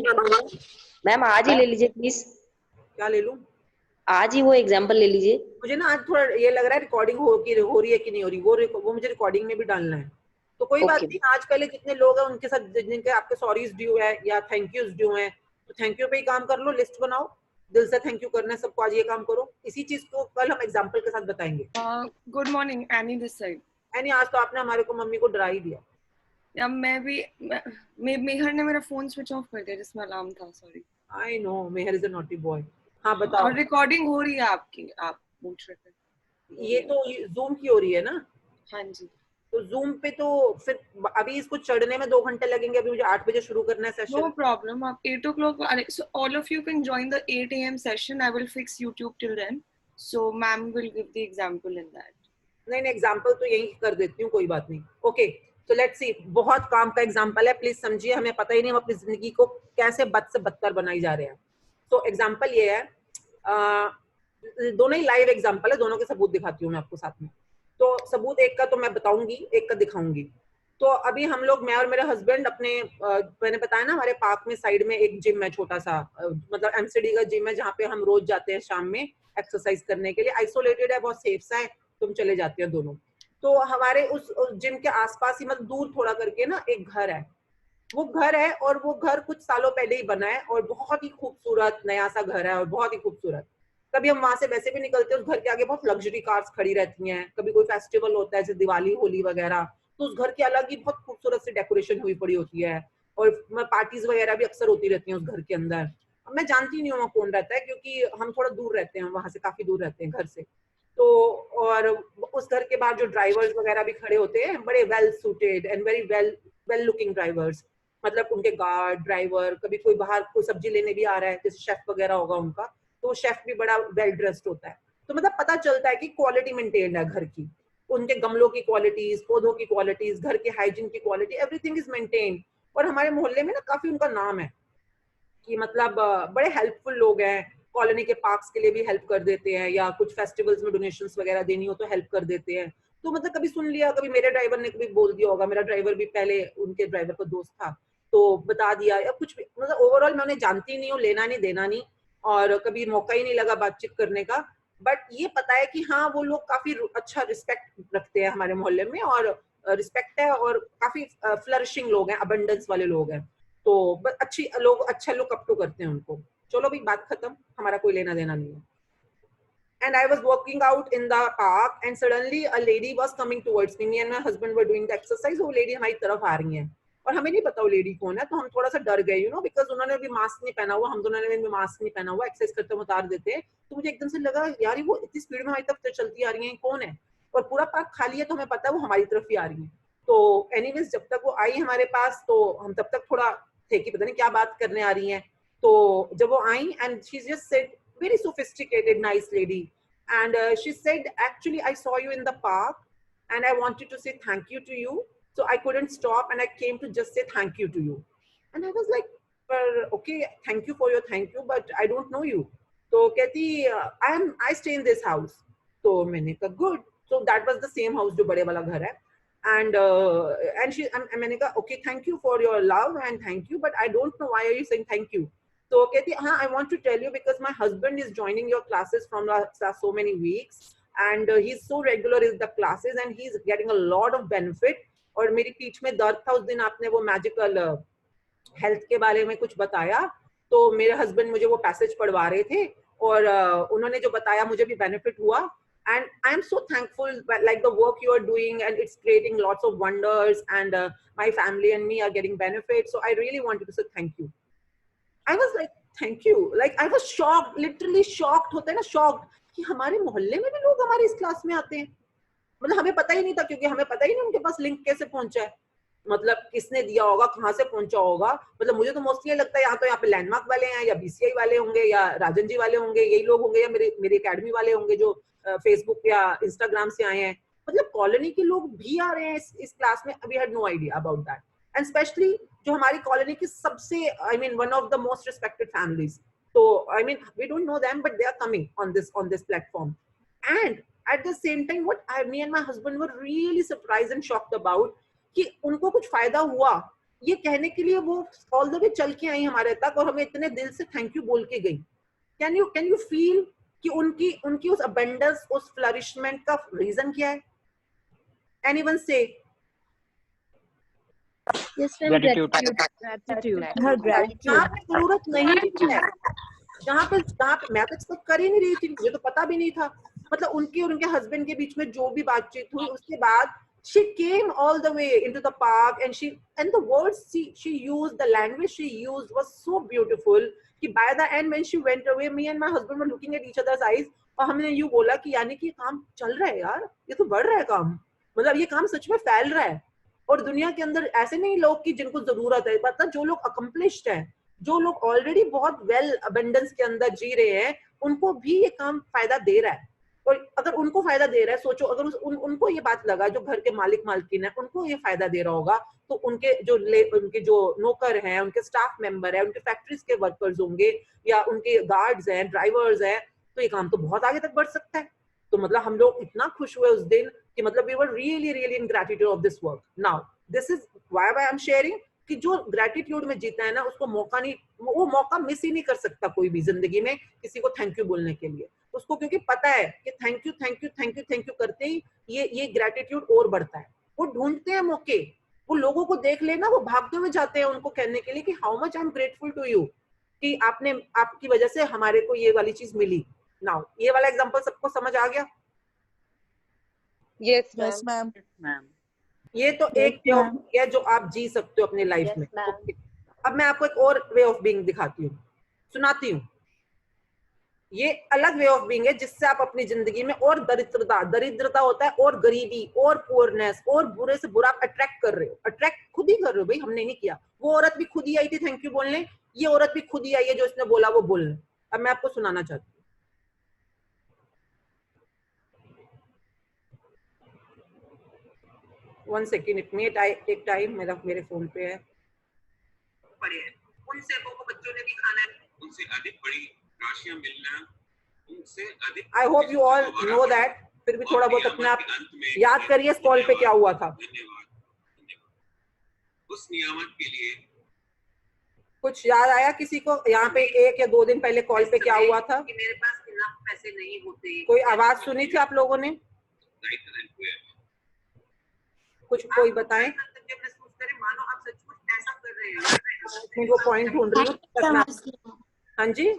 मैम आज ही ले लीजिए प्लीज। क्या ले लूं? आज ही वो एग्जांपल ले लीजिए। मुझे ना आज थोड़ा ये लग रहा है रिकॉर्डिंग हो रही है कि नहीं हो रही, वो मुझे रिकॉर्डिंग में भी डालना है। तो कोई बात नहीं, आज कल जितने लोग हैं उनके साथ जिनके आपके सॉरीज ड्यू है या थैंक यूज ड्यू है, तो थैंक यू पे ही काम कर लो, लिस्ट बनाओ, दिल से थैंक यू करना है सबको, आज ये काम करो। इसी चीज को कल हम एग्जांपल के साथ बताएंगे। Good morning, any this side. Any आज तो आपने हमारे को मम्मी को डरा ही दिया। या मैं भी मेहर ने मेरा फोन स्विच ऑफ कर दिया जिसमें अलार्म था, sorry. I know, Mehar is a naughty boy. हाँ बताओ। और रिकॉर्डिंग हो रही है आपकी, आप पूछ रहे थे। ये तो जूम की हो रही है ना? हाँ जी। तो जूम पे तो फिर अभी इसको चढ़ने में 2 घंटे लगेंगे। अभी मुझे 8 बजे शुरू करना है सेशन। नो प्रॉब्लम, आप 8 o'clock, so all of you can join the 8 AM session. I will fix YouTube till then, so ma'am will give the example in that. नहीं एग्जाम्पल तो यही कर देती हूँ, कोई बात नहीं। ओके तो लेट्स सी, बहुत काम का एग्जाम्पल है, प्लीज समझिए। हमें पता ही नहीं हम अपनी जिंदगी को कैसे बद से बदतर बनाई जा रहे हैं। तो एग्जाम्पल ये है, दोनों ही लाइव एग्जाम्पल है, दोनों के सबूत दिखाती हूँ मैं आपको साथ में। तो सबूत एक का तो मैं बताऊंगी, एक का दिखाऊंगी। तो अभी हम लोग, मैं और मेरे हस्बैंड अपने मैंने बताया ना हमारे पार्क में साइड में एक जिम है छोटा सा, मतलब एमसीडी का जिम है जहाँ पे हम रोज जाते हैं शाम में एक्सरसाइज करने के लिए। आइसोलेटेड है, बहुत सेफ सा है, तुम चले जाते हैं दोनों। तो हमारे उस जिम के आसपास ही मतलब दूर थोड़ा करके ना एक घर है। वो घर है और वो घर कुछ सालों पहले ही बना है और बहुत ही खूबसूरत नया सा घर है और बहुत ही खूबसूरत। कभी हम वहां से वैसे भी निकलते हैं, उस घर के आगे बहुत लग्जरी कार्स खड़ी रहती हैं। कभी कोई फेस्टिवल होता है जैसे दिवाली होली वगैरह, तो उस घर के अलग ही बहुत खूबसूरत सी डेकोरेशन हुई पड़ी होती है और पार्टीज वगैरह भी अक्सर होती रहती हैं उस घर के अंदर। मैं जानती नहीं हूँ वहाँ कौन रहता है क्योंकि हम थोड़ा दूर रहते हैं, वहां से काफी दूर रहते हैं घर से। तो और उस घर के बाहर जो ड्राइवर्स वगैरह भी खड़े होते हैं, बड़े well suited and very well looking drivers, मतलब उनके गार्ड ड्राइवर, कभी कोई बाहर कोई सब्जी लेने भी आ रहा है, जैसे शेफ वगैरह होगा उनका, तो शेफ भी बड़ा वेल ड्रेस्ड होता है। तो मतलब पता चलता है कि क्वालिटी मेंटेन्ड है घर की, उनके गमलों की क्वालिटीज, पौधों की क्वालिटीज, घर के हाइजीन की क्वालिटी, एवरीथिंग इज मेंटेन्ड। और हमारे मोहल्ले में ना काफी उनका नाम है कि मतलब बड़े हेल्पफुल लोग हैं, कॉलोनी के पार्क्स के लिए भी हेल्प कर देते हैं, या कुछ फेस्टिवल्स में डोनेशंस वगैरह देनी हो तो हेल्प कर देते हैं। तो मतलब कभी सुन लिया, कभी मेरे ड्राइवर ने कभी बोल दिया होगा, मेरा ड्राइवर भी पहले उनके ड्राइवर का दोस्त था तो बता दिया, या कुछ भी, मतलब ओवरऑल मैं उन्हें जानती नहीं हूँ, लेना नहीं देना नहीं, और कभी मौका ही नहीं लगा बातचीत करने का। बट ये पता है कि हाँ वो लोग काफी अच्छा रिस्पेक्ट रखते हैं हमारे मोहल्ले में, और रिस्पेक्ट है, और काफी फ्लरिशिंग लोग हैं, अबंडेंस वाले लोग हैं, तो अच्छी लोग अच्छा लुक अप टू करते हैं उनको। चलो भी बात खत्म, हमारा कोई लेना देना नहीं है। And I was walking out in the park and suddenly a lady was coming towards me. Me and my husband were doing the exercise. वो lady हमारी तरफ आ रही है और हमें नहीं पता वो lady कौन है, तो हम थोड़ा सा डर गए, you know, because उन्होंने भी मास्क नहीं पहना हुआ, हम दोनों ने भी मास्क नहीं पहना हुआ, एक्सरसाइज करते हुए उतार देते, तो मुझे एकदम से लगा यार वो इतनी स्पीड में हमारी तरफ चलती आ रही है, कौन है, और पूरा पार्क खाली है तो हमें पता है वो हमारी तरफ ही आ रही है। तो एनीवेज जब तक वो आई हमारे पास तो हम तब तक थोड़ा थे कि पता नहीं क्या बात करने आ रही हैं। तो जब वो आई and she just said, very sophisticated nice lady, and she said, actually I saw you in the park and I wanted to say thank you to you, so I couldn't stop and I came to just say thank you to you. And I was like, okay, thank you for your thank you, but I don't know you. तो कहती I stay in this house. तो मैंने कहा good. So that was the same house जो बड़े वाला घर है, and मैंने कहा okay, thank you for your love and thank you, but I don't know why are you saying thank you. तो कहती हाँ, I want to tell you because my husband is joining your classes from last so many weeks and he's so regular in the classes and he's getting a lot of benefit. और मेरी पीठ में दर्द था उस दिन, आपने वो मैजिकल हेल्थ के बारे में कुछ बताया, तो मेरे हस्बैंड मुझे वो पैसेज पढ़वा रहे थे और उन्होंने जो बताया मुझे भी बेनिफिट हुआ, and I am so thankful like the work you are doing and it's creating lots of wonders and my family and me are getting benefits, so I really wanted to say thank you. I was like, thank you. Like I was shocked, literally shocked होता है ना, shocked कि हमारे मोहल्ले में भी लोग हमारे इस क्लास में आते हैं। मतलब हमें पता ही नहीं था, क्योंकि हमें पता ही नहीं उनके पास लिंक कैसे पहुंचा है, मतलब किसने दिया होगा, कहाँ से पहुंचा होगा। मतलब मुझे तो मोस्टली लगता है यहाँ पे लैंडमार्क वाले हैं, या BCI वाले होंगे, या राजन जी वाले होंगे, यही लोग होंगे, या मेरी एकेडमी वाले होंगे जो फेसबुक या इंस्टाग्राम से आए हैं। मतलब कॉलोनी के लोग भी आ रहे हैं इस क्लास में। We had no idea about that, and specially जो हमारी कॉलोनी की सबसे one of the most respected families, तो we don't know them but they are coming on this platform. And at the same time what me and my husband were really surprised and shocked about कि उनको कुछ फायदा हुआ, ये कहने के लिए वो ऑल द वे चल के आई हमारे तक और हमें इतने दिल से थैंक यू बोल के गई। कैन यू फील कि उनकी उस अबंडेंस, उस फ्लरिशमेंट का रीजन क्या है? एनीवन से? Yes, ma'am. Gratitude. जहाँ पे जरूरत नहीं है, जहाँ पे मैं तो एक्सपेक्ट कर ही नहीं रही थी, मुझे तो पता भी नहीं था। मतलब उनकी और उनके हस्बैंड के बीच में जो भी बातचीत हुई, उसके बाद she came all the way into the park and the words she used, the language she used was so beautiful कि by the end when she went away, me and my husband were looking at each other's eyes और हमने यूं बोला कि यानी कि काम चल रहा है यार, ये तो बढ़ रहा है काम, मतलब ये काम सच में फैल रहा है। और दुनिया के अंदर ऐसे नहीं लोग कि जिनको जरूरत है, पता जो लोग अकम्प्लिश्ड हैं, जो लोग ऑलरेडी बहुत वेल अबंडेंस के अंदर जी रहे हैं, उनको भी ये काम फायदा दे रहा है। और अगर उनको फायदा दे रहा है, सोचो अगर उनको ये बात लगा, जो घर के मालिक मालकिन है उनको ये फायदा दे रहा होगा, तो उनके जो नौकर हैं, उनके स्टाफ मेंबर है, उनके फैक्ट्रीज के वर्कर्स होंगे, या उनके गार्ड्स हैं, ड्राइवर्स हैं, तो ये काम तो बहुत आगे तक बढ़ सकता है। तो मतलब हम लोग इतना खुश हुए उस दिन कि मतलब we were really in gratitude of this work. Now this is why I am sharing कि जो ग्रेटिट्यूड में जीता है ना, उसको वो मौका मिस ही नहीं कर सकता कोई भी जिंदगी में किसी को थैंक यू बोलने के लिए उसको, क्योंकि पता है कि थैंक यू करते ही ये ग्रेटिट्यूड और बढ़ता है। वो ढूंढते हैं मौके, वो लोगों को देख लेना, वो भागते हुए जाते हैं उनको कहने के लिए कि how much I am grateful to you कि आपकी वजह से हमारे को ये वाली चीज मिली। नाउ ये वाला एग्जांपल सबको समझ आ गया? Yes ma'am. ये तो एक वे ऑफ है जो आप जी सकते हो अपने लाइफ में। अब मैं आपको एक और वे ऑफ बीइंग दिखाती हूँ, सुनाती हूँ। ये अलग वे ऑफ बीइंग है जिससे आप अपनी जिंदगी में और दरिद्रता होता है और गरीबी और पुअरनेस और बुरे से बुरा आप अट्रैक्ट कर रहे हो, अट्रैक्ट खुद ही कर रहे हो भाई, हमने नहीं किया। वो औरत भी खुद ही आई थी थैंक यू बोलने, ये औरत भी खुद ही आई है जो इसने बोला वो बोलने। अब मैं आपको सुनाना चाहती हूँ। One second, it may take time, मेरे फोन पे है। पढ़े हैं उनसे को बच्चों ने भी खाना है, उनसे अधिक बड़ी राशियां मिलना, उनसे अधिक। I hope you all know that. फिर भी थोड़ा बहुत अपने आप याद करिए इस कॉल पे क्या हुआ था। उस नियामत के लिए कुछ याद आया किसी को? यहाँ पे 1 या 2 दिन पहले कॉल पे क्या हुआ था? कि मेरे पास इनफ पैसे नहीं होते। कोई आवाज सुनी थी आप लोगों ने? कुछ कोई बताएं। मानो आप सचमुच ऐसा कर रहे हैं। वो पॉइंट ढूंढ रही हूँ। हाँ जी,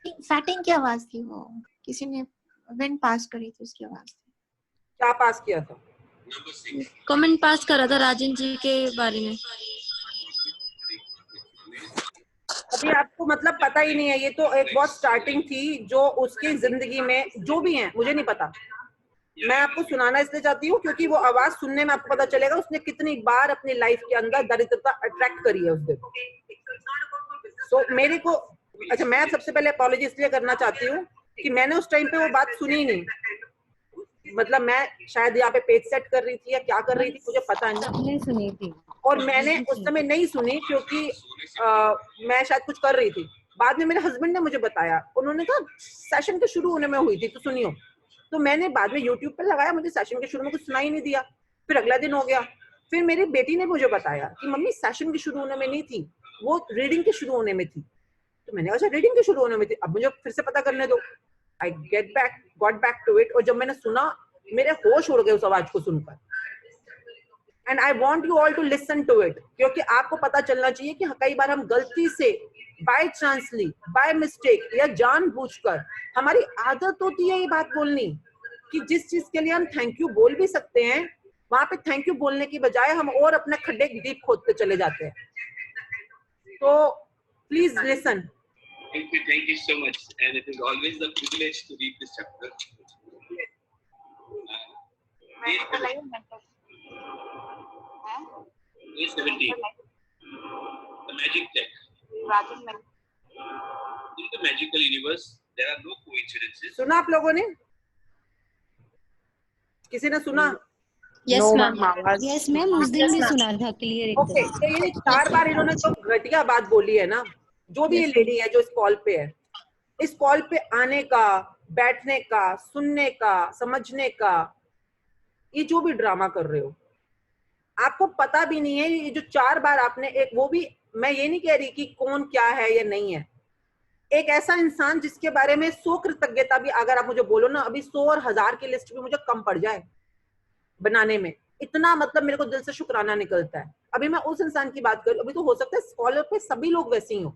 फैटिंग की आवाज थी, वो किसी ने इवेंट पास करी थी उसकी आवाज थी। क्या पास किया था? कमेंट पास करा था राजन जी के बारे में। अभी आपको मतलब पता ही नहीं है, ये तो एक बहुत स्टार्टिंग थी जो उसकी जिंदगी में जो भी है मुझे नहीं पता। मैं आपको सुनाना इसलिए चाहती हूँ क्योंकि वो आवाज सुनने में आपको पता चलेगा उसने कितनी बार अपनी लाइफ के अंदर दरिद्रता अट्रैक्ट करी है उस दिन। तो मेरे को अच्छा, मैं सबसे पहले अपॉलॉजी इसलिए करना चाहती हूँ कि मैंने उस टाइम पे वो बात सुनी ही नहीं। मतलब मैं शायद यहाँ पे पेज सेट कर रही थी या क्या कर रही थी मुझे पता नहीं, सुनी थी और मैंने उस समय नहीं सुनी क्योंकि मैं शायद कुछ कर रही थी। बाद में मेरे हस्बैंड ने मुझे बताया, उन्होंने कहा सेशन के शुरू होने में हुई थी तो सुनियो। तो मैंने बाद में यूट्यूब पर लगाया, मुझे सेशन के शुरू में कुछ सुनाई नहीं दिया। फिर अगला दिन हो गया, फिर मेरी बेटी ने मुझे बताया कि मम्मी सेशन के शुरू होने में नहीं थी, वो रीडिंग के शुरू होने में थी। तो मैंने अच्छा रीडिंग के शुरू होने में थी, अब मुझे फिर से पता करने दो। I got back to it, और जब मैंने सुना मेरे होश उड़ गए उस आवाज को सुनकर। And I want you all to listen to it, क्योंकि आपको पता चलना चाहिए कि कई बार हम गलती से बाय चांसली, बाय मिस्टेक या जानबूझकर, हमारी आदत होती है ये बात बोलनी कि जिस चीज के लिए हम थैंक यू बोल भी सकते हैं वहां पे थैंक यू बोलने की बजाय हम और अपने खड्डे डीप खोदते चले जाते हैं। तो please listen. Thank you so much, and it is always a privilege to read this chapter. Page 17. The magic check. In the magical universe, there are no coincidences. सुना आप लोगों ने? किसी ने सुना? यस मैम, उस दिन भी सुना था क्लियर एकदम। ओके, तो ये 4 बार इन्होंने जो घटिया बात बोली है ना, जो भी ये लेडी है जो इस कॉल पे है, इस कॉल पे आने का, बैठने का, सुनने का, समझने का, ये जो भी ड्रामा कर रहे हो, आपको पता भी नहीं है। ये जो 4 बार आपने एक, वो भी मैं ये नहीं कह रही कि कौन क्या है या नहीं है, एक ऐसा इंसान जिसके बारे में 100 कृतज्ञता भी अगर आप मुझे बोलो ना, अभी 100 और 1000 की लिस्ट भी मुझे कम पड़ जाए बनाने में, इतना मतलब मेरे को दिल से शुक्राना निकलता है। अभी मैं उस इंसान की बात करूं, अभी तो हो सकता है स्कॉलर पे सभी लोग वैसे ही हो,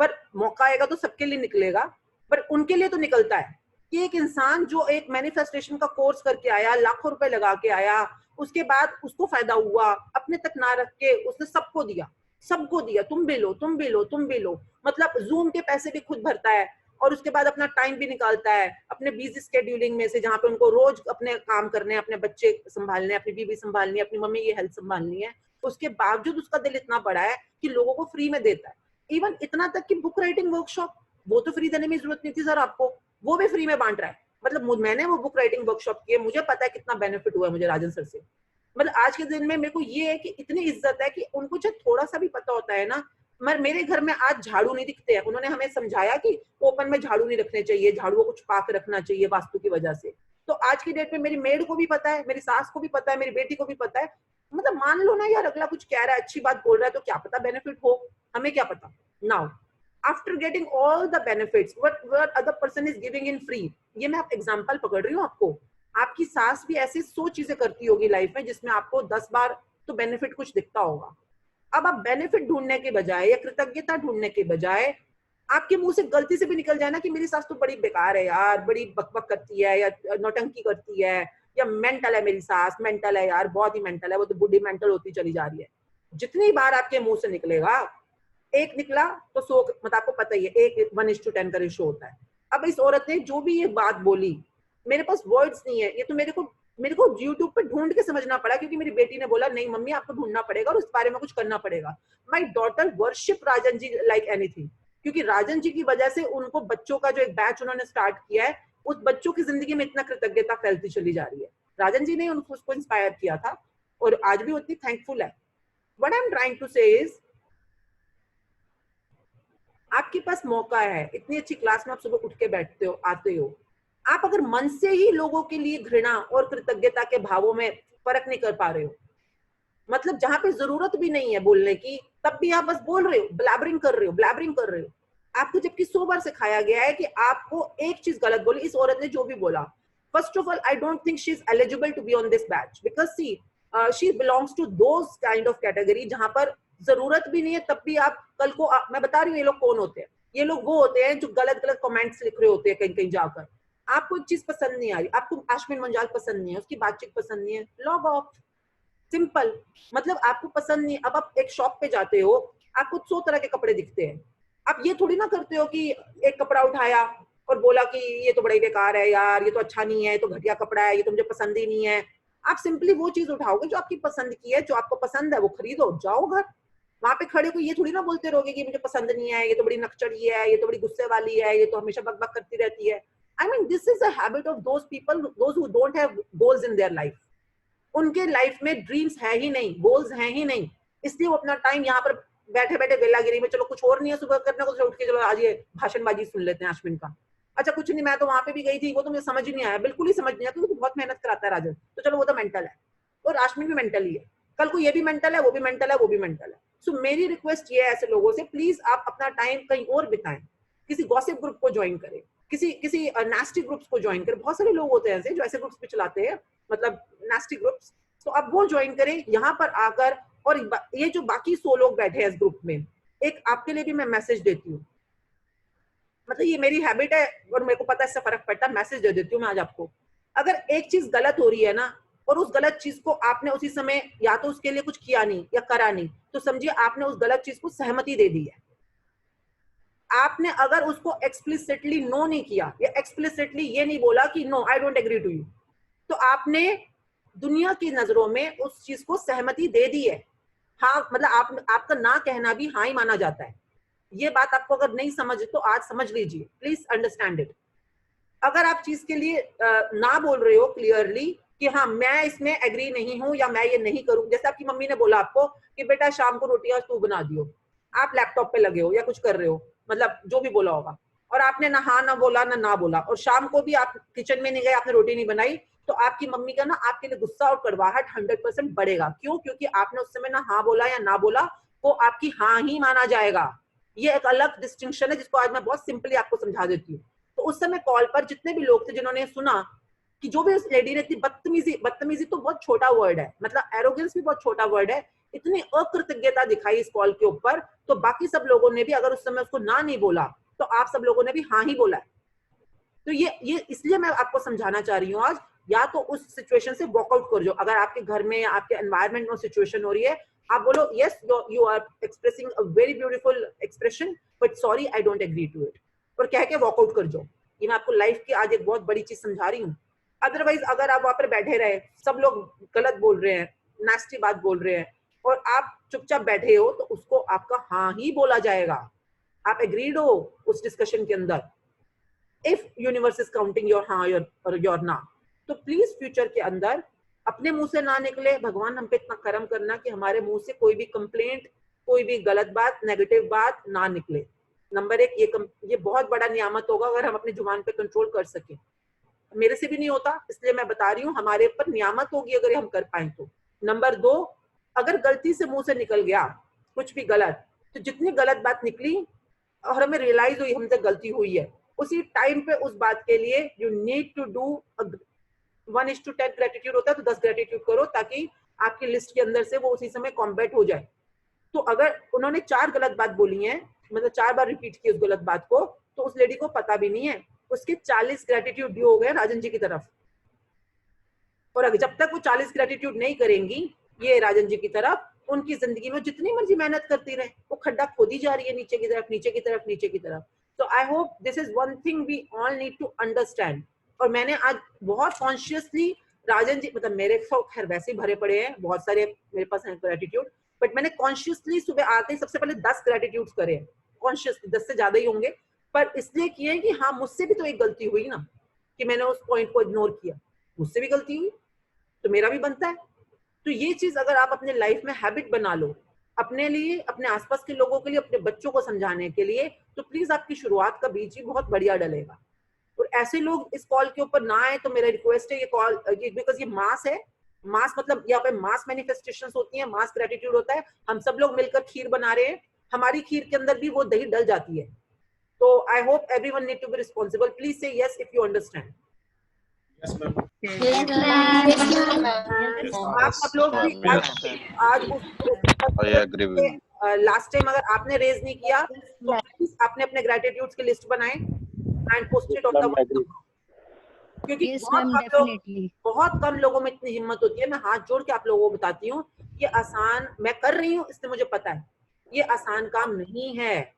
पर मौका आएगा तो सबके लिए निकलेगा। पर उनके लिए तो निकलता है कि एक इंसान जो एक मैनिफेस्टेशन का कोर्स करके आया, लाखों रुपए लगा के आया, उसके बाद उसको फायदा हुआ, अपने तक ना रख के उसने सबको दिया, तुम भी लो, तुम भी लो, तुम भी लो। मतलब जूम के पैसे भी खुद भरता है और उसके बाद अपना टाइम भी निकालता है अपने बिजी स्केड्यूलिंग में से, जहाँ पे उनको रोज अपने काम करने हैं, अपने बच्चे संभालने, अपनी बीवी संभालनी है, अपनी मम्मी की हेल्थ संभालनी है। उसके बावजूद उसका दिल इतना बड़ा है कि लोगों को फ्री में देता है। इवन इतना तक कि बुक राइटिंग वर्कशॉप, वो तो फ्री देने में जरूरत नहीं थी सर आपको, वो भी फ्री में बांट रहा है। मतलब मैंने वो बुक राइटिंग वर्कशॉप की है, मुझे पता है कितना बेनिफिट हुआ है मुझे राजन सर से। मतलब आज के दिन में मेरे को ये है कि इतनी इज्जत है कि उनको जब थोड़ा सा भी पता होता है ना, मेरे घर में आज झाड़ू नहीं दिखते हैं, उन्होंने हमें समझाया कि ओपन में झाड़ू नहीं रखने चाहिए, झाड़ू को कुछ पाक रखना चाहिए वास्तु की वजह से। तो आज की डेट में मेरी मेड को भी पता है, मेरी सास को भी पता है, मेरी बेटी को भी पता है। मतलब मान लो ना यार, अगला कुछ कह रहा है, अच्छी बात बोल रहा है, तो क्या पता बेनिफिट हो, हमें क्या पता। Now after getting all the benefits what other person is giving in free, ये मैं आप एग्जांपल पकड़ रही हूँ आपको। आपकी सास भी ऐसी 100 चीजें करती होगी लाइफ में जिसमें आपको 10 बार तो बेनिफिट कुछ दिखता होगा। अब आप बेनिफिट ढूंढने के बजाय या कृतज्ञता ढूंढने के बजाय आपके मुंह से गलती से भी निकल जाए ना कि मेरी सास तो बड़ी बेकार है यार, बड़ी बकबक करती है या नौटंकी करती है या मेंटल है, मेरी सास मेंटल है यार, बहुत ही मेंटल है, वो तो बुढ़ी मेंटल होती चली जा रही है। जितनी बार आपके मुंह से निकलेगा एक निकला तो 100, मतलब आपको पता ही है 1:10 का रेशो होता है। अब इस औरत ने जो भी ये बात बोली, मेरे पास वर्ड्स नहीं है, ये तो मेरे को YouTube पे ढूंढ के समझना पड़ा, क्योंकि मेरी बेटी ने बोला नहीं मम्मी आपको ढूंढना पड़ेगा और उस बारे में कुछ करना पड़ेगा। My daughter worship Rajan ji like anything, क्योंकि राजन जी की वजह से उनको बच्चों का जो एक बैच उन्होंने स्टार्ट किया है, उस बच्चों की जिंदगी में इतना कृतज्ञता फैलती चली जा रही है। राजन जी ने उनको उसको इंस्पायर किया था और आज भी उतनी थैंकफुल है। What I am trying to say is, आपके पास मौका है, इतनी अच्छी क्लास में आप सुबह उठ के बैठते हो, आते हो, आप अगर मन से ही लोगों के लिए घृणा और कृतज्ञता के भावों में फर्क नहीं कर पा रहे हो, मतलब जहां पे जरूरत भी नहीं है बोलने की, तब भी आप बस बोल रहे हो, ब्लैबरिंग कर रहे हो। आपको जबकि 100 बार सिखाया गया है कि आपको एक चीज गलत बोली, इस औरत ने जो भी बोला, first of all I don't think she is eligible to be on this batch, because see she belongs to those kind of category जहां पर जरूरत भी नहीं है, तब भी आप कल को मैं बता रही हूँ ये लोग कौन होते हैं, ये लोग वो होते हैं जो गलत गलत कमेंट्स लिख रहे होते हैं कहीं कहीं जाकर। आपको एक चीज पसंद नहीं आ रही, आपको आश्विन मंजाल पसंद नहीं है, उसकी बातचीत पसंद नहीं है, लॉग ऑफ, सिंपल। मतलब आपको पसंद नहीं, अब आप एक शॉप पे जाते हो, आपको 100 तरह के कपड़े दिखते हैं, आप ये थोड़ी ना करते हो कि एक कपड़ा उठाया और बोला कि ये तो बड़ा ही बेकार है यार, ये तो अच्छा नहीं है, ये तो घटिया कपड़ा है, ये तो मुझे पसंद ही नहीं है। आप सिंपली वो चीज उठाओगे जो आपकी पसंद की है, जो आपको पसंद है वो खरीदो, जाओ घर। वहां पे खड़े को ये थोड़ी ना बोलते रहोगे कि मुझे पसंद नहीं है, ये तो बड़ी नकचड़ी है, ये तो बड़ी गुस्से वाली है, ये तो हमेशा बकबक करती रहती है। I mean, this is a habit of those people, those who don't have goals in their life. उनके लाइफ में ड्रीम्स है ही नहीं, गोल्स हैं ही नहीं, इसलिए वो अपना टाइम यहाँ पर बैठे बैठे वेलागिरी में, चलो कुछ और नहीं है सुबह करने को, तो उठ के चलो आज ये भाषणबाजी सुन लेते हैं अश्विन का। अच्छा कुछ नहीं, मैं तो वहां पे भी गई थी, वो तो मुझे समझ ही नहीं आया, बिल्कुल ही समझ नहीं आया, क्योंकि बहुत मेहनत कराता है राजन, तो चलो वो तो मेंटल है, और अश्विन भी मेंटल ही है, कल को ये भी मेंटल है, वो भी मेंटल है, वो भी मेंटल है। सो मेरी रिक्वेस्ट ये है ऐसे लोगों से, प्लीज आप अपना टाइम कहीं और बिताएं, किसी गॉसिप ग्रुप को ज्वाइन करें, किसी नास्टी ग्रुप्स को ज्वाइन करें। बहुत सारे लोग होते हैं ऐसे जो ऐसे ग्रुप्स भी चलाते हैं, मतलब नास्टी ग्रुप्स, तो आप वो ज्वाइन करें यहाँ पर आकर। और ये जो बाकी 100 लोग बैठे हैं इस ग्रुप में, एक आपके लिए भी मैं मैसेज देती हूँ, मतलब ये मेरी हैबिट है और मेरे को पता है इससे फर्क पड़ता है, मैसेज दे देती हूँ मैं आज आपको। अगर एक चीज गलत हो रही है ना, और उस गलत चीज को आपने उसी समय या तो उसके लिए कुछ किया नहीं या करा नहीं, तो समझिए आपने उस गलत चीज को सहमति दे दी है। आपने अगर उसको एक्सप्लिसिटली नो नहीं किया या एक्सप्लिसिटली ये नहीं बोला कि no I don't agree to you, तो आपने दुनिया की नजरों में उस चीज को सहमति दे दी है। हाँ, मतलब आपका ना कहना भी हाँ ही माना जाता है। ये बात आपको अगर नहीं समझ तो आज समझ लीजिए, प्लीज अंडरस्टैंड इट। अगर आप चीज के लिए ना बोल रहे हो क्लियरली कि हाँ मैं इसमें एग्री नहीं हूं या मैं ये नहीं करूं, जैसे आपकी मम्मी ने बोला आपको कि बेटा शाम को रोटियां तू बना दियो, आप लैपटॉप पे लगे हो या कुछ कर रहे हो, मतलब जो भी बोला होगा, और आपने ना हाँ ना बोला ना बोला, और शाम को भी आप किचन में नहीं गए, आपने रोटी नहीं बनाई, तो आपकी मम्मी का ना आपके लिए गुस्सा और कड़वाहट 100% बढ़ेगा। क्यों? क्योंकि आपने उस समय ना हाँ बोला या ना बोला, वो आपकी हाँ ही माना जाएगा। ये एक अलग डिस्टिंक्शन है जिसको आज मैं बहुत सिंपली आपको समझा देती हूँ। तो उस समय कॉल पर जितने भी लोग थे जिन्होंने सुना कि जो भी उस लेडी ने इतनी बदतमीजी तो बहुत छोटा वर्ड है, मतलब एरोगेंस भी बहुत छोटा वर्ड है, इतनी अकृतज्ञता दिखाई इस कॉल के ऊपर, तो बाकी सब लोगों ने भी अगर उस समय उसको ना नहीं बोला तो आप सब लोगों ने भी हाँ ही बोला है। तो ये इसलिए मैं आपको समझाना चाह रही हूँ आज, या तो उस सिचुएशन से वॉकआउट कर जाओ। अगर आपके घर में या आपके एनवायरमेंट में सिचुएशन हो रही है, आप बोलो yes you are expressing a very beautiful expression but sorry I don't agree to it, और कह के वॉकआउट कर जाओ। ये मैं आपको लाइफ की आज एक बहुत बड़ी चीज समझा रही हूँ। अदरवाइज अगर आप वहां पर बैठे रहे, सब लोग गलत बोल रहे हैं, नास्टी बात बोल रहे हैं, और आप चुपचाप बैठे हो, तो उसको आपका हाँ ही बोला जाएगा। आप एग्रीड हो उस डिस्कशन के अंदर, if universe is counting your हाँ योर ना, तो प्लीज फ्यूचर के अंदर अपने मुंह से ना निकले, भगवान हम पे इतना करम करना कि हमारे मुंह से कोई भी कंप्लेंट, कोई भी गलत बात, नेगेटिव बात ना निकले। नंबर एक, ये बहुत बड़ा नियामत होगा अगर हम अपनी जुबान पे कंट्रोल कर सकें। मेरे से भी नहीं होता, इसलिए मैं बता रही हूँ, हमारे ऊपर नियामत होगी अगर हम कर पाए तो। नंबर दो, अगर गलती से मुंह से निकल गया कुछ भी गलत, तो जितनी गलत बात निकली और हमें रियलाइज हुई हमसे गलती हुई है, उसी टाइम पे उस बात के लिए you need to do 1:10 gratitude होता है, तो 10 ग्रेटिट्यूड करो, ताकि आपकी लिस्ट के अंदर से वो उसी समय कॉम्बैट हो जाए। तो अगर उन्होंने 4 गलत बात बोली है, मतलब 4 बार रिपीट की उस गलत बात को, तो उस लेडी को पता भी नहीं है, उसके 40 ग्रेटिट्यूड ड्यू हो गए राजन जी की तरफ। और जब तक वो 40 ग्रेटिट्यूड नहीं करेंगी ये राजन जी की तरफ, उनकी जिंदगी में जितनी मर्जी मेहनत करती रहे, वो खड्डा खोदी जा रही है नीचे की तरफ, नीचे की तरफ, नीचे की तरफ. So I hope this is one thing we all need to understand. और मैंने आज बहुत कॉन्शियसली राजन जी, मतलब मेरे खैर वैसे ही भरे पड़े हैं, बहुत सारे मेरे पास हैं ग्रेटिट्यूड, बट मैंने कॉन्शियसली सुबह आते ही सबसे पहले 10 ग्रेटिट्यूड्स करे हैं, कॉन्शियसली 10 से ज्यादा ही होंगे, पर इसलिए किए कि हाँ मुझसे भी तो एक गलती हुई ना, कि मैंने उस पॉइंट को इग्नोर किया, मुझसे भी गलती हुई तो मेरा भी बनता है. तो ये चीज अगर आप अपने लाइफ में हैबिट बना लो, अपने लिए, अपने आसपास के लोगों के लिए, अपने बच्चों को समझाने के लिए, तो प्लीज आपकी शुरुआत का बीज ही बहुत बढ़िया डलेगा. और ऐसे लोग इस कॉल के ऊपर ना आए तो मेरा रिक्वेस्ट है, ये कॉल बिकॉज ये मास है, मास मतलब यहाँ पे मास मैनिफेस्टेशंस होती हैं, मास ग्रेटिट्यूड होता है. हम सब लोग मिलकर खीर बना रहे हैं, हमारी खीर के अंदर भी वो दही डल जाती है. तो I hope everyone need to be responsible. Please say yes if you understand. आप सब लोग आज लास्ट टाइम अगर आपने रेज नहीं किया तो प्लीज आपने अपने ग्रेटिट्यूड्स की लिस्ट बनाए and post it on the WhatsApp, क्योंकि बहुत कम लोगों में इतनी हिम्मत होती है. मैं हाथ जोड़ के आप लोगों को बताती हूँ, ये आसान मैं कर रही हूँ इसलिए मुझे पता है, ये आसान काम नहीं है.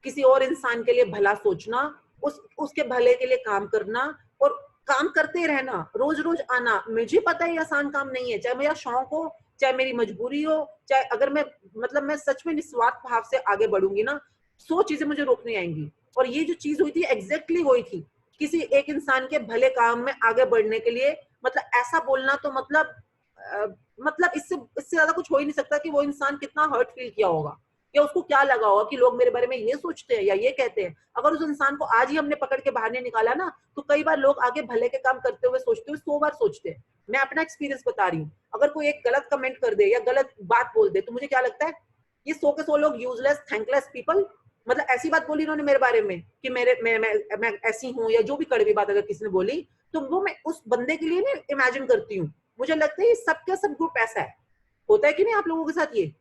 किसी और इंसान के लिए भला सोचना, उसके भले के लिए काम करना और काम करते रहना, रोज रोज आना, मुझे पता है ये आसान काम नहीं है. चाहे मेरा शौक हो, चाहे मेरी मजबूरी हो, चाहे अगर मैं सच में निस्वार्थ भाव से आगे बढ़ूंगी ना, 100 चीजें मुझे रोकने आएंगी. और ये जो चीज हुई थी एग्जैक्टली वही थी, किसी एक इंसान के भले काम में आगे बढ़ने के लिए. मतलब ऐसा बोलना तो मतलब इससे ज्यादा कुछ हो ही नहीं सकता कि वो इंसान कितना हर्ट फील किया होगा, या उसको क्या लगा होगा कि लोग मेरे बारे में ये सोचते हैं या ये कहते हैं. अगर उस इंसान को आज ही हमने पकड़ के बाहर नहीं निकाला ना, तो कई बार लोग आगे भले के काम करते हुए सोचते हुए 100 बार सोचते हैं. मैं अपना एक्सपीरियंस बता रही हूँ. अगर कोई एक गलत कमेंट कर दे या गलत बात बोल दे तो मुझे क्या लगता है, ये 100 के 100 लोग यूजलेस थैंकलेस पीपल, मतलब ऐसी बात बोली इन्होंने मेरे बारे में कि मैं ऐसी हूँ, या जो भी कड़वी बात अगर किसी ने बोली तो वो मैं उस बंदे के लिए नहीं इमेजिन करती हूँ. मुझे लगता है ये सबका सब ग्रुप ऐसा है. होता है कि नहीं आप लोगों के साथ? ये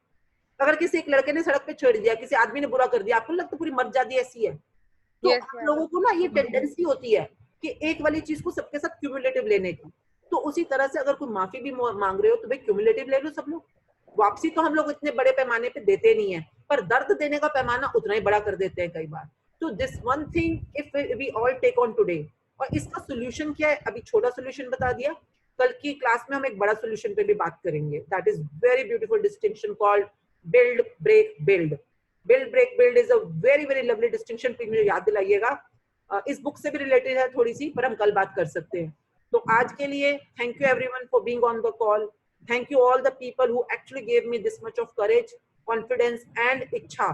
अगर किसी एक लड़के ने सड़क पे छेड़ दिया, किसी आदमी ने बुरा कर दिया, आपको लगता है पूरी मर्द जाती ऐसी है? तो आप लोगों को ना ये टेंडेंसी होती है कि एक वाली चीज को सबके साथ क्यूमुलेटिव लेने की. तो उसी तरह से अगर कोई माफी भी मांग रहे हो तो भाई क्यूमुलेटिव ले लो सब लोग. वापसी तो हम लोग इतने बड़े पैमाने पे देते नहीं है, पर दर्द देने का पैमाना उतना ही बड़ा कर देते हैं कई बार. तो this one thing if we all take on today. और इसका सोल्यूशन क्या है? अभी छोटा सोल्यूशन बता दिया, कल की क्लास में हम एक बड़ा सोल्यूशन पे भी बात करेंगे. That is very beautiful distinction called build break build. Build break build is a very very lovely distinction. Please मुझे याद दिलाइएगा. इस बुक से भी रिलेटेड है थोड़ी सी, पर हम कल बात कर सकते हैं. तो आज के लिए thank you everyone for being on the call. Thank you all the people who actually gave me this much of courage, confidence and इच्छा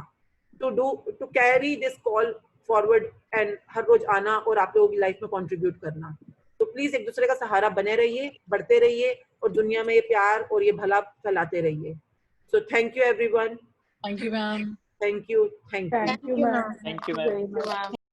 to carry this call forward and हर रोज आना और आप लोगों की लाइफ में कंट्रीब्यूट करना. तो प्लीज एक दूसरे का सहारा बने रहिए, बढ़ते रहिए और दुनिया में ये प्यार और ये भला फैलाते रहिए. So thank you everyone. Thank you, ma'am. Thank you. Thank you. Thank you, ma'am. Thank you, ma'am.